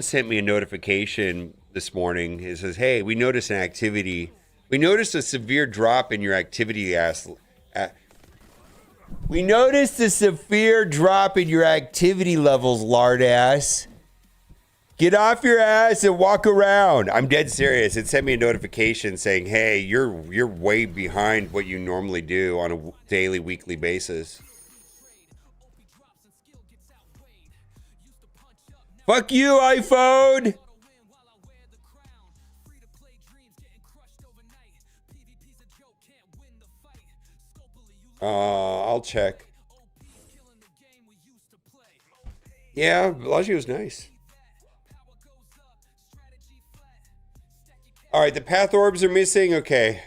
sent me a notification this morning. It says, "Hey, we noticed an activity. We noticed a severe drop in your activity we noticed a severe drop in your activity levels, lard ass. Get off your ass and walk around." I'm dead serious. It sent me a notification saying, "Hey, you're way behind what you normally do on a daily, weekly basis." Fuck you, iPhone. I'll check. Yeah, Bellagio was nice. All right, the path orbs are missing. Okay.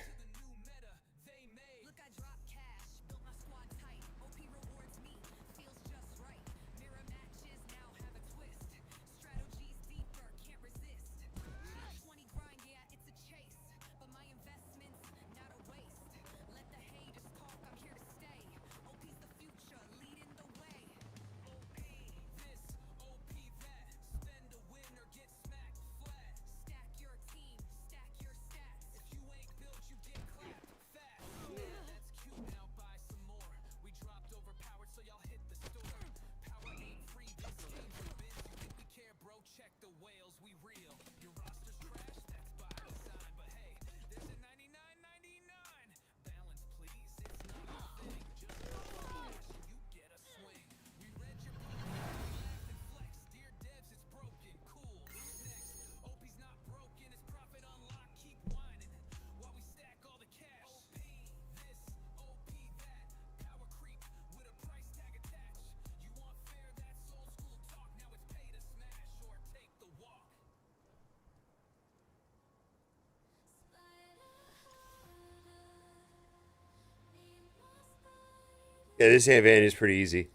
Yeah, this event is pretty easy.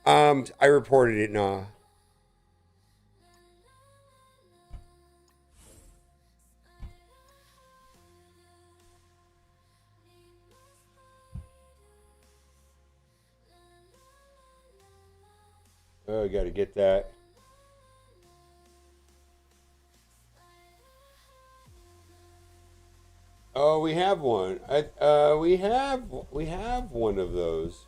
I reported it. Nah. Oh, I gotta get that. Oh, we have one. We have one of those.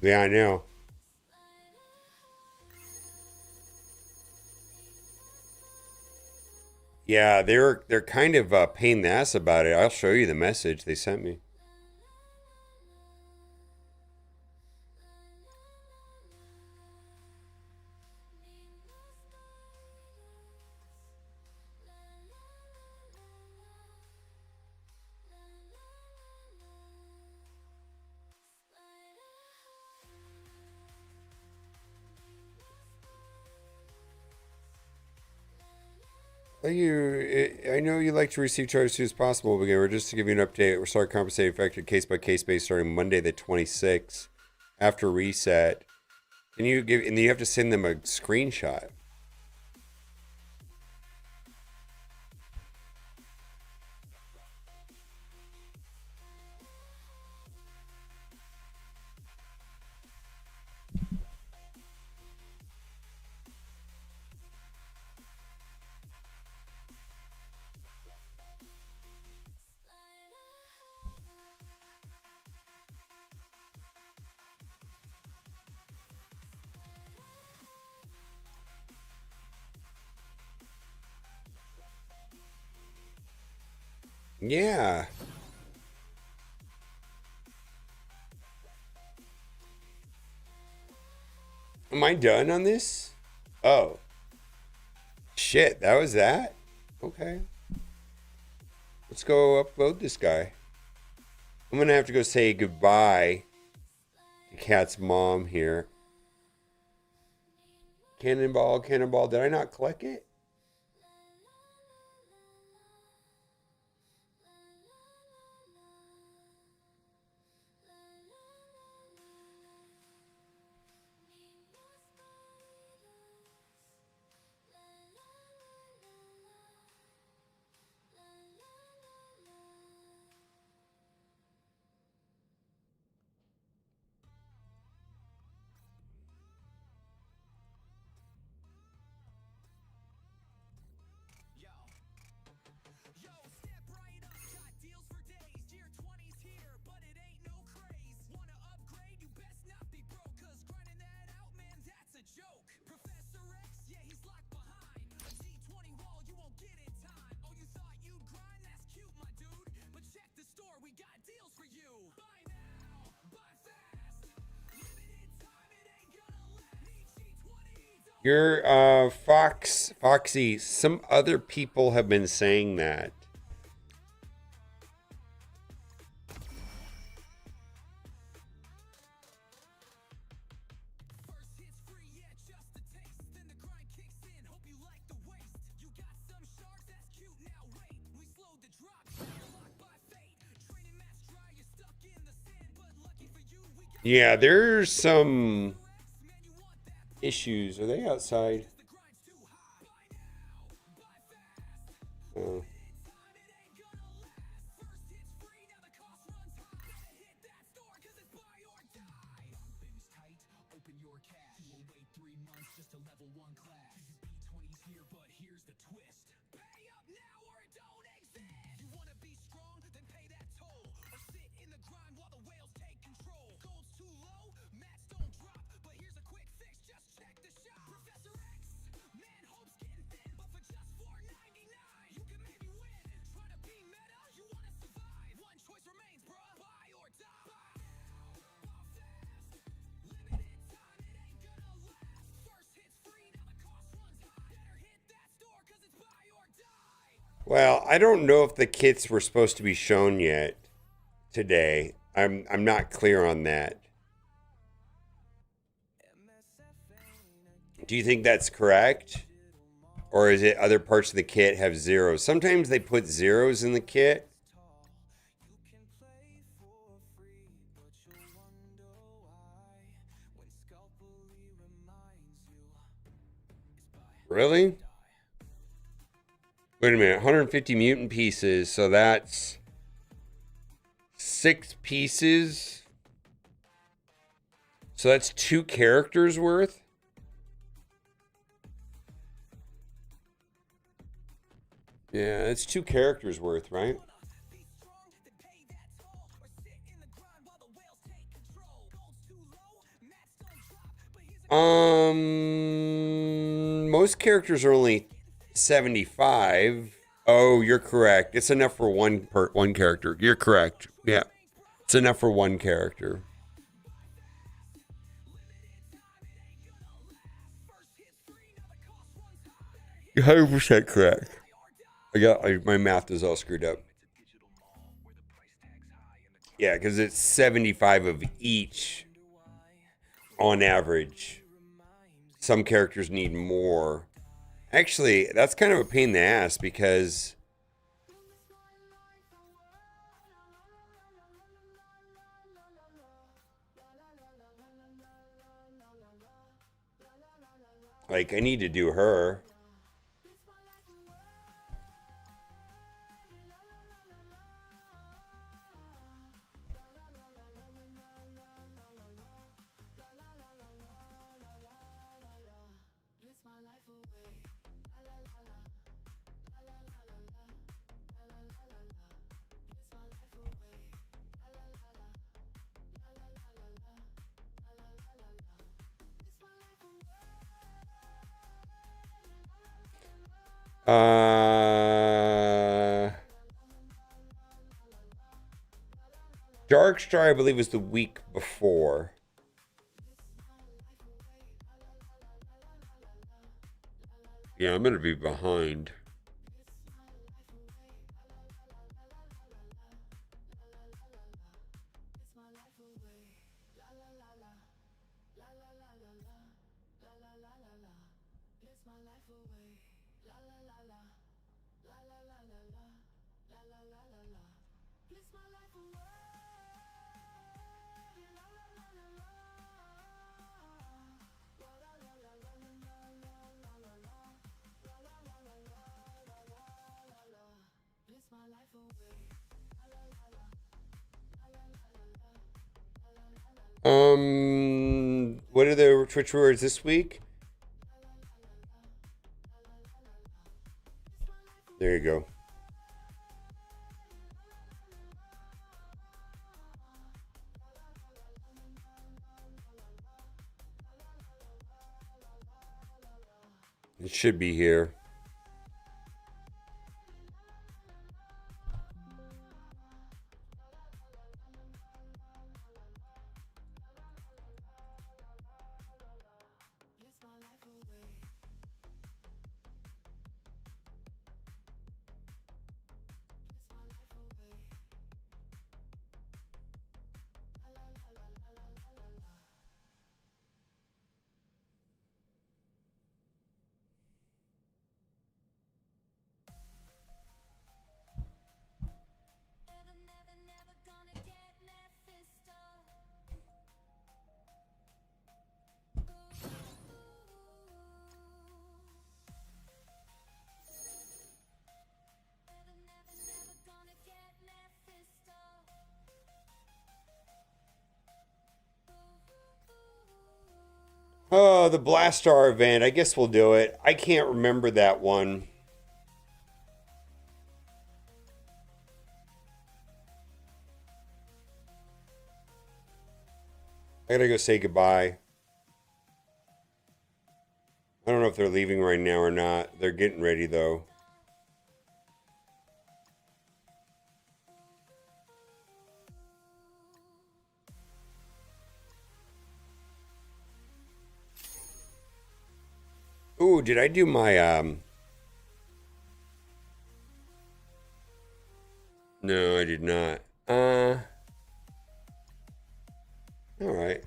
Yeah, I know. Yeah, they're kind of pain in the ass about it. I'll show you the message they sent me. I know you like to receive charges as soon as possible. But again, we're just to give you an update. We're starting compensating effective case by case basis starting Monday the 26th after reset. And then you have to send them a screenshot. Yeah. Am I done on this? Oh. Shit, that was that? Okay. Let's go upload this guy. I'm gonna have to go say goodbye to Cat's mom here. Cannonball, cannonball. Did I not collect it? You're Foxy. Some other people have been saying that. Yeah, there's some issues. Are they outside? Oh. Well, I don't know if the kits were supposed to be shown yet today. I'm not clear on that. Do you think that's correct? Or is it other parts of the kit have zeros? Sometimes they put zeros in the kit. Really? Wait a minute, 150 mutant pieces, so that's 6 pieces. So that's 2 characters worth? Yeah, that's 2 characters worth, right? Most characters are only 75. Oh, you're correct. It's enough for one character. You're correct. Yeah. It's enough for one character. You're 100% correct. My math is all screwed up. Yeah, because it's 75 of each on average. Some characters need more. Actually, that's kind of a pain in the ass because like I need to do her. Uh, Dark Star, I believe, was the week before. Yeah, I'm gonna be behind. What are the Twitch words this week? There you go. It should be here. Oh, the Blastar event. I guess we'll do it. I can't remember that one. I gotta go say goodbye. I don't know if they're leaving right now or not. They're getting ready though. Ooh, did I do my No, I did not. All right.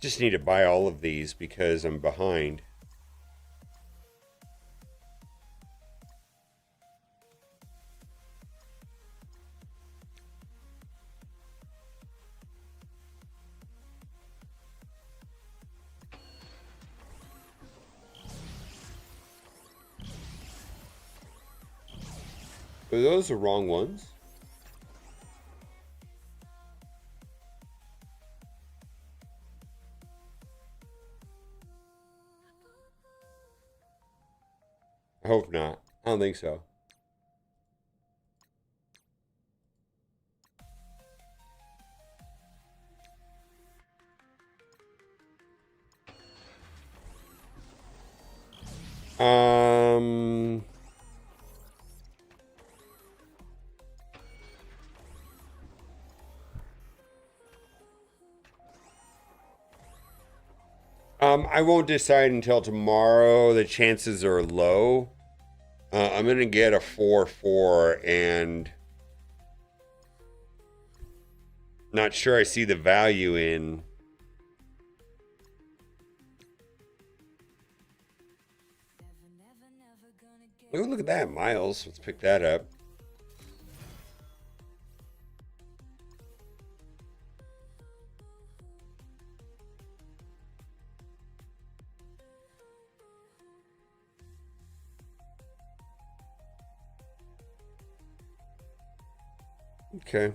Just need to buy all of these because I'm behind. Are those the wrong ones? I hope not. I don't think so. Um, I won't decide until tomorrow. The chances are low. I'm gonna get a 4-4 and not sure I see the value in. Oh, look at that, Miles. Let's pick that up. Okay.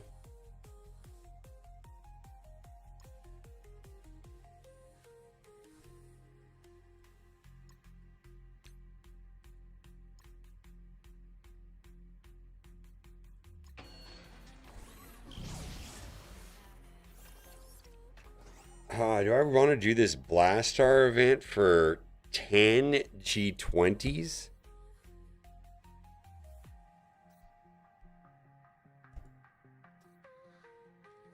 Do I want to do this Blastar event for 10 G20s?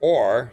Or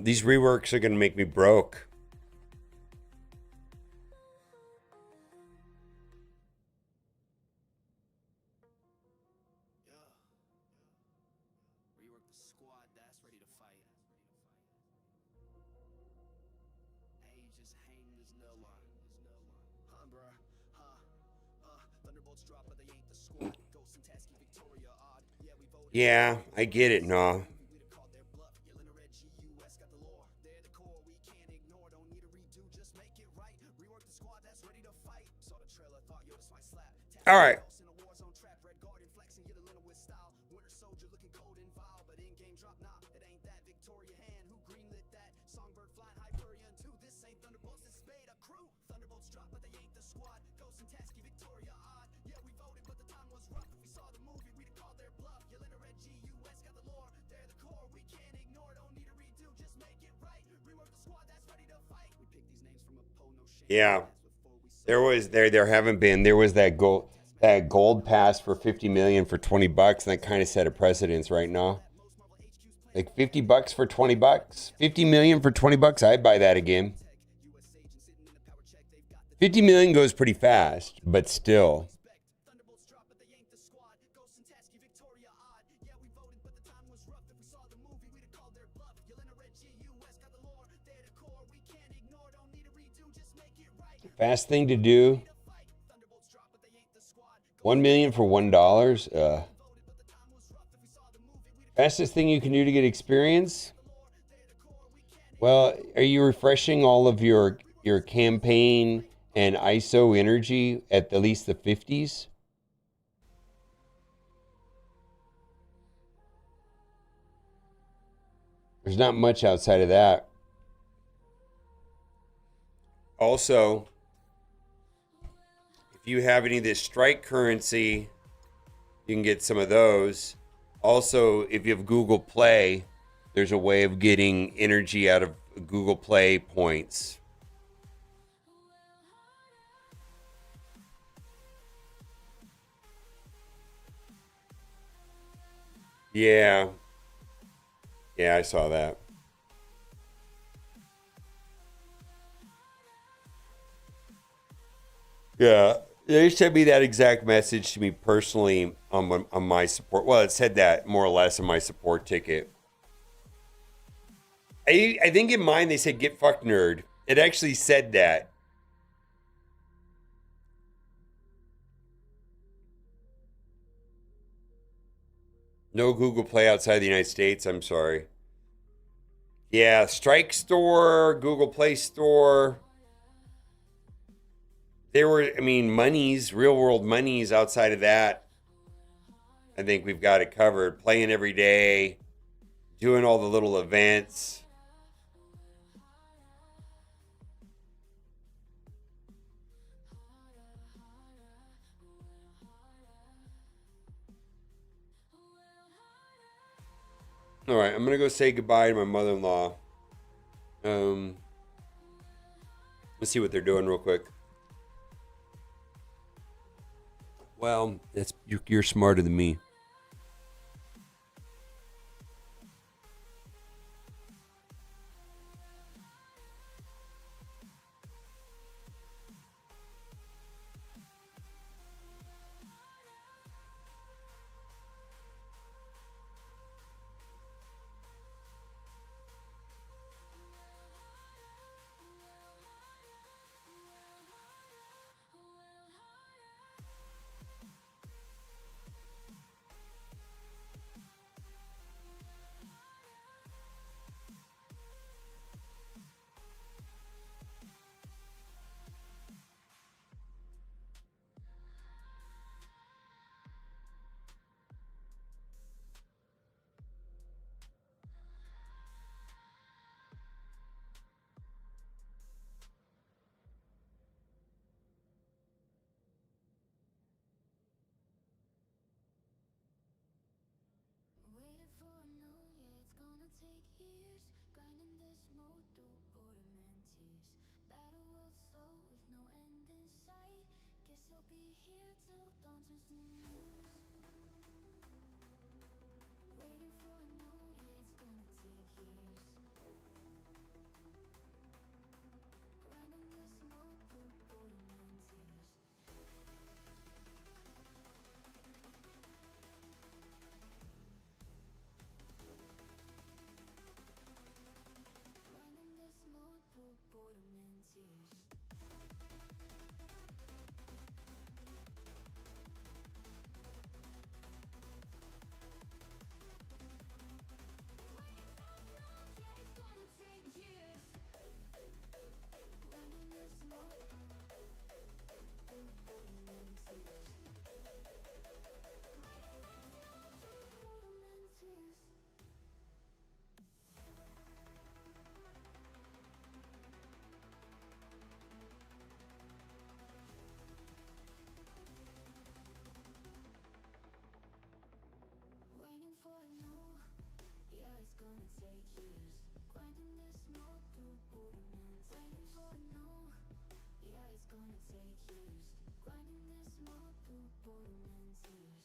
these reworks are going to make me broke. Rework the squad that's ready to fight. Hey, just hang this no line. Huh, bruh? Thunderbolts drop, but they ain't the squad. Ghost and Tasky, Victoria, odd. Yeah, we voted. Yeah, I get it, no. We'd have called their bluff. Yelling red GUS got the lore. They're the core, we can't ignore. Don't need a redo, just make it right. Rework the squad that's ready to fight. Saw the trailer, thought yo, this might slap. All right. In a war zone trap, red guardian flexing, get a little with style. Winter soldier looking cold and vile, but in game drop, nah, it ain't that Victoria hand who greenlit that. Songbird flying Hyperion 2. This ain't Thunderbolts, this Spade a crew. Thunderbolts drop, but they ain't the squad. Ghost and Tasky, Victoria odd. Yeah, we voted, but the time was rough. If we saw the movie, we'd have called their bluff. Yelling red GUS got the lore. They're the core, we can't ignore. Don't need a redo, just make it right. Rework the squad that's ready to fight. We picked these names from a poll, no shame. Yeah. There haven't been. There was that gold pass for 50 million for 20 bucks, and that kind of set a precedence right now. Like 50 bucks for 20 bucks. 50 million for 20 bucks, I'd buy that again. 50 million goes pretty fast, but still. Thunderbolts drop, but they ain't the squad. Ghost and Tasky, Victoria odd. Yeah, we voted, but the time was rough. If we saw the movie, we'd have called their bluff. Yelling red GUS got the lore. They're the core, we can't ignore. Don't need a redo, just make it right. Fast thing to do. 1 million for $1. Fastest thing you can do to get experience? Well, are you refreshing all of your campaign and ISO energy at least the 50s? There's not much outside of that. Also, if you have any of this strike currency, you can get some of those. Also, if you have Google Play, there's a way of getting energy out of Google Play points. Yeah. Yeah, I saw that. Yeah, they sent me that exact message to me personally on my support. Well, it said that more or less in my support ticket. I think in mine they said "get fucked, nerd." It actually said that. No Google Play outside the United States. I'm sorry. Yeah, Strike Store, Google Play Store. There were, monies, real world monies outside of that. I think we've got it covered. Playing every day, doing all the little events. All right, I'm going to go say goodbye to my mother-in-law. Let's see what they're doing real quick. Well, you're smarter than me. move through boredom and tears. Battle world slow with no end in sight. Guess you'll be here till dawn turns to news. Waiting for a no, yeah, it's gonna take years. Grinding this mode through boredom and tears. Grinding this mode through boredom and tears. Waiting for a no, yeah, it's gonna take years. Grinding this mode through boredom and waiting for a no, yeah, it's gonna take years. Grinding this mode through boredom and tears.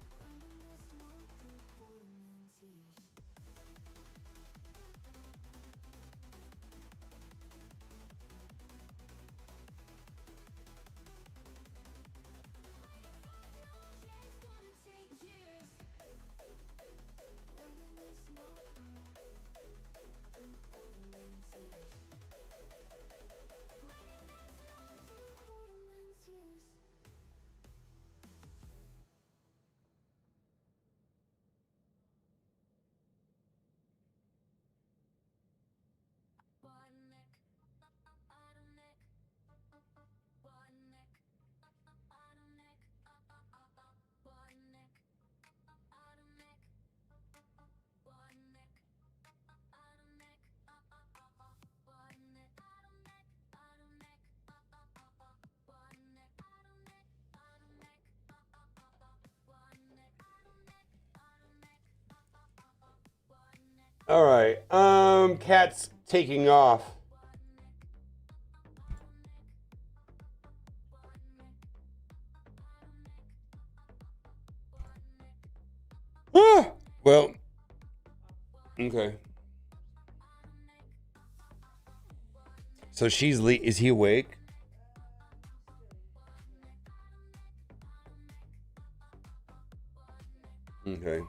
Grinding this mode through boredom and tears. All right. Cat's taking off. Ah! Well. Okay. So is he awake? Okay.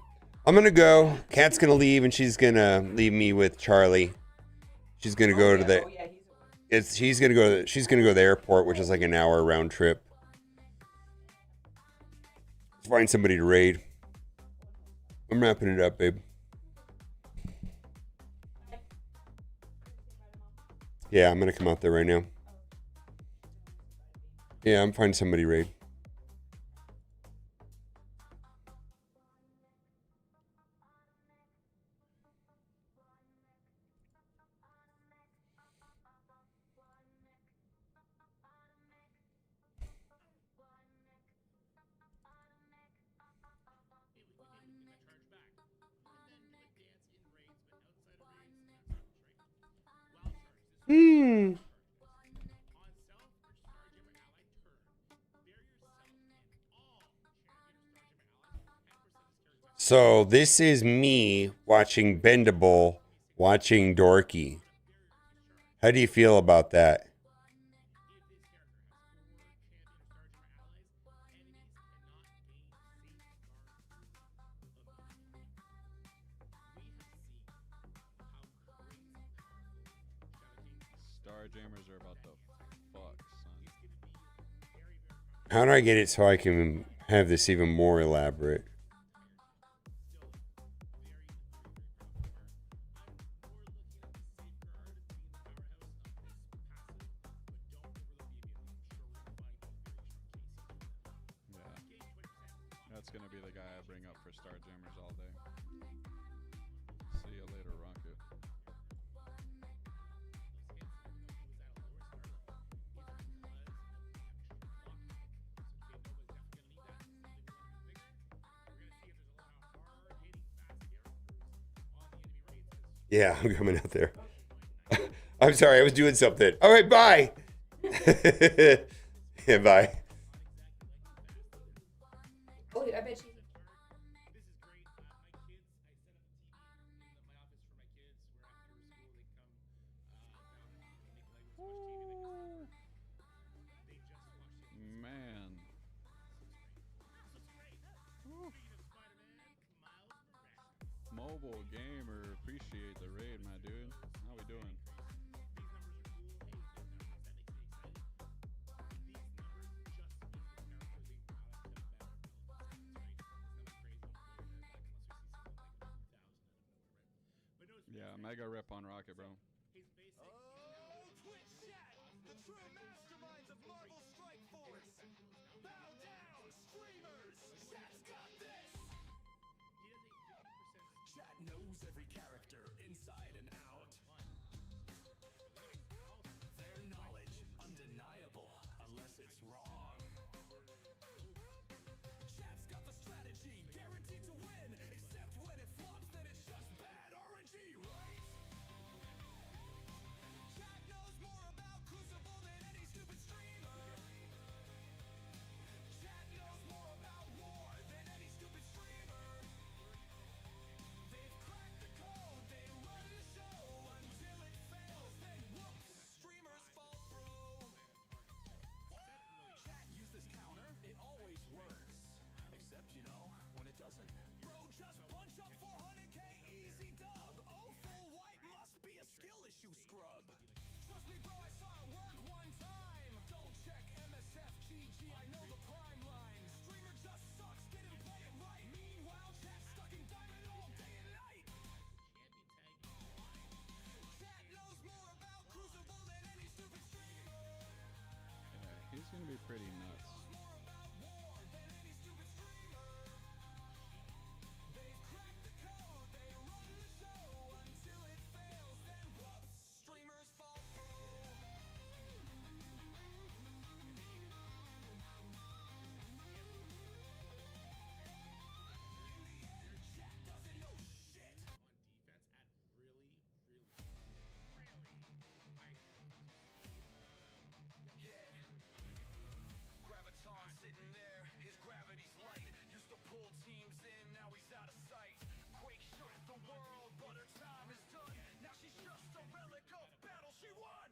I'm gonna go. Kat's gonna leave, and she's gonna leave me with Charlie. She's gonna go to the. She's gonna go to the airport, which is like an hour round trip. Find somebody to raid. I'm wrapping it up, babe. Yeah, I'm gonna come out there right now. Yeah, I'm finding somebody to raid. Hmm. So this is me watching Bendable, watching Dorky. How do you feel about that? Starjammers are about to fuck, son. How do I get it so I can have this even more elaborate? Yeah. That's gonna be the guy I bring up for Starjammers all day. See you later, Ronku. Yeah, I'm coming out there. I'm sorry, I was doing something. All right, bye. Yeah, bye. Oh, I bet you. Man. Woo. Mobile gamer, appreciate the raid, my dude. How we doing? Yeah, mega rip on Rocket, bro. Oh, Twitch chat, the true masterminds of Marvel Strike Force. Bow down, streamers. Chat's got this. Chat knows every character inside and out. Their knowledge undeniable, unless it's wrong. Chat's got the strategy, guaranteed to win. Except when it flops, then it's just bad RNG, right? Chat knows more about Crucible than any stupid streamer. Chat knows more about war than any stupid streamer. They've cracked the code, they run the show until it fails, then whoops, streamers fall through. Chat use this counter, it always works. Except, you know, when it doesn't. Bro, just punch up 400k, easy dub. Oh, full white must be a skill issue, scrub. Trust me, bro, I saw it work one time. Don't check MSF, GG, I know the prime line. Streamer just sucks, didn't play it right. Meanwhile, chat stuck in diamond all day and night. Chat knows more about Crucible than any stupid streamer. Yeah, he's gonna be pretty nuts. More about war than any stupid streamer. They've cracked the code, they run the show until it fails, then whoops, streamers fall through. Chat doesn't know shit. Graviton sitting there, his gravity's light. Used to pull teams in, now he's out of sight. Quake shook the world, but her time is done. Now she's just a relic of battle she won.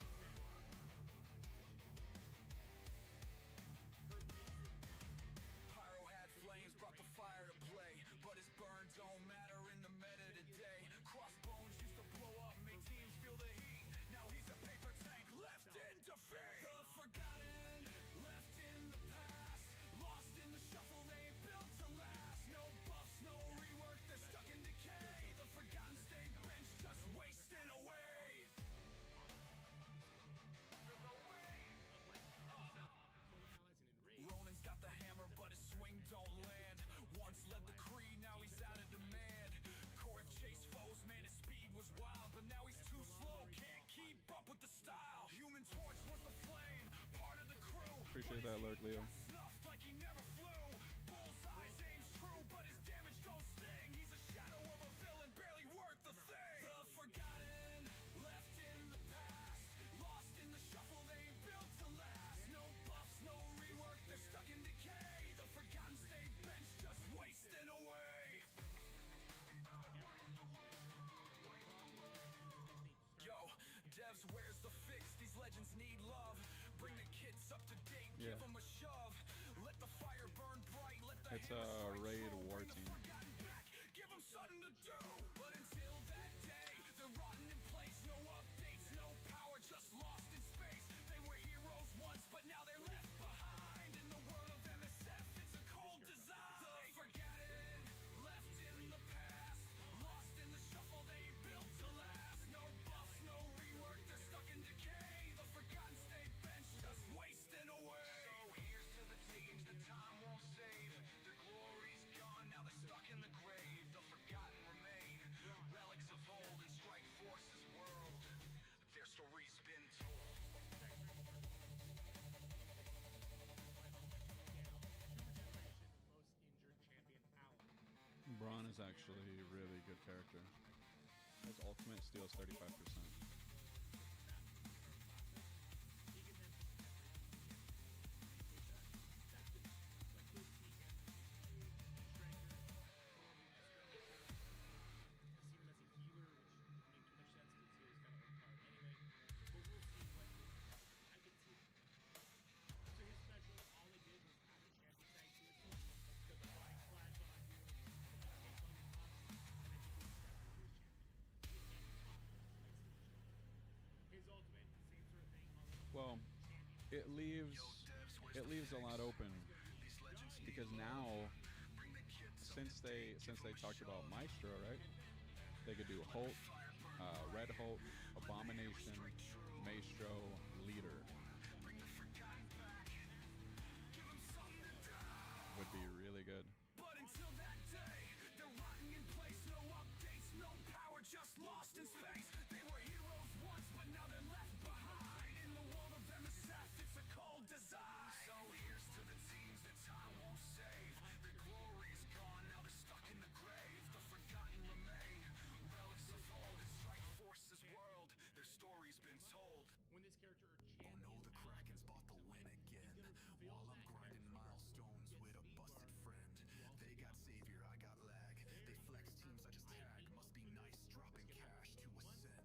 Pyro had flames, brought the fire to play, but his burn don't matter in the meta today. Crossbones used to blow up, make teams feel the heat. Now he's a paper tank left in defeat. The forgotten, left in the past, lost in the shuffle, they ain't built to last. No buffs, no rework, they're stuck in decay. The forgotten stay benched, just wasting away. Ronan's got the hammer, but his swing don't land. Once led the creed, now he's out of demand. Korth chased foes, man, his speed was wild, but now he's too slow, can't keep up with the style. Human Torch was the flame, part of the crew. Appreciate that lurk, Leo. Snuffed like he never flew. Bullseye's aim's true, but his damage don't sting. He's a shadow of a villain, barely worth the thing. The forgotten, left in the past, lost in the shuffle, they ain't built to last. No buffs, no rework, they're stuck in decay. The forgotten stay benched, just wasting away. Yo, devs, where's the fix? These legends need love. Bring the kids up to date, Yeah. give them a shove. Let the fire burn bright, let the It's a raid war team. forgotten back, give them something to do. But until that day, they're rotting in place. No updates, no power, just lost in space. They were heroes once, but now they're left behind. In the world of MSF, it's a cold design. The forgotten, left in the past, lost in the shuffle, they ain't built to last. No buffs, no rework, they're stuck in decay. The forgotten stay benched, just wasting away. So here's to the teams that time won't save. Their glory's gone, now they're stuck in the grave. The forgotten remain, relics of old in Strike Force's world. Their story's been told. Braun is actually a really good character. His ultimate steals 35%. Well, it leaves a lot open because now, since they talked about Maestro, right? They could do Hulk, Red Hulk, Abomination, Maestro, Leader. Would be really good. But until that day, they're rotting in place. No updates, no power, just lost in space. They were heroes once, but now they're left behind. In the world of MSF, it's a cold design. So here's to the teams that time won't save. Their glory is gone, now they're stuck in the grave. The forgotten remain, relics of old. In Strike Force's world, their story's been told. When this character Oh no, the Kraken's bought the win again. While I'm grinding milestones with a busted friend. They got savior, I got lag. They flex teams, I just tag. Must be nice dropping cash to ascend.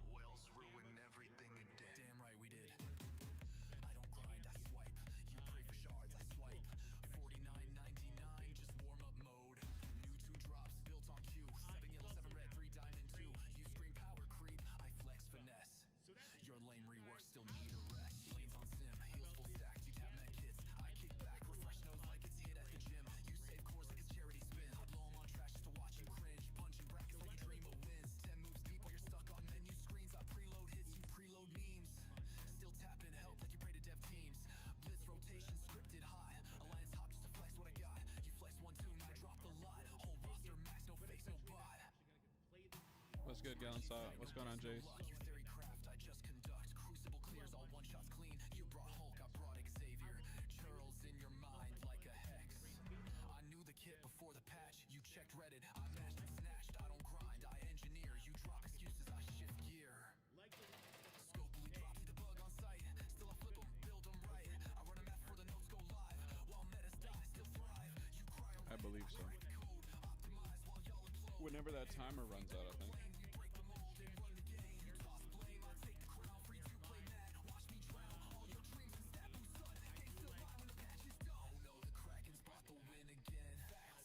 Wells ruin everything and dead. Damn right we did. I don't grind, I swipe. You pray for shards, I swipe. 49.99, just warm up mode. New 2 drops built on Q. 7 yellow, 7 red, 3 diamond 2. You scream power creep, I flex finesse. Your lame rework still need a rest. Lanes on sim, heels full stacked. You tap med kits, I kick back. Refresh nose like it's hit at the gym. You save cores like it's charity spin. I blow 'em on trash just to watch you cringe. Punching brackets like you dream of wins. 10 moves deep while you're stuck on menu screens. I preload hits, you preload memes. Still tapping help like you pray to dev teams. Blitz rotation scripted high. Alliance hop just to flex what I got. You flex 1-2, now I drop the lot. Whole roster max, no face, no bot. What's good, Gallon Sot? What's going on, Jace? You theory craft, I just conduct. Crucible clears, all one shots clean. You brought Hulk, I brought Xavier. Churls in your mind like a hex. I knew the kit before the patch. You checked Reddit, I mashed and snatched. I don't grind, I engineer. You drop excuses, I shift gear. Scopely drops the bug on sight. Still I flip them, build them right. I run a map before the notes go live. While metas die, still thrive. You cry I believe so. Whenever that timer runs out, I think.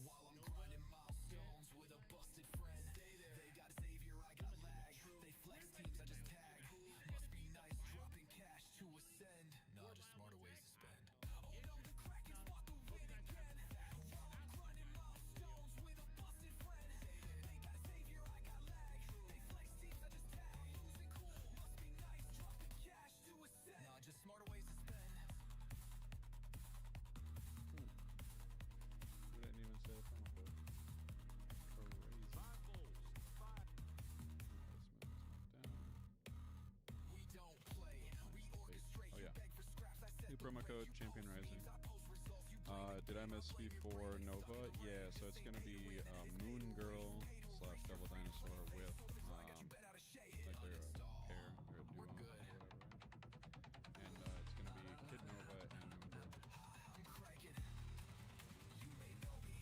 While I'm grinding milestones with a busted friend. They got savior, I got lag. They flex teams, I just tag. Must be nice dropping cash to ascend. Nah, just smarter ways to spend. Oh no, the Kraken's bought the win again. While I'm grinding milestones with a busted friend. They got savior, I got lag. They flex teams, I just tag. Losing cool, must be nice dropping cash to ascend. Nah, just smarter ways to spend. We didn't even say a promo code. Crazy. We don't play, we orchestrate. Oh yeah. Beg for scraps, I said New promo code Champion Rising. Did I miss before Nova? Yeah, so it's gonna be Moon Girl / Devil Dinosaur with like their pair or a duo or whatever. And it's gonna be Kid Nova and Moon Girl. I'm cracking. You may know me.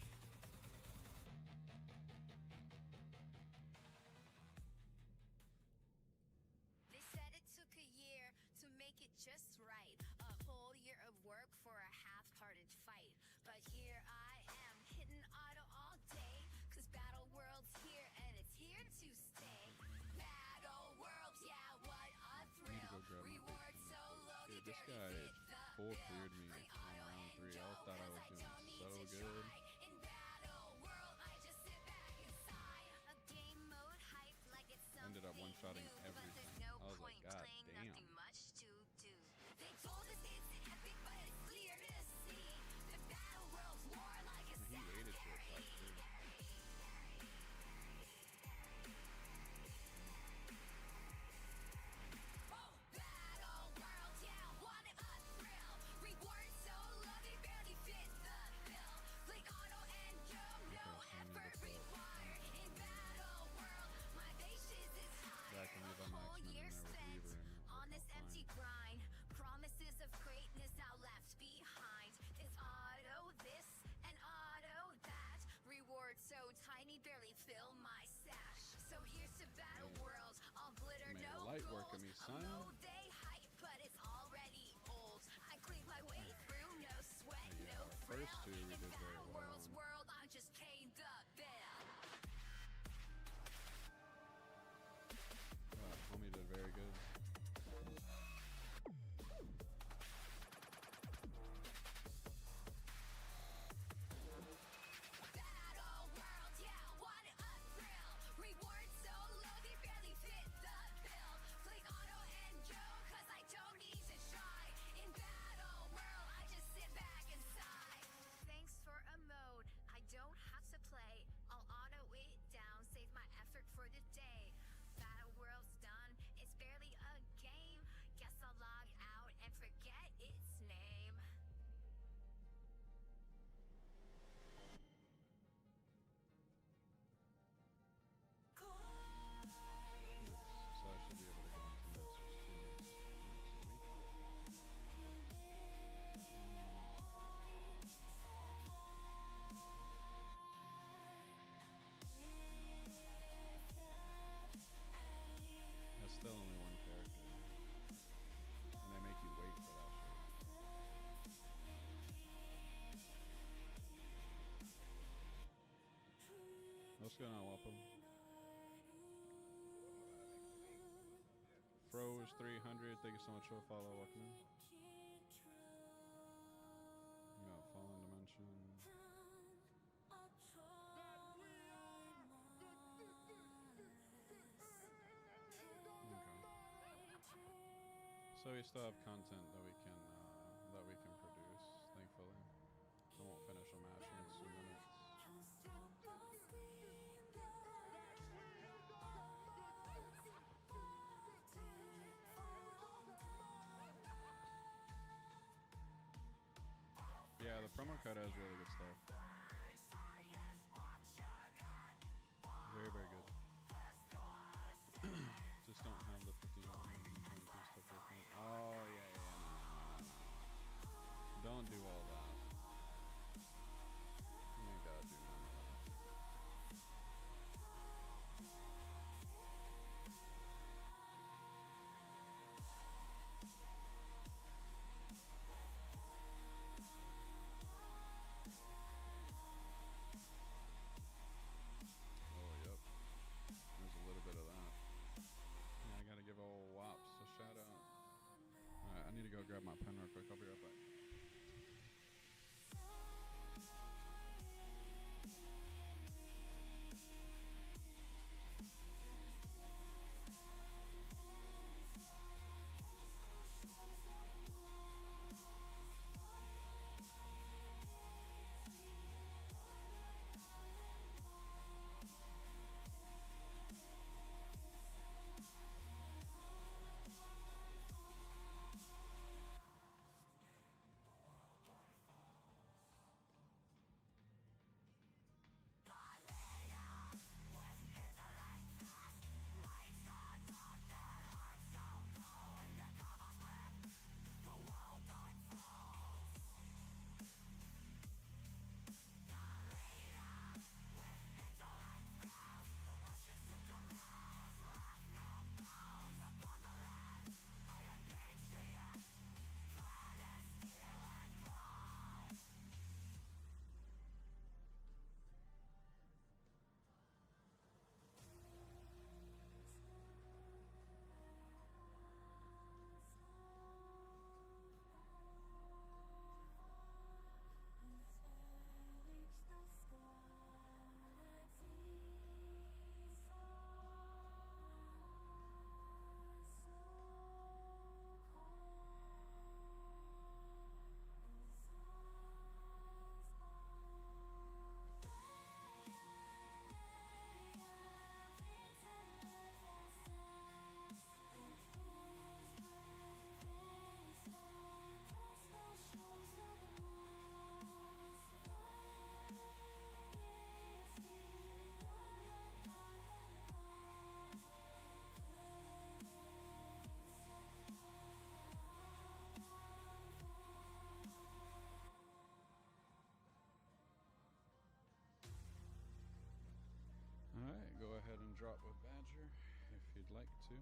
They said it took a year to make it just right. A whole year of work for a half-hearted fight. But here I am, hitting auto all day. Cause Battle World's here and it's here to stay. Battle Worlds, yeah, what a thrill. Reward so low, Dude, you this barely guy fit the full bill. cleared me Bring on auto round and 3. I Joe, thought I 'cause was don't doing need so to good. try. In Battle World, I just sit back and sigh. A game mode hype like it's Ended up something one-shotting new, but everything. there's no I was like, point God playing damn. nothing much to do. They told us it's epic, but it's clear to see the Battle World's war like a He ate it to a cemetery. touch, too. Oh, Battle World, yeah, what a thrill. Reward at me, son. Day hype, but it's already old. I clean my way through, no sweat, no First frill. two we In did very Battle well. World's world, I'm just caved up there. Homie did very good. Battle World, yeah, what a thrill. Rewards so low, they barely fit the bill. Click auto and go, cause I don't need to try. In Battle World, I just sit back and sigh. Thanks for a mode, I don't have to play. I'll auto it down, save my effort for the day. Battle World's done, it's barely a game. Guess I'll log out and forget its name. So I should be able to go into Masters 2 next week. That's still only one character. And they make you wait for that shit. What's going on, Wapo? Fro is 300. Thank you so much for the follow. Welcome in. We got Fallen Dimension. So we still have content that we can produce, thankfully. I won't finish a match in 2 minutes. Yeah, the promo code has really good stuff. Very, very good. Just don't have the 50 stuff with me. Oh, yeah. No. Don't do all that. You ain't gotta do none of that. Oh, yep. There's a little bit of that. Yeah, I gotta give old Wops a shout out. Alright, I need to go grab my pen real quick. I'll be right back. Alright, go ahead and drop with Badger if you'd like to.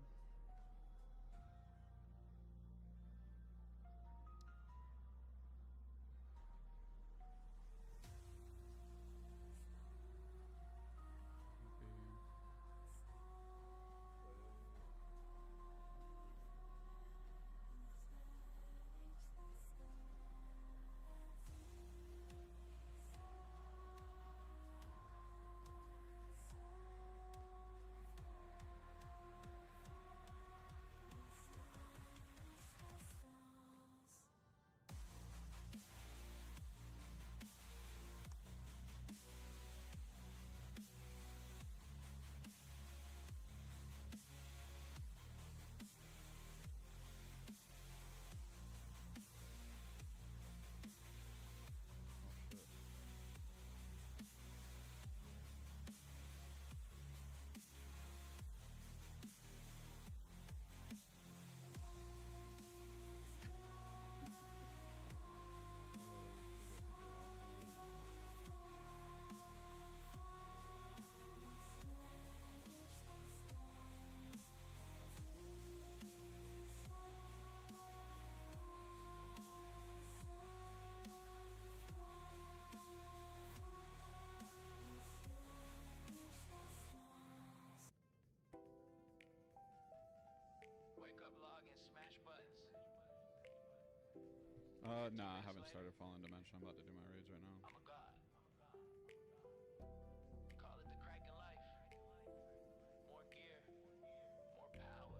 Nah, I haven't started Fallen Dimension. I'm about to do my raids right now. I'm a god. Call it the Kraken life. More gear, more power,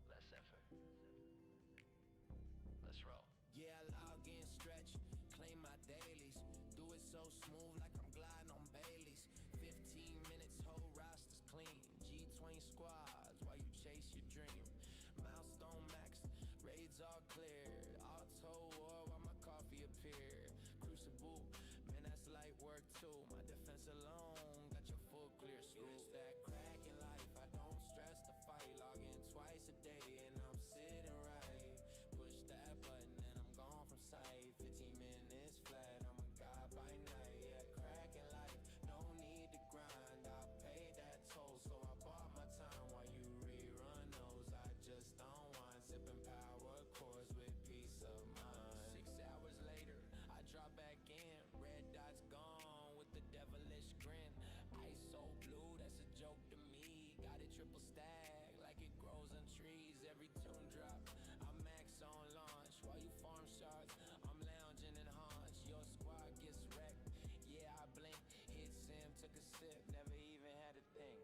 less effort. Let's roll. Yeah, I log in, stretch, claim my dailies. Do it so smooth like I'm gliding on Baileys. 15 minutes, whole roster's clean. G20 squads while you chase your dream. Milestone max, raids all clear. Auto war while my coffee appear. Crucible, man, that's light work too. My defense alone got your full clear scoop. It's that cracking life, I don't stress the fight. Log in twice a day and I'm sitting right. Push that button and I'm gone from sight. 15 minutes flat, I'm a god by night. Yeah, cracking life, no need to grind. I paid that toll, so I bought my time while you rerun those. I just don't want sipping power chords with peace of mind. 6 hours later, I drop back in. Red dots gone with the devilish grin. Ice so blue, that's a joke to me. Got it triple stack like it grows on trees. Every tune drop, I'm max on launch. While you farm shards, I'm lounging in haunch. Your squad gets wrecked, yeah, I blink. Hit Sim, took a sip, never even had a thing.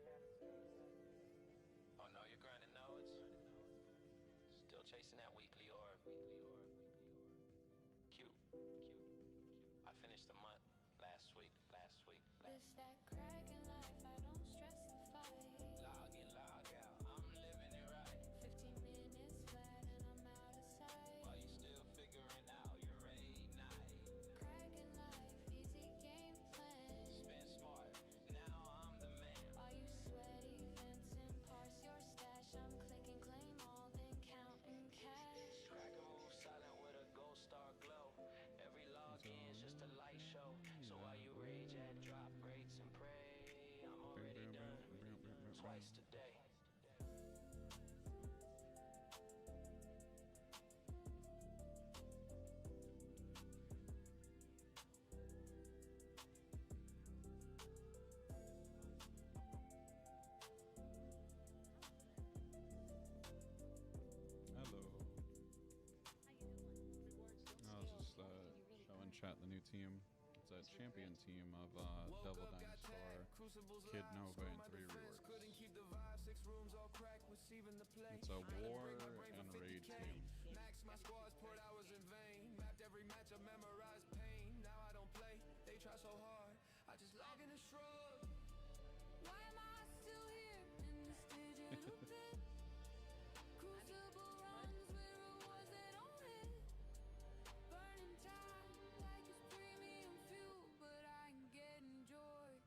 Oh no, you're grinding nodes. Still chasing that weekly orb. Cute. I finished the month last week. It's that cracking life, I don't stress the fight. Log in, log out, I'm living it right. 15 minutes flat and I'm out of sight. While you still figuring out your raid night. Cracking life, easy game plan. Spin smart, now I'm the man. While you sweaty, Vincent, parse your stash. I'm clicking, claim all, then counting cash. Track and move silent with a gold star glow. Every login is just a light show. So while you rage at drop rates and pray, I'm already done twice today. Hello. I was just showing chat the new team. It's a champion team of Devil Dinosaur, Kid Nova, and 3 reworks. It's a war and raid team. Max my squads poured hours in vain. Mapped every match, I memorized pain. Now I don't play, they try so hard. I just log in and shrug. Why am I still here in this digital pit? Crucible runs with rewards that don't hit. Burning time like it's premium fuel, but I ain't getting joy.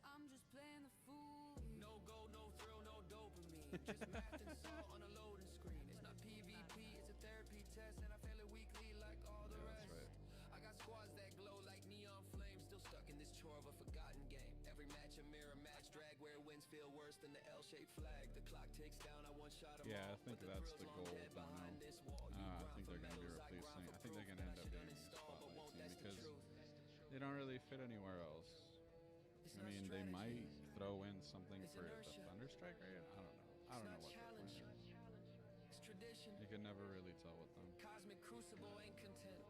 I'm just playing the fool. No gold, no thrill, no dopamine. Just mapped and saw on a loading screen. It's not PvP, it's a therapy test, and I fail it weekly like all the rest. That's right. I got squads that glow like neon flames, still stuck in this chore of a forgotten game. Every match a mirror match, drag where wins feel worse than the L-shaped flag. The clock ticks down, I one shot 'em Yeah, I all, think but that's the thrill's long goal. dead Don't behind know. this wall. You I grind think for they're going to be medals, I grind replacing. for I think they're proof, going to and end I up should being a uninstall, but spotlight won't, team that's the because truth. they don't really fit anywhere else. It's I not mean, they might strategy. throw in something It's for the inertia. Thunderstrike raid. I don't know. I don't know It's what not they're challenge. planning. It's tradition. You can never really tell with them. Cosmic crucible ain't content.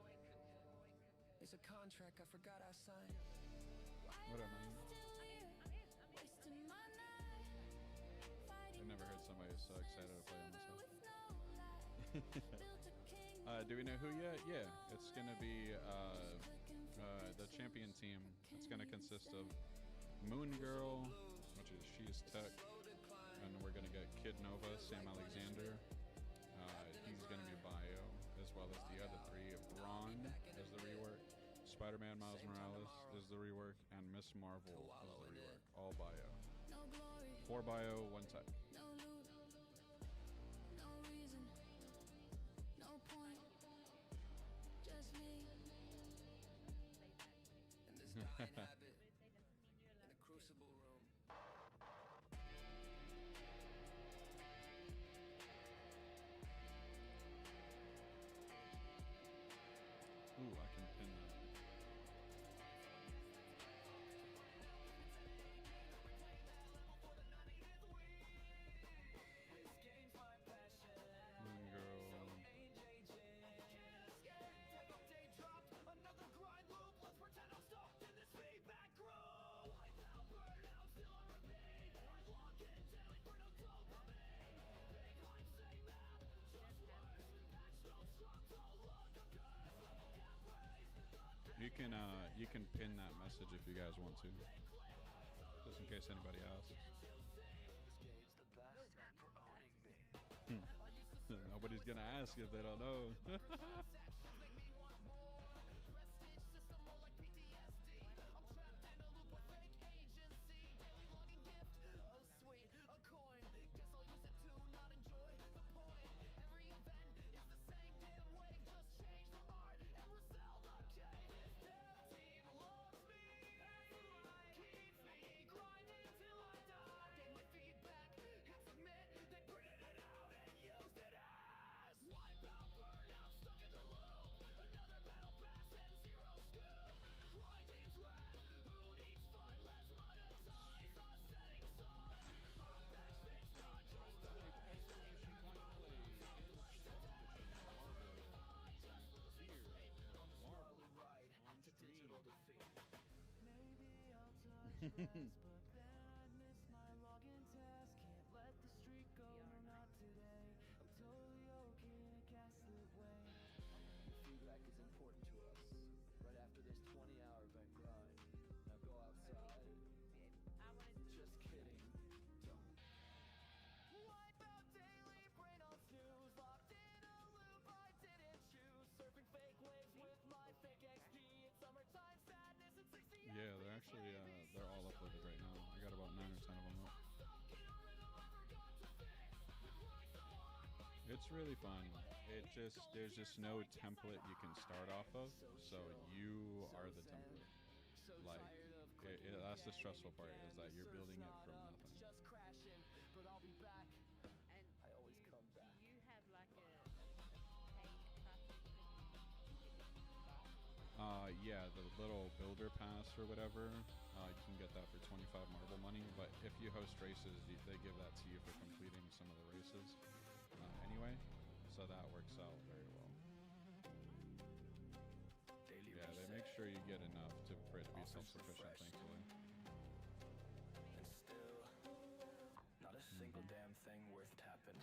It's a contract I forgot I signed. What up, man? Still here, wasting my night. I've never heard somebody so excited to play on this Server one. with no light. Built a king. Do we know who yet? Yeah, it's going to be the champion team. It's going to consist of Moon Girl, which is She's Tech, and we're going to get Kid Nova, Sam Alexander. He's going to be Bio, as well as the other 3. Ron is the rework, Spider-Man Miles Morales is the rework, and Miss Marvel is the rework. All Bio. No glory, 4 Bio, 1 Tech. no loot, no reason, no point, just me. And this dying habit in the crucible room. Ooh, I can pin that. Moon Girl. You can pin that message if you guys want to, just in case anybody asks. Nobody's gonna ask if they don't know. Feedback is important to us. Right after this 20-hour event grind, now go outside. Just kidding. Don't. Wipe out daily, brain on snooze, locked in a loop I didn't choose. Surfing fake waves with my fake XP. It's summertime sadness and 60. Yeah, they're actually they're all uploaded right now. I got about 9 or 10 of them up. It's really fun. There's just no template you can start off of, so you are the template. Like that's the stressful part, is that you're building it from nothing. Just crashing, but I'll be back. And I always come back. do you have like a Yeah, the little builder pass or whatever, you can get that for 25 marble money, but if you host races, they give that to you for completing some of the races anyway, so that works out very well. Yeah, they make sure you get enough for it to be self-sufficient, thankfully. And still, not a single damn thing worth tapping.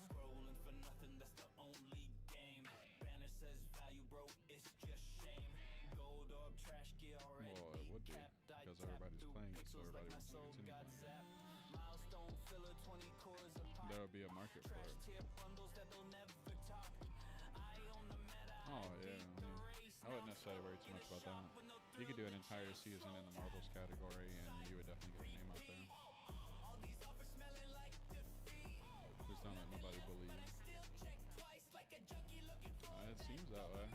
Scrolling for nothing, that's the only game. Banner says value, bro, it's just shame. Gold orb, trash gear already. Well, it would be, because everybody's playing it, so everybody wants to continue playing. Milestone filler, 20 cores apart. There would be a market for it. Bundles that they'll never top. Oh yeah, I wouldn't necessarily worry too much about that. You could do an entire season in the marbles category, and you would definitely get your name out there. Just don't let nobody bully you. It seems that way.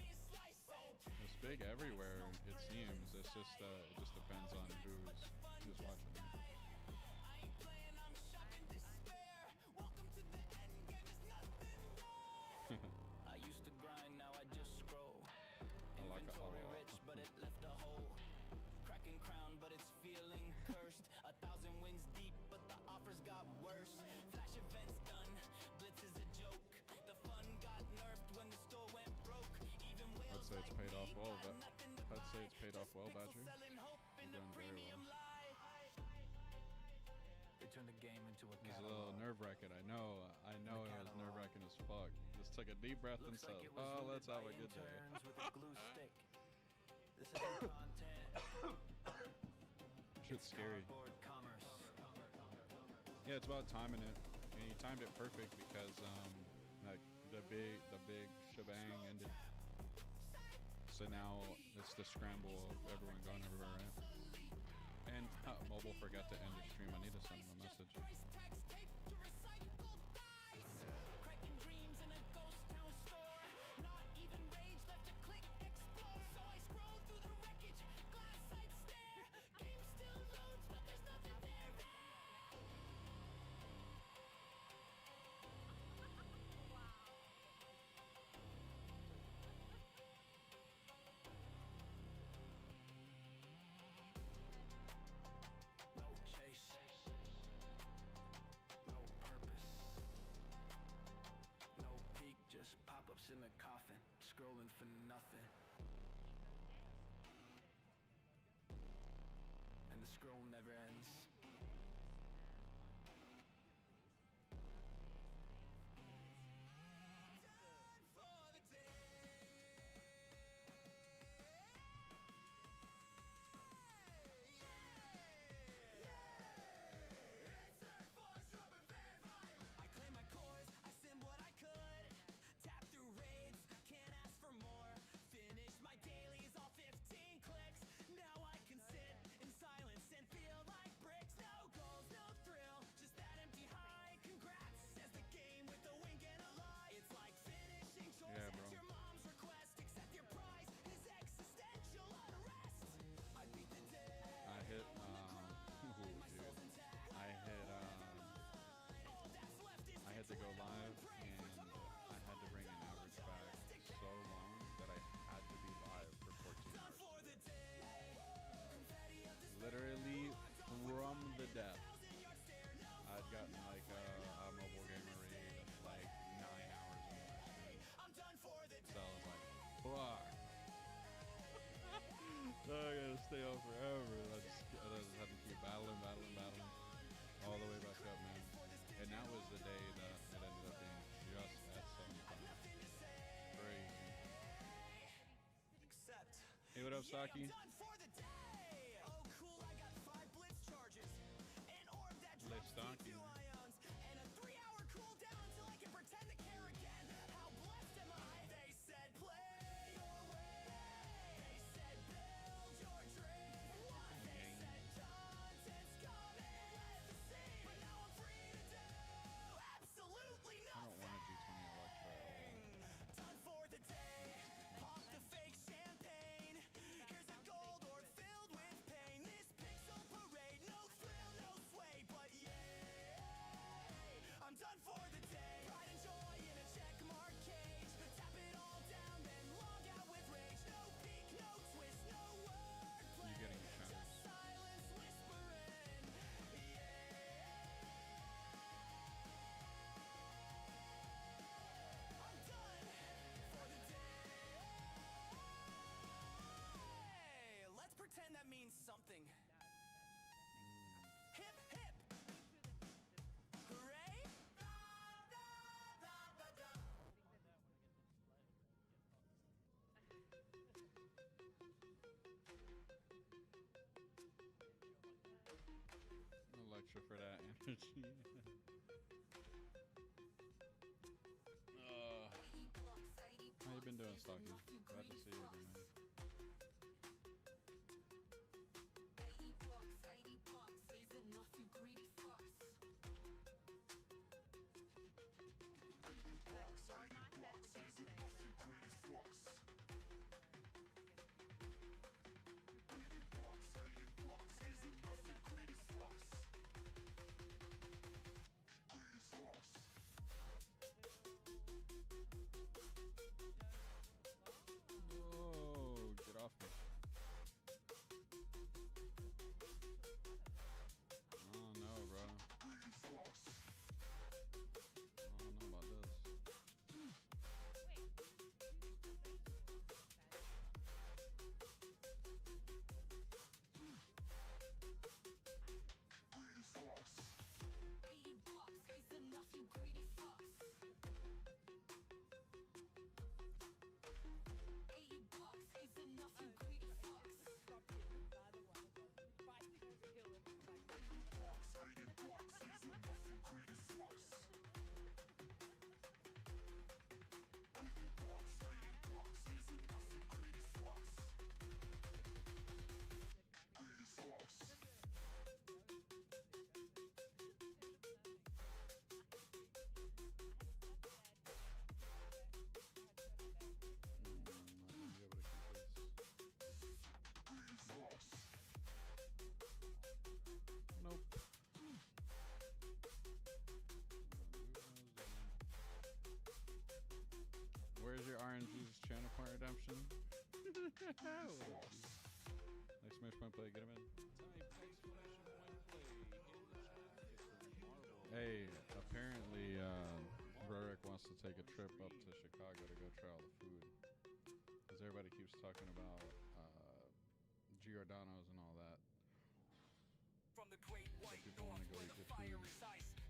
It's big everywhere, it seems. It's just it just depends on who's watching it. I used to grind, now I just scroll. I like Inventory rich, but it left a hole. Cracking crown, but it's feeling cursed. 1,000 wins deep, but the offers got worse. Flash events done, blitz is a joke. The fun got nerfed when the store went broke. Even I'd say it's paid off well, but I'd say it's paid off well, Badger. You're doing very well. They turned the game into a It's a little nerve-wracking. I know it was nerve-wracking as fuck. Just took a deep breath and said, "Oh, let's have a good day." This is content. Shit's scary. Yeah, it's about timing it, and you timed it perfect because like the big shebang ended. So now it's the scramble of everyone going everywhere, right? And mobile forgot to end the stream. I need to send him a message. Just pop-ups in the coffin, scrolling for nothing. And the scroll never ends. have Saki? Done for the day. Oh cool, I got 5 blitz charges, an orb that drops Stocky. T2 ions, and a 3-hour cooldown until I can pretend to care again. How blessed am I? They said play your way. They said build your dream. What they said done since coming at the scene. But now I'm free to do absolutely I don't want a nothing. G20 Electra at all. Done for the day. Pop the fake champagne. Here's a gold orb filled with pain. This pixel parade, no thrill, no sway, but yay! I'm done for the day. Pride and joy in a check mark cage. Tap it all down, then log out with rage. No peek, no twist, no wordplay. You're getting a chance. Just silence whispering. I'm done for the day. Let's pretend that means something. Hip hip. Hooray! Electra for that energy. How you been doing, Stocky? Glad to see you again, man. Whoa, get off me. Oh no, bro. I don't know about this. Nope. Where's your RNG's channel point redemption? Next match point play, get him in. Hey, apparently Rorick wants to take a trip up to Chicago to go try all the food. Because everybody keeps talking about Giordano's and all that. From the great white people want to go eat good food.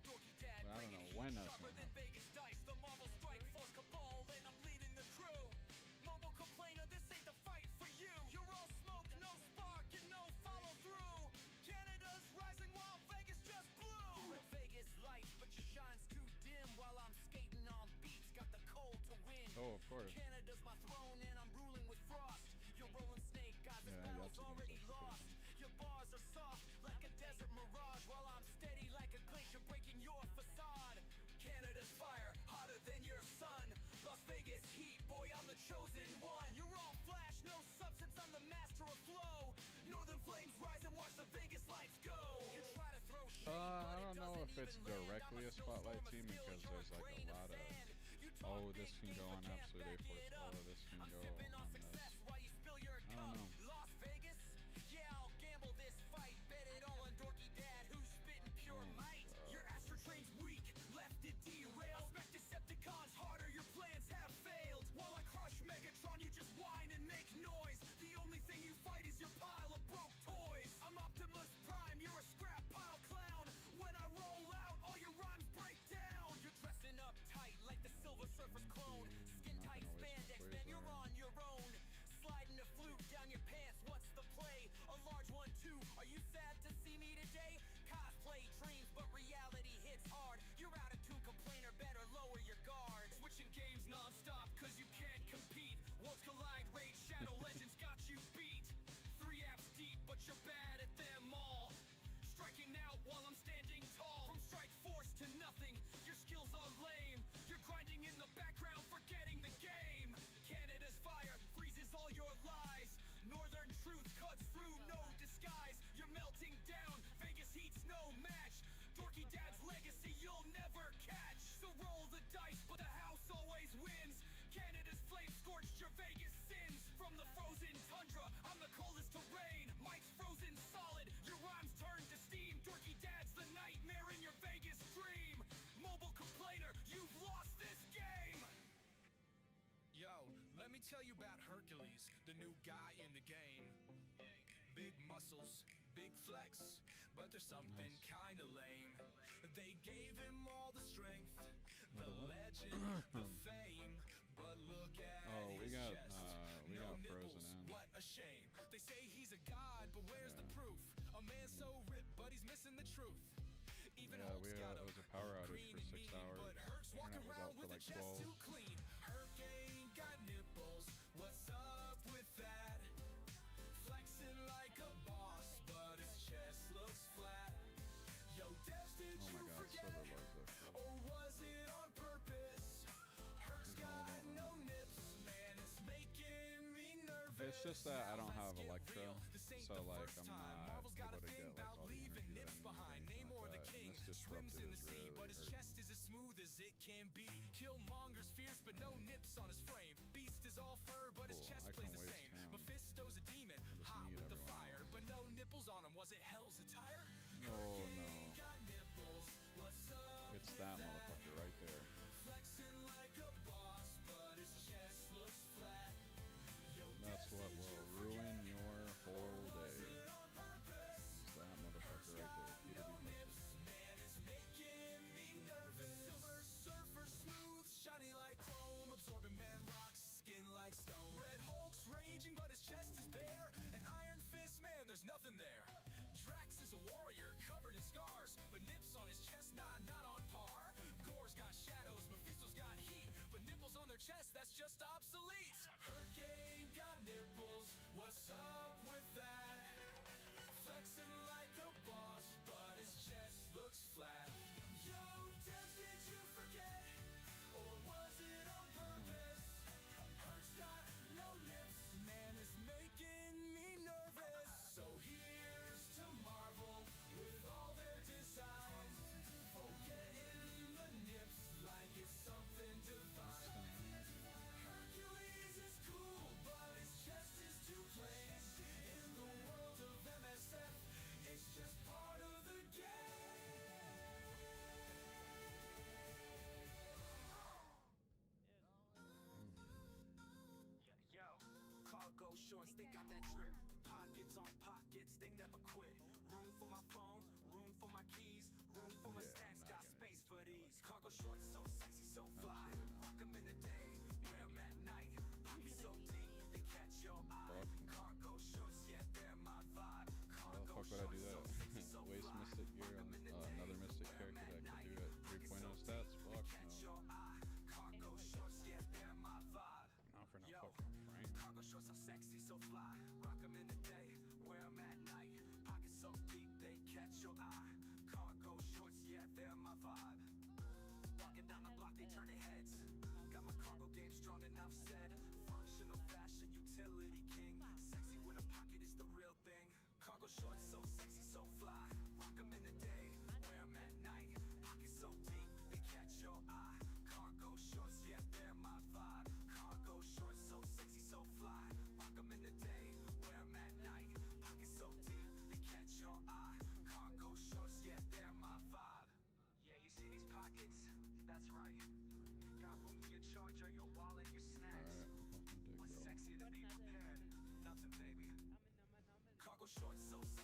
But I don't know when that's going to happen. Vegas dice, the Marvel strike force cabal, and I'm leading the crew. Mobile complainer, this ain't the fight for you. You're all smoke, no spark, and no follow through. Canada's rising while Vegas just blew. Vegas light, but your shine's too dim while I'm skating on beats. Got the cold to win. Oh, of course. Canada's my throne, and I'm ruling with frost. Your rolling snake, got this battle's already lost. Your bars are soft like a desert mirage, while I'm steady like a glacier breaking your facade. Canada's fire, hotter than your sun. Las Vegas heat, boy, I'm the chosen one. You're all flash, no substance, I'm the master of flow. Northern flames rise and watch the Vegas lights go. You try to throw shade, I don't know if it's directly a spotlight team because there's like a lot of, oh, this can go on Absolute A-Force, oh, this can go on this. I don't know. Las Vegas? Yeah, I'll gamble this fight. Bet it all on Dorky Dad, who's spitting pure might. Your astrotrain's weak, left it derailed. Spec Decepticons harder, your plans have failed. While I crush Megatron, you just whine and make noise. The only thing you fight is your pile of broke toys. I'm Optimus Prime, you're a scrap pile clown. When I roll out, all your rhymes break down. You're dressing up tight like the Silver Surfer's clone. Skin tight spandex, man, you're on your own. too. Are you sad to see me today? Cosplay dreams, but reality hits hard. You're out of tune, complainer, better lower your guard. Switching games non-stop, cause you can't compete. Worlds collide, Raid Shadow Legends got you beat. 3 apps deep, but you're bad at them all. Striking out while I'm standing tall. From strike force to nothing, your skills are lame. You're grinding in the background, forgetting the game. Canada's fire freezes all your lies. Northern truth cuts through, no disguise. You're melting down, Vegas heat's no match. Dorky Dad's legacy you'll never catch. So roll the dice, but the house always wins. Canada's flame scorched your Vegas sins. From the frozen tundra, I'm the coldest terrain. Mike's frozen solid, your rhymes turn to steam. Dorky Dad's the nightmare in your Vegas dream. Mobile complainer, you've lost this game. Yo, let me tell you about Hercules, the new guy in the game. Big muscles, big flex, but there's something kinda lame. They gave him all the strength, the legend, the fame, but look at his chest. We No got nipples, frozen in. what a shame. They say he's a god, but where's the proof? A man so ripped, but he's missing the truth. Even Yeah, Hulk's got it was a power outage green for and 6 mean, hours. but Herc's walking Internet was around out for with a like chest 12. too clean. Herc ain't got nipples, what's up with that? Flexing like a boss, but his chest looks flat. Yo, Devs, did Oh you my god, forget? Silver loves that. Or was it on purpose? Herc's got no nips, man, it's making me nervous. It's just that I don't Now have let's get Electra, real. This ain't so the like first I'm time. not Marvel's got able a to thing get like about all the leaving energy nips that behind. I need Namor or the anything king like that. And this swims in the disrupted sea, is but really his hurting. chest is as smooth as it can be. Killmonger's fierce, but no nips on his frame. Beast is all fur, but his Cool, chest I plays can the waste same. him. Mephisto's a demon, just hot need with the everyone fire, else. but no nipples on him. Was it Hell's attire? Oh no. Got nipples, what's up It's with that motherfucker right there. Flexing like a boss, but his chest looks flat. Yo, That's what will ruin your whole day. It's that motherfucker right there. Peter B. Pussy. man is making me nervous. Silver surfer, smooth, shiny like chrome, absorbing man rocks, skin like stone. Red Hulk's raging, but his chest is bare. An Iron Fist, man, there's nothing there. Drax is a warrior, covered in scars, but nips on his chest, not on par. Gore's got shadows, Mephisto's got heat, but nipples on their chest, that's just obsolete. Hurricane got nipples, what's up with that? Flexing like a boss, but his chest looks flat. Yo, Devs, did you forget? Or was it on purpose? Herc's got no lips, man is making me nervous. So here's to Marvel with all their designs. Forgetting the nips like it's something divine. Hercules is cool, but his chest is too plain. In the world of MSF, it's just part of the game. Yo, cargo shorts, they got that drip. Pockets on pockets, they never quit. Room for my phone, room for my keys, room for my stacks, got space for these. Cargo shorts, so sexy, so fly. Rock 'em in the day, wear 'em at night. Pockets so deep, they catch your eye. Cargo shorts, yeah, they're my vibe. Well, fuck would I do that? Waste Mystic gear on another Mystic character that could do it. 3.0 stats? Fuck no. Cargo shorts, yeah, they're my vibe. Not for no Yo, fucking Frank. cargo shorts so sexy, so fly. Rock 'em in the day, wear 'em at night. Pockets so deep, they catch your eye. Cargo shorts, yeah, they're my vibe. Walking down the block, they turn their heads. Got my cargo game strong enough said. Functional fashion, utility king. Sexy with a pocket is the real thing. Cargo shorts so sexy, so fly. Rock 'em in the day, wear 'em at night. Pockets so deep, they catch your eye. Cargo shorts, yeah, they're my vibe. Cargo shorts so sexy, so fly. Rock 'em in the day, wear 'em at night. Pockets so deep, they catch your eye. Cargo shorts, yeah, they're my vibe. Yeah, you see these pockets? That's right. Got room for your charger, your wallet, your snacks. Alright, What's bro. sexy to be prepared? Nothing, baby. Cargo shorts so sexy.